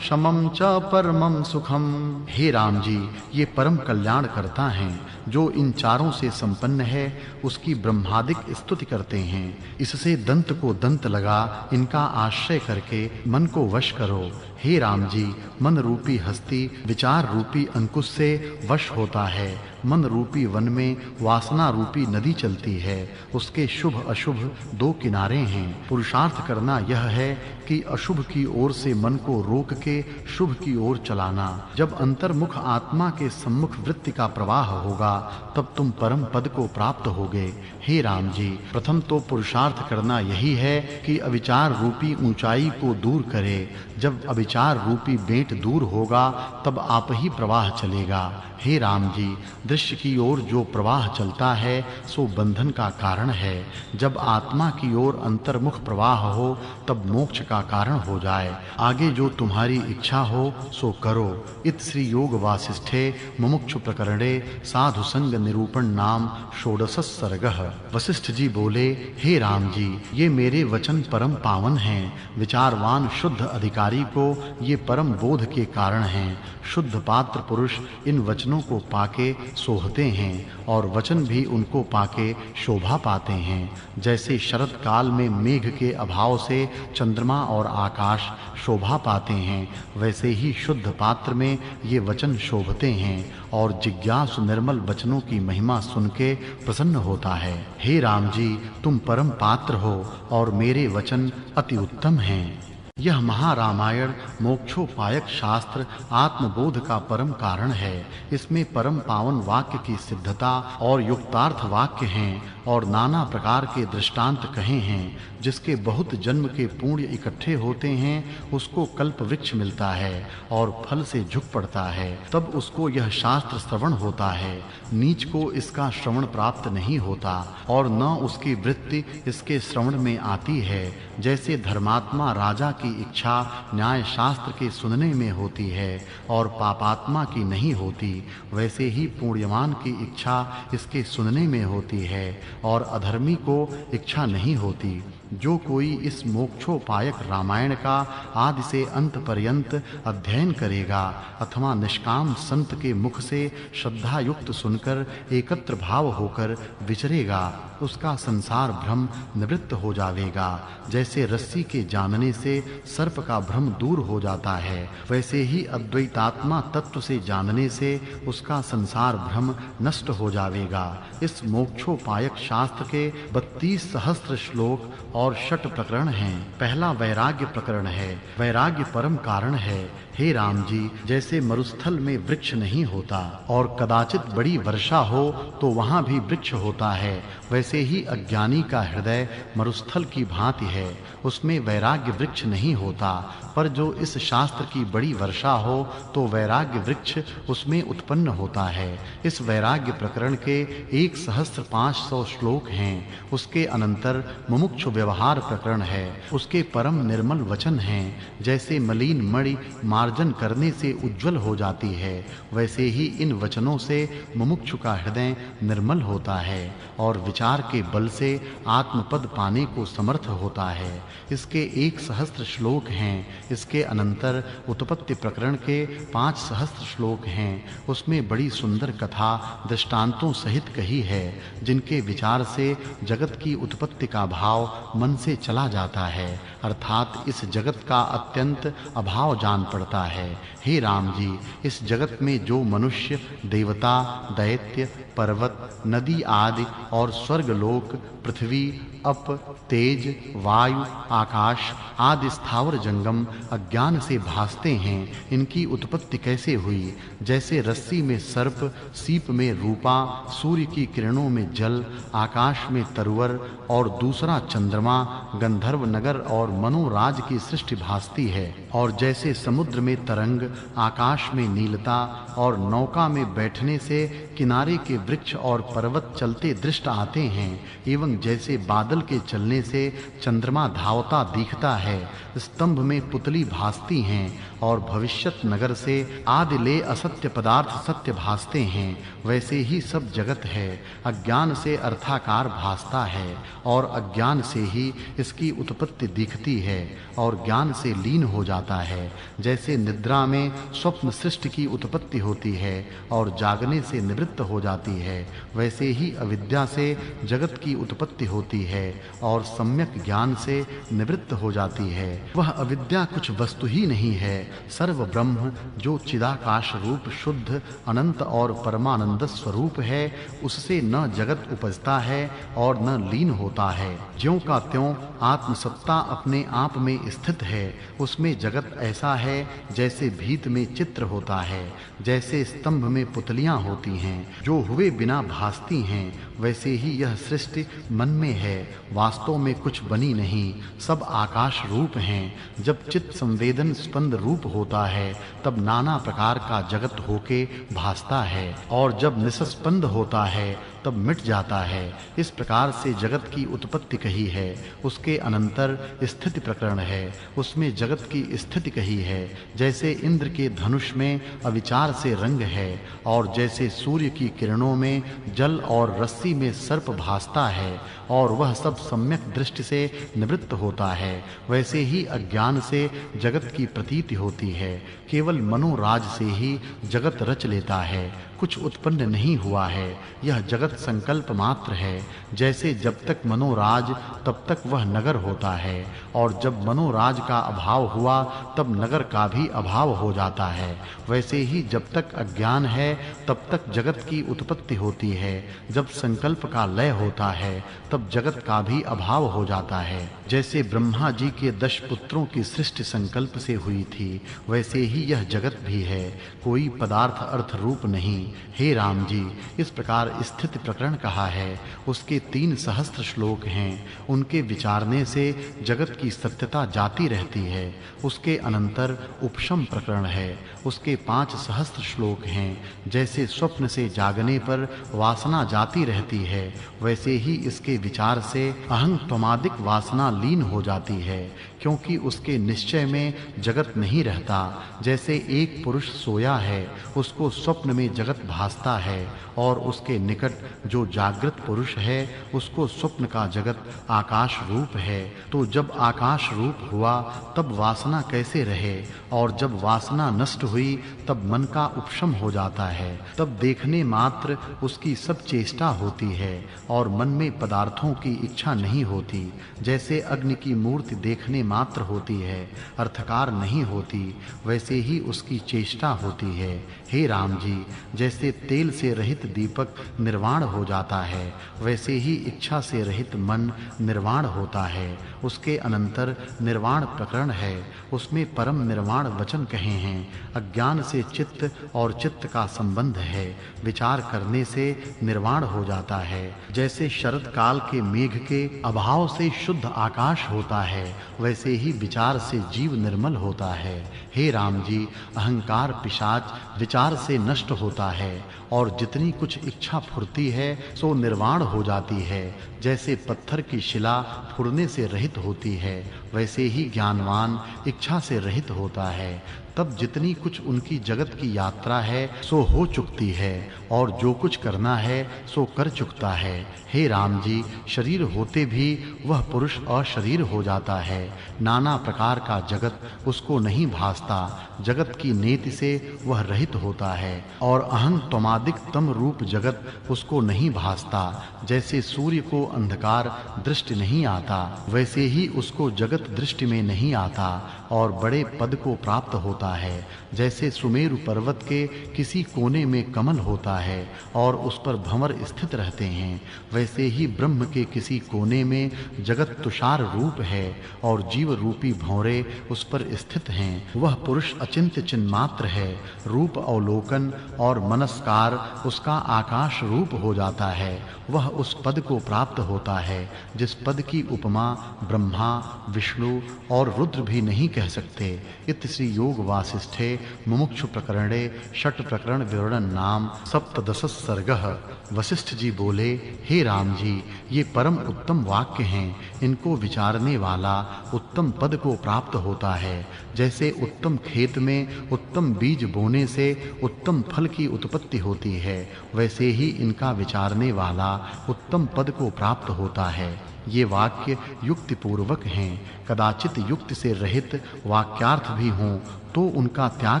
शमं च परमं सुखम। हे राम जी, ये परम कल्याण करता है। जो इन चारों से संपन्न है उसकी ब्रह्मादिक स्तुति करते हैं। इससे दंत को दंत लगा, इनका आश्रय करके मन को वश करो। हे राम जी, मन रूपी हस्ती विचार रूपी अंकुश से वश होता है। मन रूपी वन में वासना रूपी नदी चलती है। उसके शुभ अशुभ दो किनारे हैं। पुरुषार्थ करना यह है कि अशुभ की ओर से मन को रोक के शुभ की ओर चलाना। जब अंतर्मुख आत्मा के सम्मुख वृत्ति का प्रवाह होगा तब तुम परम पद को प्राप्त होगे। हे राम जी, प्रथम तो पुरुषार्थ करना यही है कि अविचार रूपी ऊंचाई को दूर करे। जब अविचार रूपी बेंट दूर होगा तब आप ही प्रवाह चलेगा। हे राम जी, दृश्य की ओर जो प्रवाह चलता है सो बंधन का कारण है। जब आत्मा की ओर अंतर्मुख प्रवाह हो तब मोक्ष का कारण हो जाए। आगे जो तुम्हारी इच्छा हो सो करो। इत श्री योग वासिष्ठे मुमुक्षु प्रकरणे साधु संग निरूपण नाम षोडश सर्गः। वशिष्ठ जी बोले, हे राम जी, ये मेरे वचन परम पावन हैं। विचारवान शुद्ध अधिकारी को ये परम बोध के कारण हैं। शुद्ध पात्र पुरुष इन वचनों को पाके सोहते हैं और वचन भी उनको पाके शोभा पाते हैं। जैसे शरद काल में मेघ के अभाव से चंद्रमा और आकाश शोभा पाते हैं, वैसे ही शुद्ध पात्र में ये वचन शोभते हैं और जिज्ञासु निर्मल वचनों की महिमा सुन के प्रसन्न होता है। हे राम जी, तुम परम पात्र हो और मेरे वचन अति उत्तम हैं। यह महारामायण मोक्षोपायक शास्त्र आत्मबोध का परम कारण है। इसमें परम पावन वाक्य की सिद्धता और युक्तार्थ वाक्य हैं और नाना प्रकार के दृष्टांत कहे हैं। जिसके बहुत जन्म के पुण्य इकट्ठे होते हैं उसको कल्प वृक्ष मिलता है और फल से झुक पड़ता है, तब उसको यह शास्त्र श्रवण होता है। नीच को इसका श्रवण प्राप्त नहीं होता और न उसकी वृत्ति इसके श्रवण में आती है। जैसे धर्मात्मा राजा की इच्छा न्याय शास्त्र के सुनने में होती है और पापात्मा की नहीं होती, वैसे ही पुण्यवान की इच्छा इसके सुनने में होती है और अधर्मी को इच्छा नहीं होती। जो कोई इस मोक्षोपायक रामायण का आदि से अंत पर्यंत अध्ययन करेगा अथवा निष्काम संत के मुख से श्रद्धा युक्त सुनकर एकत्र भाव होकर विचरेगा, उसका संसार भ्रम निवृत्त हो जाएगा। जैसे रस्सी के जानने से सर्प का भ्रम दूर हो जाता है, वैसे ही अद्वैतात्मा तत्व से जानने से उसका संसार भ्रम नष्ट हो जाएगा। इस मोक्षोपायक शास्त्र के 32 सहस्त्र श्लोक और 6 प्रकरण हैं। पहला वैराग्य प्रकरण है। वैराग्य परम कारण है। हे राम जी, जैसे मरुस्थल में वृक्ष नहीं होता और कदाचित बड़ी वर्षा हो तो वहां भी वृक्ष होता है, वैसे ही अज्ञानी का हृदय मरुस्थल की भांति है, उसमें वैराग्य वृक्ष नहीं होता। पर जो इस शास्त्र की बड़ी वर्षा हो तो वैराग्य वृक्ष उसमें उत्पन्न होता है। इस वैराग्य प्रकरण के 1500 श्लोक हैं। उसके अनंतर मुमुक्षु व्यवहार प्रकरण है। उसके परम निर्मल वचन हैं। जैसे मलिन मणि मार्जन करने से उज्जवल हो जाती है, वैसे ही इन वचनों से मुमुक्षु का हृदय निर्मल होता है और विचार के बल से आत्मपद पाने को समर्थ होता है। इसके 1 सहस्त्र श्लोक हैं। इसके अनंतर उत्पत्ति प्रकरण के 5 सहस्त्र श्लोक हैं। उसमें बड़ी सुंदर कथा दृष्टांतों सहित कही है, जिनके विचार से जगत की उत्पत्ति का भाव मन से चला जाता है, अर्थात इस जगत का अत्यंत अभाव जान पड़ता है। हे राम जी, इस जगत में जो मनुष्य, देवता, दैत्य, पर्वत, नदी आदि और स्वर्ग लोक, पृथ्वी, अप, तेज, वायु, आकाश आदि स्थावर जंगम अज्ञान से भासते हैं, इनकी उत्पत्ति कैसे हुई? जैसे रस्सी में सर्प, सीप में रूपा, सूर्य की किरणों में जल, आकाश में तरुवर और दूसरा चंद्रमा, गंधर्व नगर और मनोराज की सृष्टि भासती है, और जैसे समुद्र में तरंग, आकाश में नीलता और नौका में बैठने से किनारे के वृक्ष और पर्वत चलते दृष्ट आते हैं, एवं जैसे बादल के चलने से चंद्रमा धावता दिखता है, स्तंभ में पुतली भासती हैं और भविष्यत नगर से आदि ले असत्य पदार्थ सत्य भासते हैं, वैसे ही सब जगत है। अज्ञान से अर्थाकार भासता है और अज्ञान से ही इसकी उत्पत्ति दिखती है और ज्ञान से लीन हो जाता है। जैसे निद्रा में स्वप्न सृष्टि की उत्पत्ति होती है और जागने से निवृत्त हो जाती है, वैसे ही अविद्या से जगत की उत्पत्ति होती है और सम्यक ज्ञान से निवृत्त हो जाती है। वह अविद्या कुछ वस्तु ही नहीं है, सर्व ब्रह्म जो चिदाकाश रूप शुद्ध अनंत और परमानंद स्वरूप है, उससे न जगत उपजता है और न लीन होता है। ज्यों का त्यों आत्मसत्ता अपने आप में स्थित है, उसमें जगत ऐसा है जैसे भीत में चित्र होता है, जैसे स्तंभ में पुतलियां होती हैं जो हुए बिना भासती हैं, वैसे ही यह सृष्टि मन में है, वास्तव में कुछ बनी नहीं, सब आकाश रूप हैं। जब चित्त संवेदन स्पंद रूप होता है, तब नाना प्रकार का जगत होके भासता है, और जब निस्पंद होता है तब मिट जाता है। इस प्रकार से जगत की उत्पत्ति कही है। उसके अनंतर स्थिति प्रकरण है, उसमें जगत की स्थिति कही है। जैसे इंद्र के धनुष में अविचार से रंग है, और जैसे सूर्य की किरणों में जल और रस्सी में सर्प भासता है और वह सब सम्यक दृष्टि से निवृत्त होता है, वैसे ही अज्ञान से जगत की प्रतीति होती है। केवल मनोराज से ही जगत रच लेता है, कुछ उत्पन्न नहीं हुआ है। यह जगत संकल्प मात्र है। जैसे जब तक मनोराज तब तक वह नगर होता है, और जब मनोराज का अभाव हुआ तब नगर का भी अभाव हो जाता है, वैसे ही जब तक अज्ञान है तब तक जगत की उत्पत्ति होती है। जब संकल्प का लय होता है तब जगत का भी अभाव हो जाता है। जैसे ब्रह्मा जी के 10 पुत्रों की सृष्टि संकल्प से हुई थी, वैसे ही यह जगत भी है, कोई पदार्थ अर्थ रूप नहीं। हे राम जी, इस प्रकार स्थिति प्रकरण कहा है। उसके 3 सहस्त्र श्लोक हैं। उनके विचारने से जगत की सत्यता जाती रहती है। उसके अनंतर उपशम प्रकरण है। उसके 5 सहस्त्र श्लोक हैं। जैसे स्वप्न से जागने पर वासना जाती रहती है, वैसे ही इसके विचार से अहं त्वमादिक वासना लीन हो जाती है, क्योंकि उसके निश्चय में जगत नहीं रहता। जैसे एक पुरुष सोया है, उसको स्वप्न में जगत भासता है, और उसके निकट जो जागृत पुरुष है, उसको स्वप्न का जगत आकाश रूप है। तो जब आकाश रूप हुआ तब वासना कैसे रहे, और जब वासना नष्ट हुई तब मन का उपशम हो जाता है। तब देखने मात्र उसकी सब चेष्टा होती है और मन में पदार्थों की इच्छा नहीं होती। जैसे अग्नि की मूर्ति देखने मात्र होती है, अर्थकार नहीं होती, वैसे ही उसकी चेष्टा होती है। हे राम जी, जैसे तेल से रहित दीपक निर्वाण हो जाता है, वैसे ही इच्छा से रहित मन निर्वाण होता है। उसके अनंतर निर्वाण प्रकरण है। उसमें परम निर्वाण वचन कहे हैं। अज्ञान से चित्त और चित्त का संबंध है, विचार करने से निर्वाण हो जाता है। जैसे शरद काल के मेघ के अभाव से शुद्ध आकाश होता है, वैसे ही विचार से जीव निर्मल होता है। हे राम जी, अहंकार पिशाच विचार से नष्ट होता है, और जितनी कुछ इच्छा फुरती है सो निर्वाण हो जाती है। जैसे पत्थर की शिला फुरने से रहित होती है, वैसे ही ज्ञानवान इच्छा से रहित होता है। तब जितनी कुछ उनकी जगत की यात्रा है सो हो चुकती है और जो कुछ करना है सो कर चुकता है। हे राम जी, शरीर होते भी वह पुरुष अशरीर हो जाता है। नाना प्रकार का जगत उसको नहीं भासता, जगत की नेति से वह रहित होता है और अहं त्वमादिक तम रूप जगत उसको नहीं भासता। जैसे सूर्य को अंधकार दृष्टि नहीं आता, वैसे ही उसको जगत दृष्टि में नहीं आता और बड़े पद को प्राप्त होता है। जैसे सुमेरु पर्वत के किसी कोने में कमल होता है और उस पर भंवर स्थित रहते हैं, वैसे ही ब्रह्म के किसी कोने में जगत तुषार रूप है और जीव रूपी भंवरे उस पर स्थित हैं। वह पुरुष अचिंत्य चिन्मात्र है। रूप अवलोकन और मनस्कार उसका आकाश रूप हो जाता है। वह उस पद को प्राप्त होता है जिस पद की उपमा ब्रह्मा, विष्णु और रुद्र भी नहीं कह सकते। इत श्री योग वासिष्ठे मुमुक्षु प्रकरणे षट प्रकरण विवरण नाम सप्तदश सर्गः। वशिष्ठ जी बोले, हे राम जी, ये परम उत्तम वाक्य हैं। इनको विचारने वाला उत्तम पद को प्राप्त होता है। जैसे उत्तम खेत में उत्तम बीज बोने से उत्तम फल की उत्पत्ति होती है, वैसे ही इनका विचारने वाला उत्तम पद को प्राप्त होता है। ये वाक्य युक्ति पूर्वक हैं। कदाचित युक्ति से रहित वाक्यार्थ भी हों तो उनका त्याग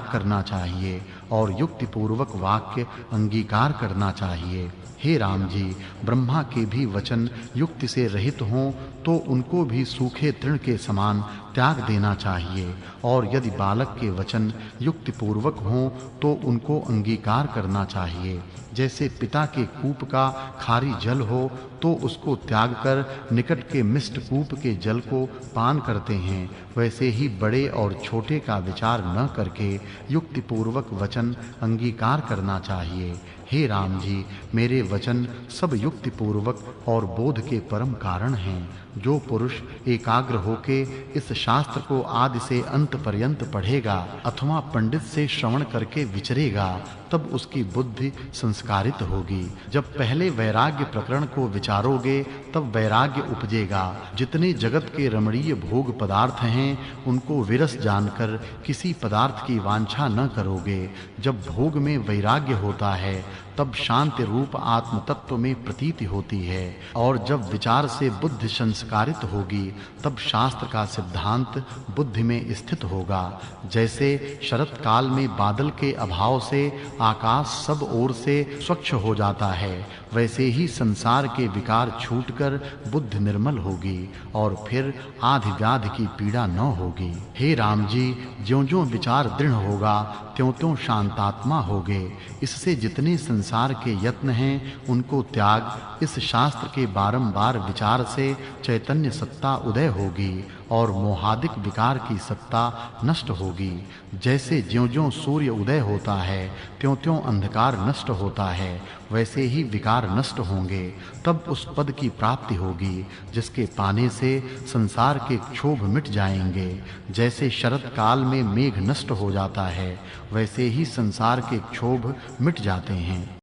करना चाहिए और युक्ति पूर्वक वाक्य अंगीकार करना चाहिए। हे राम जी, ब्रह्मा के भी वचन युक्ति से रहित हों तो उनको भी सूखे तृण के समान त्याग देना चाहिए और यदि बालक के वचन युक्ति पूर्वक हों तो उनको अंगीकार करना चाहिए। जैसे पिता के कूप का खारी जल हो तो उसको त्याग कर निकट के मिष्ट कूप के जल को पान करते हैं, वैसे ही बड़े और छोटे का विचार न करके युक्ति पूर्वक वचन अंगीकार करना चाहिए। हे राम जी, मेरे वचन सब युक्ति पूर्वक और बोध के परम कारण हैं। जो पुरुष एकाग्र होके इस शास्त्र को आदि से अंत पर्यंत पढ़ेगा अथवा पंडित से श्रवण करके विचरेगा, तब उसकी बुद्धि संस्कारित होगी। जब पहले वैराग्य प्रकरण को विचारोगे तब वैराग्य उपजेगा। जितने जगत के रमणीय भोग पदार्थ हैं उनको विरस जानकर किसी पदार्थ की वांछा न करोगे। जब भोग में वैराग्य होता है तब शांति रूप आत्म तत्व में प्रतीति होती है और जब विचार से बुद्धि संस्कारित होगी तब शास्त्र का सिद्धांत बुद्धि में स्थित होगा। जैसे शरत काल में बादल के अभाव से आकाश सब ओर से स्वच्छ हो जाता है, वैसे ही संसार के विकार छूटकर बुद्धि निर्मल होगी और फिर आदि व्याधि की पीड़ा न होगी। हे राम जी, ज्यों-ज्यों विचार दृढ़ होगा त्यों-त्यों शांतात्मा होगे। इससे जितने संसार के यत्न हैं उनको त्याग इस शास्त्र के बारंबार विचार से चैतन्य सत्ता उदय होगी और मोहादिक विकार की सत्ता नष्ट होगी। जैसे ज्यों-ज्यों सूर्य उदय होता है त्यों-त्यों अंधकार नष्ट होता है, वैसे ही विकार नष्ट होंगे। तब उस पद की प्राप्ति होगी जिसके पाने से संसार के क्षोभ मिट जाएंगे। जैसे शरत काल में मेघ नष्ट हो जाता है, वैसे ही संसार के क्षोभ मिट जाते हैं।